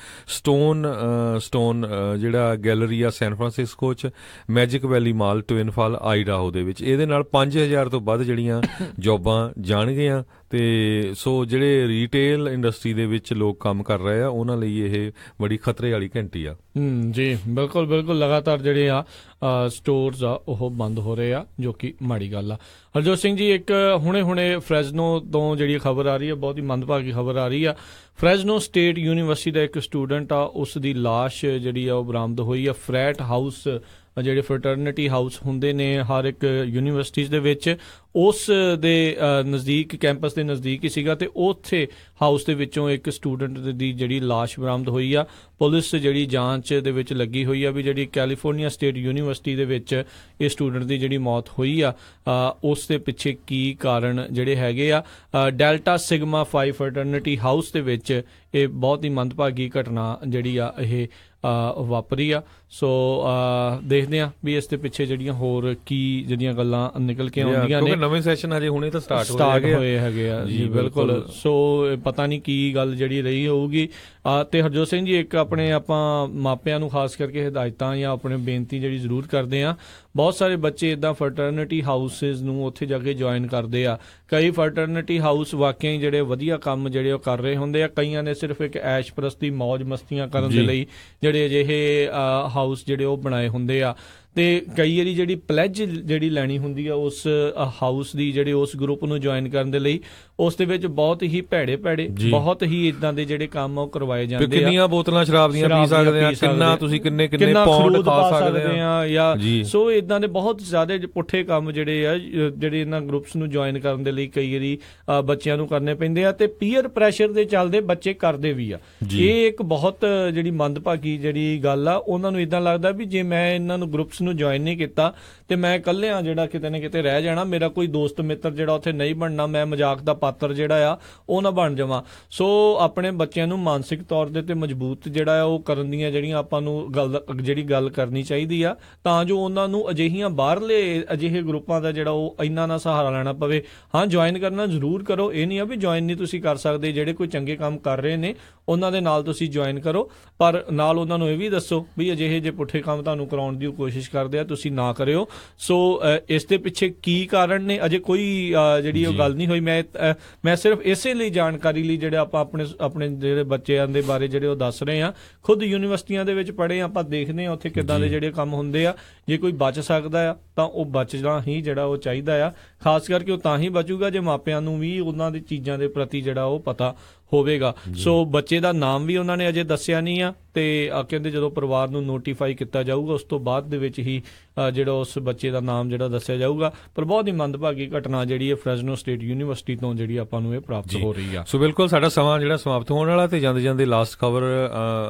ਸਟੋਨ ਜਿਹੜਾ ਗੈਲਰੀ ਆ ਸੈਨ ਫਰਾਂਸਿਸਕੋ 'ਚ, Magic Valley Mall Twin Fall Idaho ਦੇ ਵਿੱਚ। ਇਹਦੇ ਨਾਲ 5000 ਤੋਂ ਵੱਧ ਜਿਹੜੀਆਂ ਜੌਬਾਂ ਜਾਣਗੀਆਂ। ਤੇ ਸੋ ਜਿਹੜੇ ਰੀਟੇਲ ਇੰਡਸਟਰੀ ਦੇ ਵਿੱਚ ਲੋਕ ਕੰਮ ਕਰ ਰਹੇ ਆ ਉਹਨਾਂ ਲਈ ਇਹ ਬੜੀ ਖਤਰੇ ਵਾਲੀ ਘੰਟੀ ਆ।
ਜੀ ਬਿਲਕੁਲ ਬਿਲਕੁਲ। ਲਗਾਤਾਰ ਜਿਹੜੇ ਆ ਸਟੋਰਸ ਆ ਉਹ ਬੰਦ ਹੋ ਰਹੇ ਆ, ਜੋ ਕਿ ਮਾੜੀ ਗੱਲ ਆ। ਹਰਜੋਤ ਸਿੰਘ ਜੀ, ਇੱਕ ਹੁਣੇ ਫਰੈਜ਼ਨੋ ਤੋਂ ਜਿਹੜੀ ਖਬਰ ਆ ਰਹੀ ਹੈ, ਬਹੁਤ ਹੀ ਮੰਦਭਾਗੀ ਖਬਰ ਆ ਰਹੀ ਆ। ਫਰੈਜ਼ਨੋ ਸਟੇਟ ਯੂਨੀਵਰਸਿਟੀ ਦਾ ਇੱਕ ਸਟੂਡੈਂਟ ਆ, ਉਸ ਦੀ ਲਾਸ਼ ਜਿਹੜੀ ਆ ਉਹ ਬਰਾਮਦ ਹੋਈ ਆ। ਫਰੈਟ ਹਾਊਸ, ਜਿਹੜੇ ਫਰਟਰਨਿਟੀ ਹਾਊਸ ਹੁੰਦੇ ਨੇ ਹਰ ਇੱਕ ਯੂਨੀਵਰਸਿਟੀਜ਼ ਦੇ ਵਿੱਚ, ਉਸ ਦੇ ਨਜ਼ਦੀਕ, ਕੈਂਪਸ ਦੇ ਨਜ਼ਦੀਕ ਹੀ ਸੀਗਾ ਤੇ ਉੱਥੇ ਹਾਊਸ ਦੇ ਵਿੱਚੋਂ ਇੱਕ ਸਟੂਡੈਂਟ ਦੀ ਜਿਹੜੀ ਲਾਸ਼ ਬਰਾਮਦ ਹੋਈ ਆ। ਪੁਲਿਸ ਜਿਹੜੀ ਜਾਂਚ ਦੇ ਵਿੱਚ ਲੱਗੀ ਹੋਈ ਆ ਵੀ ਜਿਹੜੀ ਕੈਲੀਫੋਰਨੀਆ ਸਟੇਟ ਯੂਨੀਵਰਸਿਟੀ ਦੇ ਵਿੱਚ ਇਹ ਸਟੂਡੈਂਟ ਦੀ ਜਿਹੜੀ ਮੌਤ ਹੋਈ ਆ ਉਸ ਦੇ ਪਿੱਛੇ ਕੀ ਕਾਰਨ ਜਿਹੜੇ ਹੈਗੇ ਆ। ਡੈਲਟਾ ਸਿਗਮਾ 5 ਫਰਟਰਨਿਟੀ ਹਾਊਸ ਦੇ ਵਿੱਚ ਇਹ ਬਹੁਤ ਹੀ ਮੰਦਭਾਗੀ ਘਟਨਾ ਜਿਹੜੀ ਆ ਇਹ ਵਾਪਰੀ ਆ। ਸੋ ਦੇਖਦੇ ਆ ਵੀ ਇਸ ਦੇ ਪਿੱਛੇ ਜਿਹੜੀਆਂ ਹੋਰ ਕੀ ਜਿਹੜੀਆਂ ਗੱਲਾਂ ਨਿਕਲ ਕੇ ਆਉਂਦੀਆਂ ਨੇ।
ਨਵੇਂ ਸੈਸ਼ਨ ਹਜੇ ਹੁਣੇ ਤਾਂ
ਸਟਾਰਟ ਹੋਏ ਹੈਗੇ ਆ ਜੀ। ਬਿਲਕੁਲ। ਸੋ ਪਤਾ ਨਹੀਂ ਕੀ ਗੱਲ ਜਿਹੜੀ ਰਹੀ ਹੋਊਗੀ। ਤੇ ਹਰਜੋਤ ਸਿੰਘ ਜੀ, ਇੱਕ ਆਪਣੇ ਆਪਾਂ ਮਾਪਿਆਂ ਨੂੰ ਖਾਸ ਕਰਕੇ ਹਦਾਇਤਾਂ ਜਾਂ ਆਪਣੇ ਬੇਨਤੀ ਜਿਹੜੀ ਜ਼ਰੂਰ ਕਰਦੇ ਆ, ਬਹੁਤ ਸਾਰੇ ਬੱਚੇ ਇਦਾਂ ਫਰਟਰਨਿਟੀ ਹਾਊਸਿਸ ਨੂੰ ਉੱਥੇ ਜਾ ਕੇ ਜੁਆਇਨ ਕਰਦੇ ਆ। ਕਈ ਫਰਟਰਨਿਟੀ ਹਾਊਸ ਵਾਕਿਆ ਜਿਹੜੇ ਵਧੀਆ ਕੰਮ ਜਿਹੜੇ ਉਹ ਕਰ ਰਹੇ ਹੁੰਦੇ ਆ, ਕਈਆਂ ਨੇ ਸਿਰਫ ਇੱਕ ਐਸ਼ ਪ੍ਰਸਤੀ ਮੌਜ ਮਸਤੀਆਂ ਕਰਨ ਦੇ ਲਈ ਜਿਹੜੇ ਅਜਿਹੇ ਹਾਊਸ ਜਿਹੜੇ ਉਹ ਬਣਾਏ ਹੁੰਦੇ ਆ। ਤੇ ਕਈ ਵਾਰੀ ਜਿਹੜੀ ਪਲੈਜ ਜਿਹੜੀ ਲੈਣੀ ਹੁੰਦੀ ਆ ਉਸ ਹਾਊਸ ਦੀ, ਜਿਹੜੇ ਉਸ ਗਰੁੱਪ ਨੂੰ ਜੁਆਇਨ ਕਰਨ ਦੇ ਲਈ, ਉਸ ਦੇ ਵਿੱਚ ਬਹੁਤ ਹੀ ਭੈੜੇ ਬਹੁਤ ਹੀ ਇਦਾਂ ਦੇ ਜਿਹੜੇ ਕੰਮ ਉਹ ਕਰਵਾਏ ਜਾਂਦੇ ਆ।
ਕਿੰਨੀਆਂ ਬੋਤਲਾਂ ਸ਼ਰਾਬ ਦੀਆਂ ਪੀ ਸਕਦੇ ਆ, ਕਿੰਨਾ ਤੁਸੀਂ ਕਿੰਨੇ ਪਾਉਂਡ ਖਾ ਸਕਦੇ ਆ, ਜਾਂ
ਸੋ ਇਦਾਂ ਦੇ ਬਹੁਤ ਜ਼ਿਆਦਾ ਪੁੱਠੇ ਕੰਮ ਜਿਹੜੇ ਆ ਜਿਹੜੇ ਇਹਨਾਂ ਗਰੁੱਪਸ ਨੂੰ ਜੁਆਇਨ ਕਰਨ ਦੇ ਲਈ ਕਈ ਵਾਰੀ ਬੱਚਿਆਂ ਨੂੰ ਕਰਨੇ ਪੈਂਦੇ ਆ, ਤੇ ਪੀਅਰ ਪ੍ਰੈਸ਼ਰ ਦੇ ਚੱਲਦੇ ਬੱਚੇ ਕਰਦੇ ਵੀ ਆ। ਇਹ ਇੱਕ ਬਹੁਤ ਜਿਹੜੀ ਮੰਦਭਾਗੀ ਜਿਹੜੀ ਗੱਲ ਆ। ਉਹਨਾਂ ਨੂੰ ਇਦਾਂ ਲੱਗਦਾ ਵੀ ਜੇ ਮੈਂ ਇਹਨਾਂ ਨੂੰ ਗਰੁੱਪਸ ਨੂੰ ਜੁਆਇਨ ਨਹੀਂ ਕੀਤਾ ਤੇ ਮੈਂ ਇਕੱਲਿਆਂ ਜਿਹੜਾ ਕਿਤੇ ਨਾ ਕਿਤੇ ਰਹਿ ਜਾਣਾ, ਮੇਰਾ ਕੋਈ ਦੋਸਤ ਮਿੱਤਰ ਜਿਹੜਾ ਉੱਥੇ ਨਹੀਂ ਬਣਨਾ, ਮੈਂ ਮਜ਼ਾਕ ਦਾ ਪਾਤਰ ਜਿਹੜਾ ਆ ਉਹ ਨਾ ਬਣ ਜਾਵਾਂ। ਸੋ ਆਪਣੇ ਬੱਚਿਆਂ ਨੂੰ ਮਾਨਸਿਕ ਤੌਰ ਦੇ ਤੇ ਮਜ਼ਬੂਤ ਜਿਹੜਾ ਆ ਉਹ ਕਰਨ ਦੀਆਂ ਜਿਹੜੀਆਂ ਆਪਾਂ ਨੂੰ ਗੱਲ ਕਰਨੀ ਚਾਹੀਦੀ ਆ, ਤਾਂ ਜੋ ਉਹਨਾਂ ਨੂੰ ਅਜਿਹੀਆਂ ਬਾਹਰਲੇ ਅਜਿਹੇ ਗਰੁੱਪਾਂ ਦਾ ਜਿਹੜਾ ਉਹ ਇੰਨਾ ਨਾ ਸਹਾਰਾ ਲੈਣਾ ਪਵੇ। ਹਾਂ, ਜੁਆਇਨ ਕਰਨਾ ਜ਼ਰੂਰ ਕਰੋ, ਇਹ ਨਹੀਂ ਆ ਵੀ ਜੁਆਇਨ ਨਹੀਂ ਤੁਸੀਂ ਕਰ ਸਕਦੇ। ਜਿਹੜੇ ਕੋਈ ਚੰਗੇ ਕੰਮ ਕਰ ਰਹੇ ਨੇ ਉਹਨਾਂ ਦੇ ਨਾਲ ਤੁਸੀਂ ਜੁਆਇਨ ਕਰੋ, ਪਰ ਨਾਲ ਉਹਨਾਂ ਨੂੰ ਇਹ ਵੀ ਦੱਸੋ ਵੀ ਅਜਿਹੇ ਜੇ ਪੁੱਠੇ ਕੰਮ ਤੁਹਾਨੂੰ ਕਰਾਉਣ ਦੀ ਕੋਸ਼ਿਸ਼ ਕਰਦੇ ਆ, ਤੁਸੀਂ ਨਾ ਕਰਿਓ। ਸੋ ਇਸ ਦੇ ਪਿੱਛੇ ਕੀ ਕਾਰਨ ਨੇ ਅਜੇ ਕੋਈ ਜਿਹੜੀ ਉਹ ਗੱਲ ਨਹੀਂ ਹੋਈ। ਮੈਂ ਸਿਰਫ ਇਸੇ ਲਈ ਜਾਣਕਾਰੀ ਲਈ ਜਿਹੜੇ ਆਪਾਂ ਆਪਣੇ ਜਿਹੜੇ ਬੱਚਿਆਂ ਦੇ ਬਾਰੇ ਜਿਹੜੇ ਉਹ ਦੱਸ ਰਹੇ ਆ। ਖੁਦ ਯੂਨੀਵਰਸਿਟੀਆਂ ਦੇ ਵਿੱਚ ਪੜ੍ਹੇ ਆਪਾਂ ਦੇਖਦੇ ਆ ਉੱਥੇ ਕਿੱਦਾਂ ਦੇ ਜਿਹੜੇ ਕੰਮ ਹੁੰਦੇ ਆ। ਜੇ ਕੋਈ ਬਚ ਸਕਦਾ ਆ ਤਾਂ ਉਹ ਬਚਣਾ ਹੀ ਜਿਹੜਾ ਉਹ ਚਾਹੀਦਾ ਆ। ਖਾਸ ਕਰਕੇ ਉਹ ਤਾਂ ਹੀ ਬਚੂਗਾ ਜੇ ਮਾਪਿਆਂ ਨੂੰ ਵੀ ਉਹਨਾਂ ਦੀ ਚੀਜ਼ਾਂ ਦੇ ਪ੍ਰਤੀ ਜਿਹੜਾ ਉਹ ਪਤਾ ਹੋਵੇਗਾ। ਸੋ ਬੱਚੇ ਦਾ ਨਾਮ ਵੀ ਉਹਨਾਂ ਨੇ ਅਜੇ ਦੱਸਿਆ ਨਹੀਂ ਆ, ਤੇ ਕਹਿੰਦੇ ਜਦੋਂ ਪਰਿਵਾਰ ਨੂੰ ਨੋਟੀਫਾਈ ਕੀਤਾ ਜਾਊਗਾ ਉਸ ਤੋਂ ਬਾਅਦ ਦੇ ਵਿੱਚ ਹੀ ਜਿਹੜਾ ਉਸ ਬੱਚੇ ਦਾ ਨਾਮ ਜਿਹੜਾ ਦੱਸਿਆ ਜਾਊਗਾ। ਪਰ ਬਹੁਤ ਹੀ ਮੰਦਭਾਗੀ ਘਟਨਾ ਜਿਹੜੀ ਹੈ ਫ੍ਰੈਜ਼ਨੋ ਸਟੇਟ ਯੂਨੀਵਰਸਿਟੀ ਤੋਂ ਜਿਹੜੀ ਆਪਾਂ ਨੂੰ ਇਹ ਪ੍ਰਾਪਤ ਹੋ ਰਹੀ ਆ।
ਸੋ ਬਿਲਕੁਲ ਸਾਡਾ ਸਮਾਂ ਜਿਹੜਾ ਸਮਾਪਤ ਹੋਣ ਵਾਲਾ, ਤੇ ਜਾਂਦੇ ਲਾਸਟ ਖਬਰ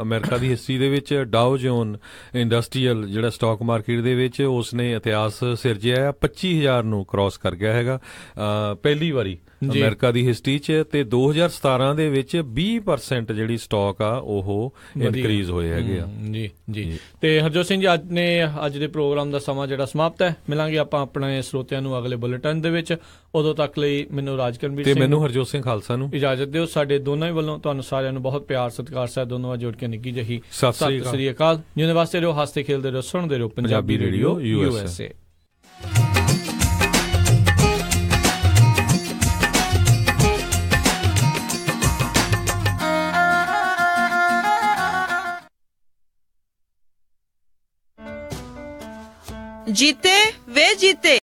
ਅਮਰੀਕਾ ਦੀ ਹਿਸਟਰੀ ਦੇ ਵਿੱਚ ਡਾਓ ਜੋਨ ਇੰਡਸਟਰੀਅਲ ਜਿਹੜਾ ਸਟਾਕ ਮਾਰਕੀਟ ਦੇ ਵਿੱਚ ਉਸਨੇ ਇਤਿਹਾਸ ਸਿਰਜਿਆ, 25,000 ਨੂੰ ਕ੍ਰਾਸ ਕਰ ਗਿਆ ਹੈਗਾ ਪਹਿਲੀ ਵਾਰੀ ਅਮਰੀਕਾ ਦੀ ਹਿਸਟਰੀ 'ਚ। ਤੇ 2017 ਦੇ ਵਿੱਚ 20% ਜਿਹੜੀ ਸਟਾਕ ਆ ਉਹ ਇਨਕਰੀਜ਼ ਹੋਏ ਹੈਗੇ ਆ।
ਜੀ ਤੇ ਹਰਜੋਤ ਸਿੰਘ ਜੀ, ਅੱਜ ਦੇ ਪ੍ਰੋਗਰਾਮ ਦਾ ਸਮਾਂ ਜਿਹੜਾ ਸਮਾਪਤ ਹੈ। ਮਿਲਾਂਗੇ ਆਪਾਂ ਆਪਣੇ ਸਰੋਤਿਆਂ ਨੂੰ ਅਗਲੇ ਬੁਲੇਟਿਨ ਦੇ ਵਿੱਚ। ਉਦੋਂ ਤੱਕ ਲਈ ਮੈਨੂੰ ਰਾਜਕਰਮਵੀਰ ਸਿੰਘ ਤੇ
ਮੈਨੂੰ ਹਰਜੋਤ ਸਿੰਘ ਖਾਲਸਾ ਨੂੰ
ਇਜਾਜ਼ਤ ਦਿਓ। ਸਾਡੇ ਦੋਨਾਂ ਹੀ ਵੱਲੋਂ ਤੁਹਾਨੂੰ ਸਾਰਿਆਂ ਨੂੰ ਬਹੁਤ ਪਿਆਰ ਸਤਿਕਾਰ ਸਾਹਿਬ ਦੋਨੋਂ ਵਾਰ ਜੋੜ ਕੇ ਨਿੱਕੀ ਜਿਹੀ ਸਤਿ ਸ੍ਰੀ ਅਕਾਲ। ਜਿਉਂਦੇ ਵਾਸਤੇ ਰਹੋ, ਹੱਸਦੇ ਖੇਲਦੇ ਰਹੋ, ਸੁਣਦੇ ਰਹੋ ਪੰਜਾਬੀ ਰੇਡੀਓ USA।
जीते वे जीते।